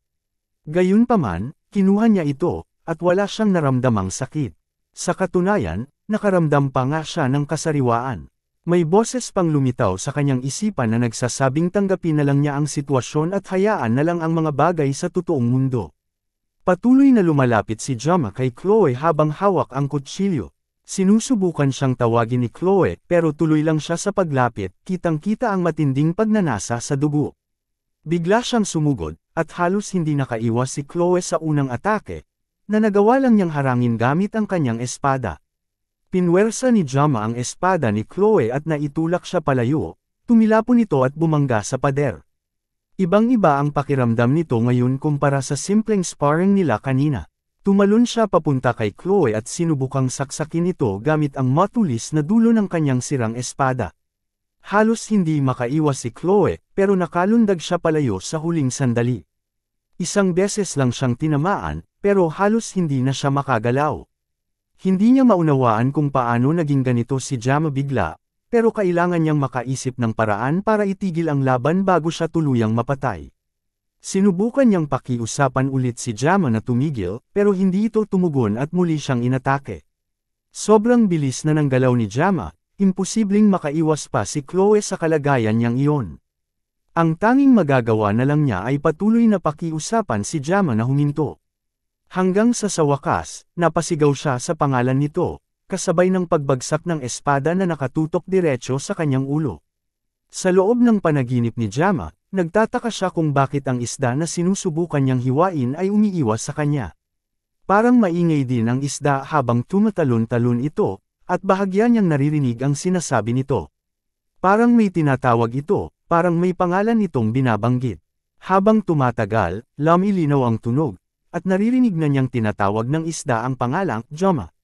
[SPEAKER 1] Gayunpaman, kinuha niya ito, at wala siyang naramdamang sakit. Sa katunayan, nakaramdam pa nga siya ng kasariwaan. May boses pang lumitaw sa kanyang isipan na nagsasabing tanggapin na lang niya ang sitwasyon at hayaan na lang ang mga bagay sa totoong mundo. Patuloy na lumalapit si Jama kay Chloe habang hawak ang kutsilyo. Sinusubukan siyang tawagin ni Chloe pero tuloy lang siya sa paglapit, kitang-kita ang matinding pagnanasa sa dugo. Bigla siyang sumugod, at halos hindi nakaiwas si Chloe sa unang atake, na nagawa lang niyang harangin gamit ang kanyang espada. Pinwersa ni Jama ang espada ni Chloe at naitulak siya palayo, tumilapon ito at bumangga sa pader. Ibang-iba ang pakiramdam nito ngayon kumpara sa simpleng sparring nila kanina. Tumalon siya papunta kay Chloe at sinubukang saksakin ito gamit ang matulis na dulo ng kanyang sirang espada. Halos hindi makaiwas si Chloe, pero nakalundag siya palayo sa huling sandali. Isang beses lang siyang tinamaan, pero halos hindi na siya makagalaw. Hindi niya maunawaan kung paano naging ganito si Jama bigla, pero kailangan niyang makaisip ng paraan para itigil ang laban bago siya tuluyang mapatay. Sinubukan niyang pakiusapan ulit si Jama na tumigil, pero hindi ito tumugon at muli siyang inatake. Sobrang bilis na ng galaw ni Jama, imposibleng makaiwas pa si Chloe sa kalagayan niyang iyon. Ang tanging magagawa na lang niya ay patuloy na pakiusapan si Jama na huminto. Hanggang sa wakas, napasigaw siya sa pangalan nito, kasabay ng pagbagsak ng espada na nakatutok diretso sa kanyang ulo. Sa loob ng panaginip ni Jama, nagtataka siya kung bakit ang isda na sinusubukan niyang hiwain ay umiiwas sa kanya. Parang maingay din ang isda habang tumatalon-talon ito, at bahagya niyang naririnig ang sinasabi nito. Parang may tinatawag ito, parang may pangalan itong binabanggit. Habang tumatagal, lumilinaw ang tunog, at naririnig na niyang tinatawag ng isda ang pangalang Jama.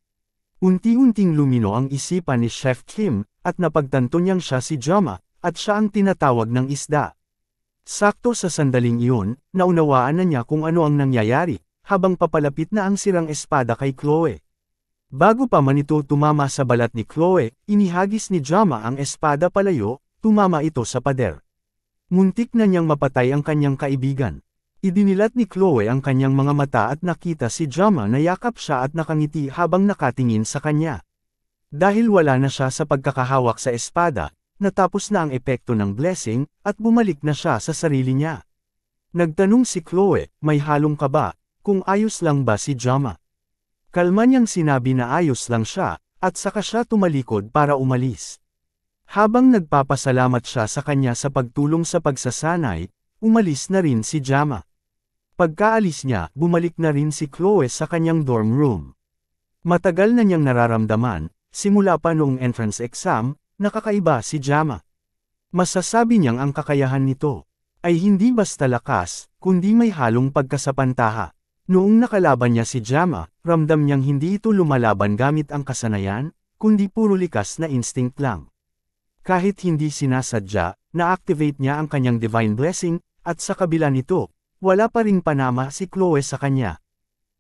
[SPEAKER 1] Unti-unting lumino ang isipan ni Chef Kim, at napagtanto niyang siya si Jama, at siya ang tinatawag ng isda. Sakto sa sandaling iyon, naunawaan na niya kung ano ang nangyayari, habang papalapit na ang sirang espada kay Chloe. Bago pa man ito tumama sa balat ni Chloe, inihagis ni Jama ang espada palayo, tumama ito sa pader. Muntik na niyang mapatay ang kanyang kaibigan. Idinilat ni Chloe ang kanyang mga mata at nakita si Jama na yakap siya at nakangiti habang nakatingin sa kanya. Dahil wala na siya sa pagkakahawak sa espada, natapos na ang epekto ng blessing, at bumalik na siya sa sarili niya. Nagtanong si Chloe, may halong ka ba, kung ayos lang ba si Jama? Kalma niyang sinabi na ayos lang siya, at saka siya tumalikod para umalis. Habang nagpapasalamat siya sa kanya sa pagtulong sa pagsasanay, umalis na rin si Jama. Pagkaalis niya, bumalik na rin si Chloe sa kanyang dorm room. Matagal na niyang nararamdaman, simula pa noong entrance exam, nakakaiba si Jama. Masasabi niyang ang kakayahan nito. ay hindi basta lakas, kundi may halong pagkasapantaha. Noong nakalaban niya si Jama, ramdam niyang hindi ito lumalaban gamit ang kasanayan, kundi puro likas na instinct lang. Kahit hindi sinasadya, na-activate niya ang kanyang divine blessing, at sa kabila nito, wala pa ring panama si Chloe sa kanya.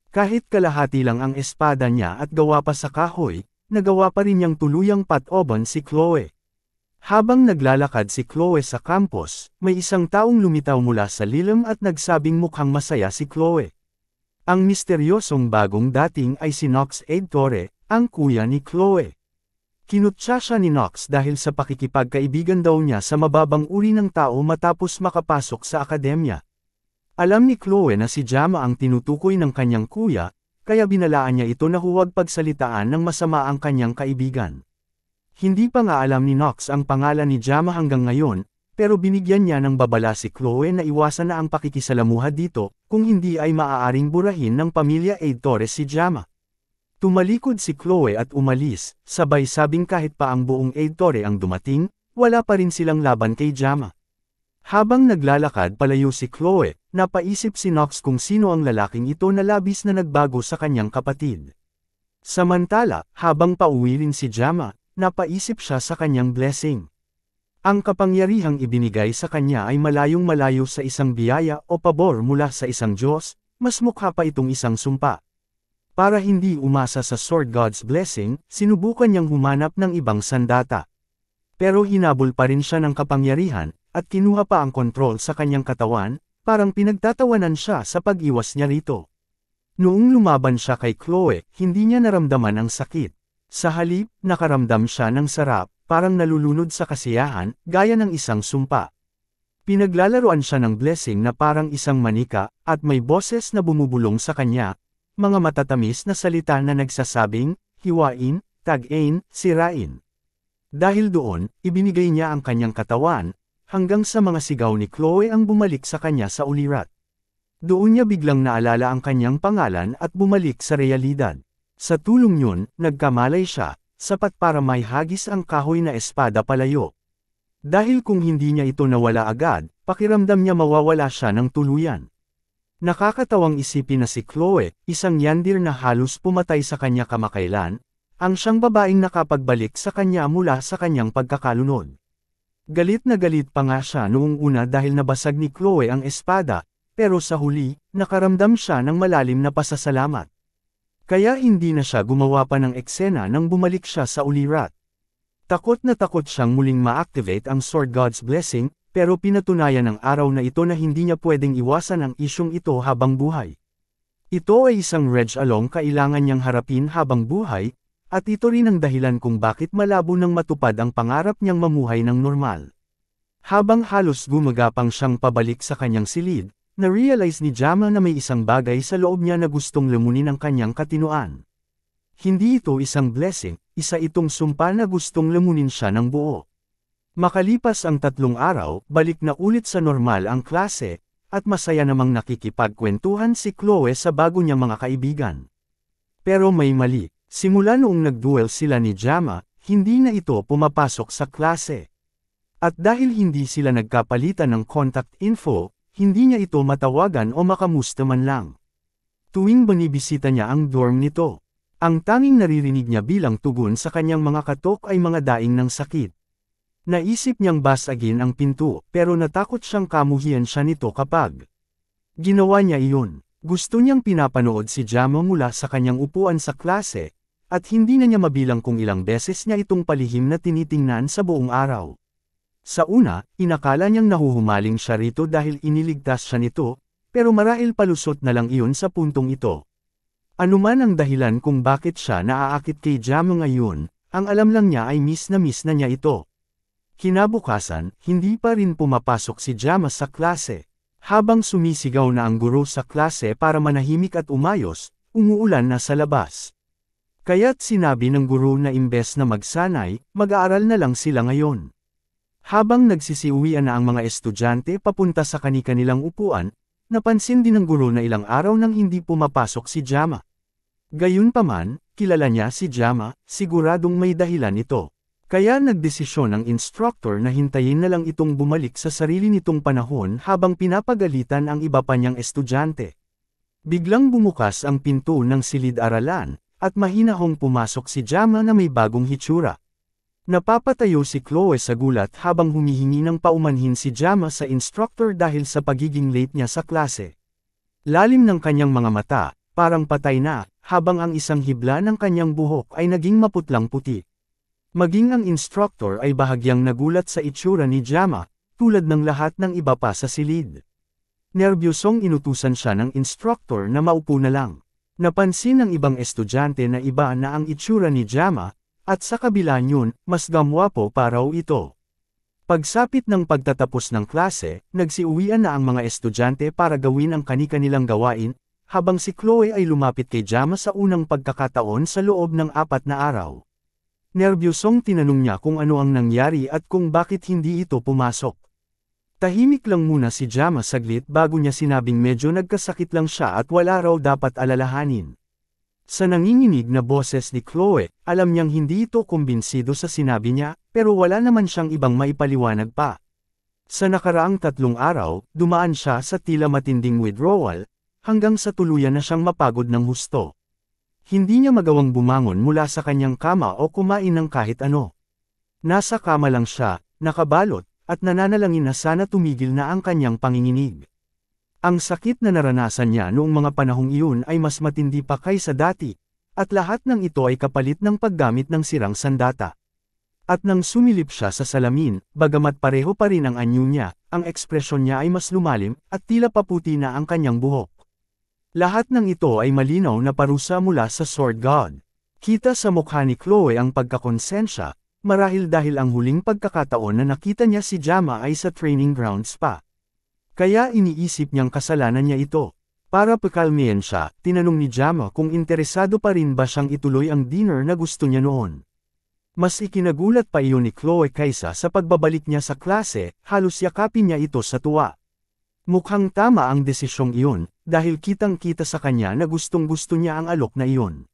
[SPEAKER 1] Kahit kalahati lang ang espada niya at gawa pa sa kahoy, nagawa pa rin niyang tuluyang patoban si Chloe. Habang naglalakad si Chloe sa campus, may isang taong lumitaw mula sa lilim at nagsabing mukhang masaya si Chloe. Ang misteryosong bagong dating ay si Nox Edtore, ang kuya ni Chloe. Kinutya siya ni Nox dahil sa pakikipagkaibigan daw niya sa mababang uri ng tao matapos makapasok sa akademya. Alam ni Chloe na si Jama ang tinutukoy ng kanyang kuya, kaya binalaan niya ito na huwag pagsalitaan ng masama ang kanyang kaibigan. Hindi pa nga alam ni Nox ang pangalan ni Jama hanggang ngayon, pero binigyan niya ng babala si Chloe na iwasan na ang pakikisalamuha dito, kung hindi ay maaaring burahin ng pamilya Edtore si Jama. Tumalikod si Chloe at umalis, sabay sabing kahit pa ang buong Edtore ang dumating, wala pa rin silang laban kay Jama. Habang naglalakad palayo si Chloe, napaisip si Nox kung sino ang lalaking ito na labis na nagbago sa kanyang kapatid. Samantala, habang pauwi rin si Jama, napaisip siya sa kanyang blessing. Ang kapangyarihang ibinigay sa kanya ay malayong-malayo sa isang biyaya o pabor mula sa isang Diyos, mas mukha pa itong isang sumpa. Para hindi umasa sa Sword God's blessing, sinubukan niyang humanap ng ibang sandata. Pero hinabol pa rin siya ng kapangyarihan, at kinuha pa ang kontrol sa kanyang katawan, parang pinagtatawanan siya sa pag-iwas niya rito. Noong lumaban siya kay Chloe, hindi niya naramdaman ang sakit. Sa halip, nakaramdam siya ng sarap, parang nalulunod sa kasiyahan, gaya ng isang sumpa. Pinaglalaroan siya ng blessing na parang isang manika, at may boses na bumubulong sa kanya, mga matatamis na salita na nagsasabing, hiwain, tag-ain, sirain. Dahil doon, ibinigay niya ang kanyang katawan, hanggang sa mga sigaw ni Chloe ang bumalik sa kanya sa ulirat. Doon niya biglang naalala ang kanyang pangalan at bumalik sa realidad. Sa tulong yun, nagkamalay siya, sapat para may hagis ang kahoy na espada palayo. Dahil kung hindi niya ito nawala agad, pakiramdam niya mawawala siya ng tuluyan. Nakakatawang isipin na si Chloe, isang yandir na halos pumatay sa kanya kamakailan, ang siyang babaeng nakapagbalik sa kanya mula sa kanyang pagkakalunod. Galit na galit pa nga siya noong una dahil nabasag ni Chloe ang espada, pero sa huli, nakaramdam siya ng malalim na pasasalamat. Kaya hindi na siya gumawa pa ng eksena nang bumalik siya sa ulirat. Takot na takot siyang muling ma-activate ang Sword God's blessing, pero pinatunayan ng araw na ito na hindi niya pwedeng iwasan ang isyong ito habang buhay. Ito ay isang reg along kailangan niyang harapin habang buhay, at ito rin ang dahilan kung bakit malabo nang matupad ang pangarap niyang mamuhay ng normal. Habang halos gumagapang siyang pabalik sa kanyang silid, na-realize ni Jama na may isang bagay sa loob niya na gustong lamunin ang kanyang katinuan. Hindi ito isang blessing, isa itong sumpa na gustong lamunin siya ng buo. Makalipas ang 3 araw, balik na ulit sa normal ang klase, at masaya namang nakikipagkwentuhan si Chloe sa bago niyang mga kaibigan. Pero may mali, simula noong nag-duel sila ni Jama, hindi na ito pumapasok sa klase. At dahil hindi sila nagkapalitan ng contact info, hindi niya ito matawagan o makamusta man lang. Tuwing binibisita niya ang dorm nito, ang tanging naririnig niya bilang tugon sa kanyang mga katok ay mga daing ng sakit. Naisip niyang basagin ang pinto, pero natakot siyang kamuhian siya nito kapag ginawa niya iyon. Gusto niyang pinapanood si Jama mula sa kanyang upuan sa klase, at hindi na niya mabilang kung ilang beses niya itong palihim na tinitingnan sa buong araw. Sa una, inakala niyang nahuhumaling siya rito dahil iniligtas siya nito, pero marahil palusot na lang iyon sa puntong ito. Anuman ang dahilan kung bakit siya naaakit kay Jama ngayon, ang alam lang niya ay miss na niya ito. Kinabukasan, hindi pa rin pumapasok si Jama sa klase. Habang sumisigaw na ang guro sa klase para manahimik at umayos, umuulan na sa labas. Kaya't sinabi ng guro na imbes na magsanay, mag-aaral na lang sila ngayon. Habang nagsisiuwian na ang mga estudyante papunta sa kani-kanilang upuan, napansin din ng guro na ilang araw nang hindi pumapasok si Jama. Gayunpaman, kilala niya si Jama, siguradong may dahilan ito. Kaya nagdesisyon ang instructor na hintayin na lang itong bumalik sa sarili nitong panahon habang pinapagalitan ang iba pa niyang estudyante. Biglang bumukas ang pinto ng silid-aralan, at mahinahong pumasok si Jama na may bagong hitsura. Napapatayo si Chloe sa gulat habang humihingi ng paumanhin si Jama sa instructor dahil sa pagiging late niya sa klase. Lalim ng kanyang mga mata, parang patay na, habang ang isang hibla ng kanyang buhok ay naging maputlang puti. Maging ang instructor ay bahagyang nagulat sa itsura ni Jama, tulad ng lahat ng iba pa sa silid. Nerbyosong inutusan siya ng instructor na maupo na lang. Napansin ng ibang estudyante na iba na ang itsura ni Jama, at sa kabila niyon, mas gamwapo pa raw ito. Pagsapit ng pagtatapos ng klase, nagsiuwian na ang mga estudyante para gawin ang kani-kanilang gawain, habang si Chloe ay lumapit kay Jama sa unang pagkakataon sa loob ng 4 na araw. Nerbyosong tinanong niya kung ano ang nangyari at kung bakit hindi ito pumasok. Tahimik lang muna si Jama saglit bago niya sinabing medyo nagkasakit lang siya at wala raw dapat alalahanin. Sa nanginginig na boses ni Chloe, alam niyang hindi ito kumbinsido sa sinabi niya, pero wala naman siyang ibang maipaliwanag pa. Sa nakaraang 3 araw, dumaan siya sa tila matinding withdrawal, hanggang sa tuluyan na siyang mapagod ng husto. Hindi niya magawang bumangon mula sa kanyang kama o kumain ng kahit ano. Nasa kama lang siya, nakabalot, at nananalangin na sana tumigil na ang kanyang panginginig. Ang sakit na naranasan niya noong mga panahong iyon ay mas matindi pa kaysa dati, at lahat ng ito ay kapalit ng paggamit ng sirang sandata. At nang sumilip siya sa salamin, bagamat pareho pa rin ang anyo niya, ang ekspresyon niya ay mas lumalim, at tila paputi na ang kanyang buhok. Lahat ng ito ay malinaw na parusa mula sa Sword God. Kita sa mukha ni Chloe ang pagkakonsensya, marahil dahil ang huling pagkakataon na nakita niya si Jama ay sa training grounds pa. Kaya iniisip niyang kasalanan niya ito. Para pakalmihan siya, tinanong ni Jama kung interesado pa rin ba siyang ituloy ang dinner na gusto niya noon. Mas ikinagulat pa iyon ni Chloe kaysa sa pagbabalik niya sa klase, halos yakapin niya ito sa tuwa. Mukhang tama ang desisyong iyon, dahil kitang-kita sa kanya na gustong-gusto niya ang alok na iyon.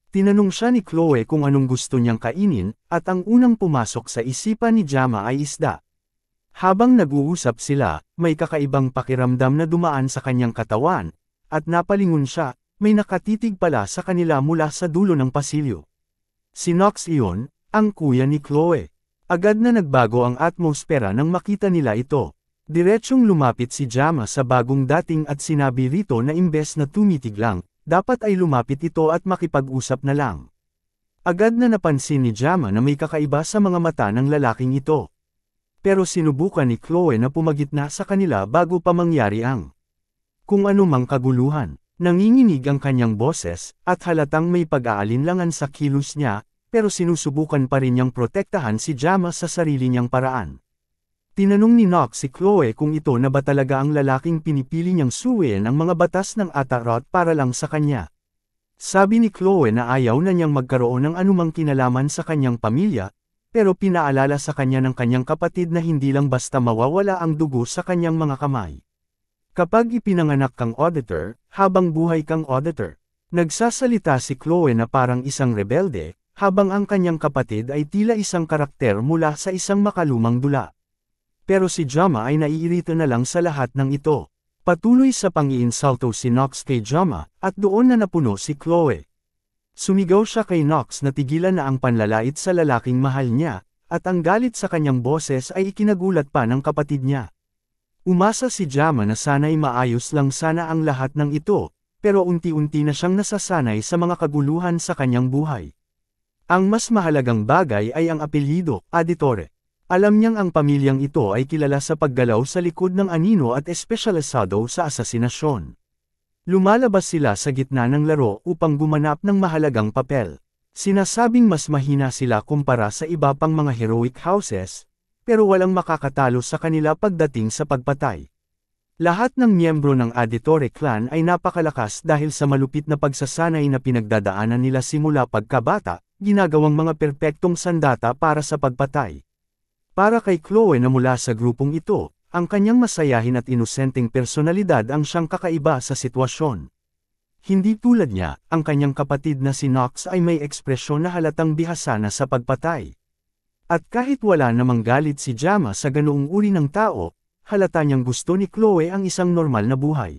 [SPEAKER 1] Tinanong siya ni Chloe kung anong gusto niyang kainin, at ang unang pumasok sa isipan ni Jama ay isda. Habang nag-uusap sila, may kakaibang pakiramdam na dumaan sa kanyang katawan, at napalingon siya, may nakatitig pala sa kanila mula sa dulo ng pasilyo. Si Knox iyon, ang kuya ni Chloe. Agad na nagbago ang atmosfera nang makita nila ito. Diretsyong lumapit si Jama sa bagong dating at sinabi rito na imbes na tumitig lang, dapat ay lumapit ito at makipag-usap na lang. Agad na napansin ni Jama na may kakaiba sa mga mata ng lalaking ito. Pero sinubukan ni Chloe na pumagitna sa kanila bago pa mangyari ang kung anumang kaguluhan. Nanginginig ang kanyang boses, at halatang may pag-aalinlangan sa kilos niya, pero sinusubukan pa rin niyang protektahan si Jama sa sarili niyang paraan. Tinanong ni Knox si Chloe kung ito na ba talaga ang lalaking pinipili niyang suwiin ang mga batas ng Atarot para lang sa kanya. Sabi ni Chloe na ayaw na niyang magkaroon ng anumang kinalaman sa kanyang pamilya, pero pinaalala sa kanya ng kanyang kapatid na hindi lang basta mawawala ang dugo sa kanyang mga kamay. Kapag ipinanganak kang auditor, habang buhay kang auditor. Nagsasalita si Chloe na parang isang rebelde, habang ang kanyang kapatid ay tila isang karakter mula sa isang makalumang dula. Pero si Jama ay naiirita na lang sa lahat ng ito. Patuloy sa pang-iinsulto si Knox kay Jama, at doon na napuno si Chloe. Sumigaw siya kay Knox na tigilan na ang panlalait sa lalaking mahal niya, at ang galit sa kanyang boses ay ikinagulat pa ng kapatid niya. Umasa si Jama na sana'y maayos lang sana ang lahat ng ito, pero unti-unti na siyang nasasanay sa mga kaguluhan sa kanyang buhay. Ang mas mahalagang bagay ay ang apelyido, Auditore. Alam niyang ang pamilyang ito ay kilala sa paggalaw sa likod ng anino at espesyalisado sa asasinasyon. Lumalabas sila sa gitna ng laro upang gumanap ng mahalagang papel. Sinasabing mas mahina sila kumpara sa iba pang mga heroic houses, pero walang makakatalo sa kanila pagdating sa pagpatay. Lahat ng miyembro ng Auditore clan ay napakalakas dahil sa malupit na pagsasanay na pinagdadaanan nila simula pagkabata, ginagawang mga perpektong sandata para sa pagpatay. Para kay Chloe na mula sa grupong ito, ang kanyang masayahin at inosenteng personalidad ang siyang kakaiba sa sitwasyon. Hindi tulad niya, ang kanyang kapatid na si Knox ay may ekspresyon na halatang bihasa na sa pagpatay. At kahit wala namang galit si Jama sa ganoong uri ng tao, halata niyang gusto ni Chloe ang isang normal na buhay.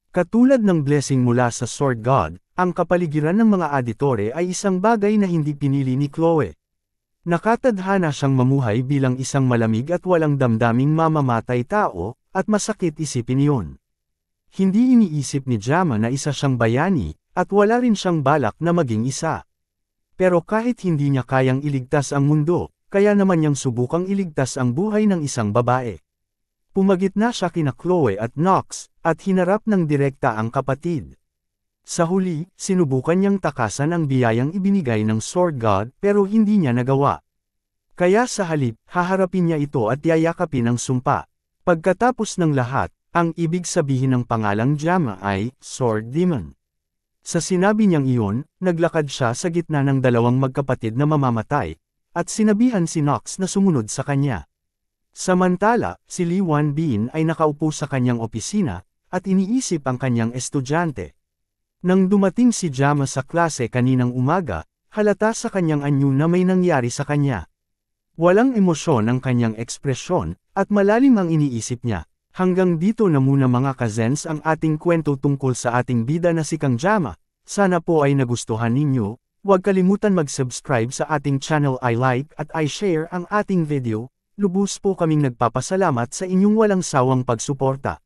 [SPEAKER 1] Katulad ng blessing mula sa Sword God, ang kapaligiran ng mga aditore ay isang bagay na hindi pinili ni Chloe. Nakatadhana siyang mamuhay bilang isang malamig at walang damdaming mamamatay tao, at masakit isipin iyon. Hindi iniisip ni Jama na isa siyang bayani, at wala rin siyang balak na maging isa. Pero kahit hindi niya kayang iligtas ang mundo, kaya naman niyang subukang iligtas ang buhay ng isang babae. Pumagitna siya kina Chloe at Knox, at hinarap ng direkta ang kapatid. Sa huli, sinubukan niyang takasan ang biyayang ibinigay ng Sword God pero hindi niya nagawa. Kaya sa halip, haharapin niya ito at yayakapin ang sumpa. Pagkatapos ng lahat, ang ibig sabihin ng pangalang Jama ay, Sword Demon. Sa sinabi niyang iyon, naglakad siya sa gitna ng dalawang magkapatid na mamamatay, at sinabihan si Knox na sumunod sa kanya. Samantala, si Lee Wan Bin ay nakaupo sa kanyang opisina, at iniisip ang kanyang estudyante. Nang dumating si Jama sa klase kaninang umaga, halata sa kanyang anyo na may nangyari sa kanya. Walang emosyon ang kanyang ekspresyon, at malalim ang iniisip niya. Hanggang dito na muna mga kazens ang ating kwento tungkol sa ating bida na si Kang Jama. Sana po ay nagustuhan ninyo. Huwag kalimutan mag-subscribe sa ating channel, i-like at i-share ang ating video. Lubos po kaming nagpapasalamat sa inyong walang sawang pagsuporta.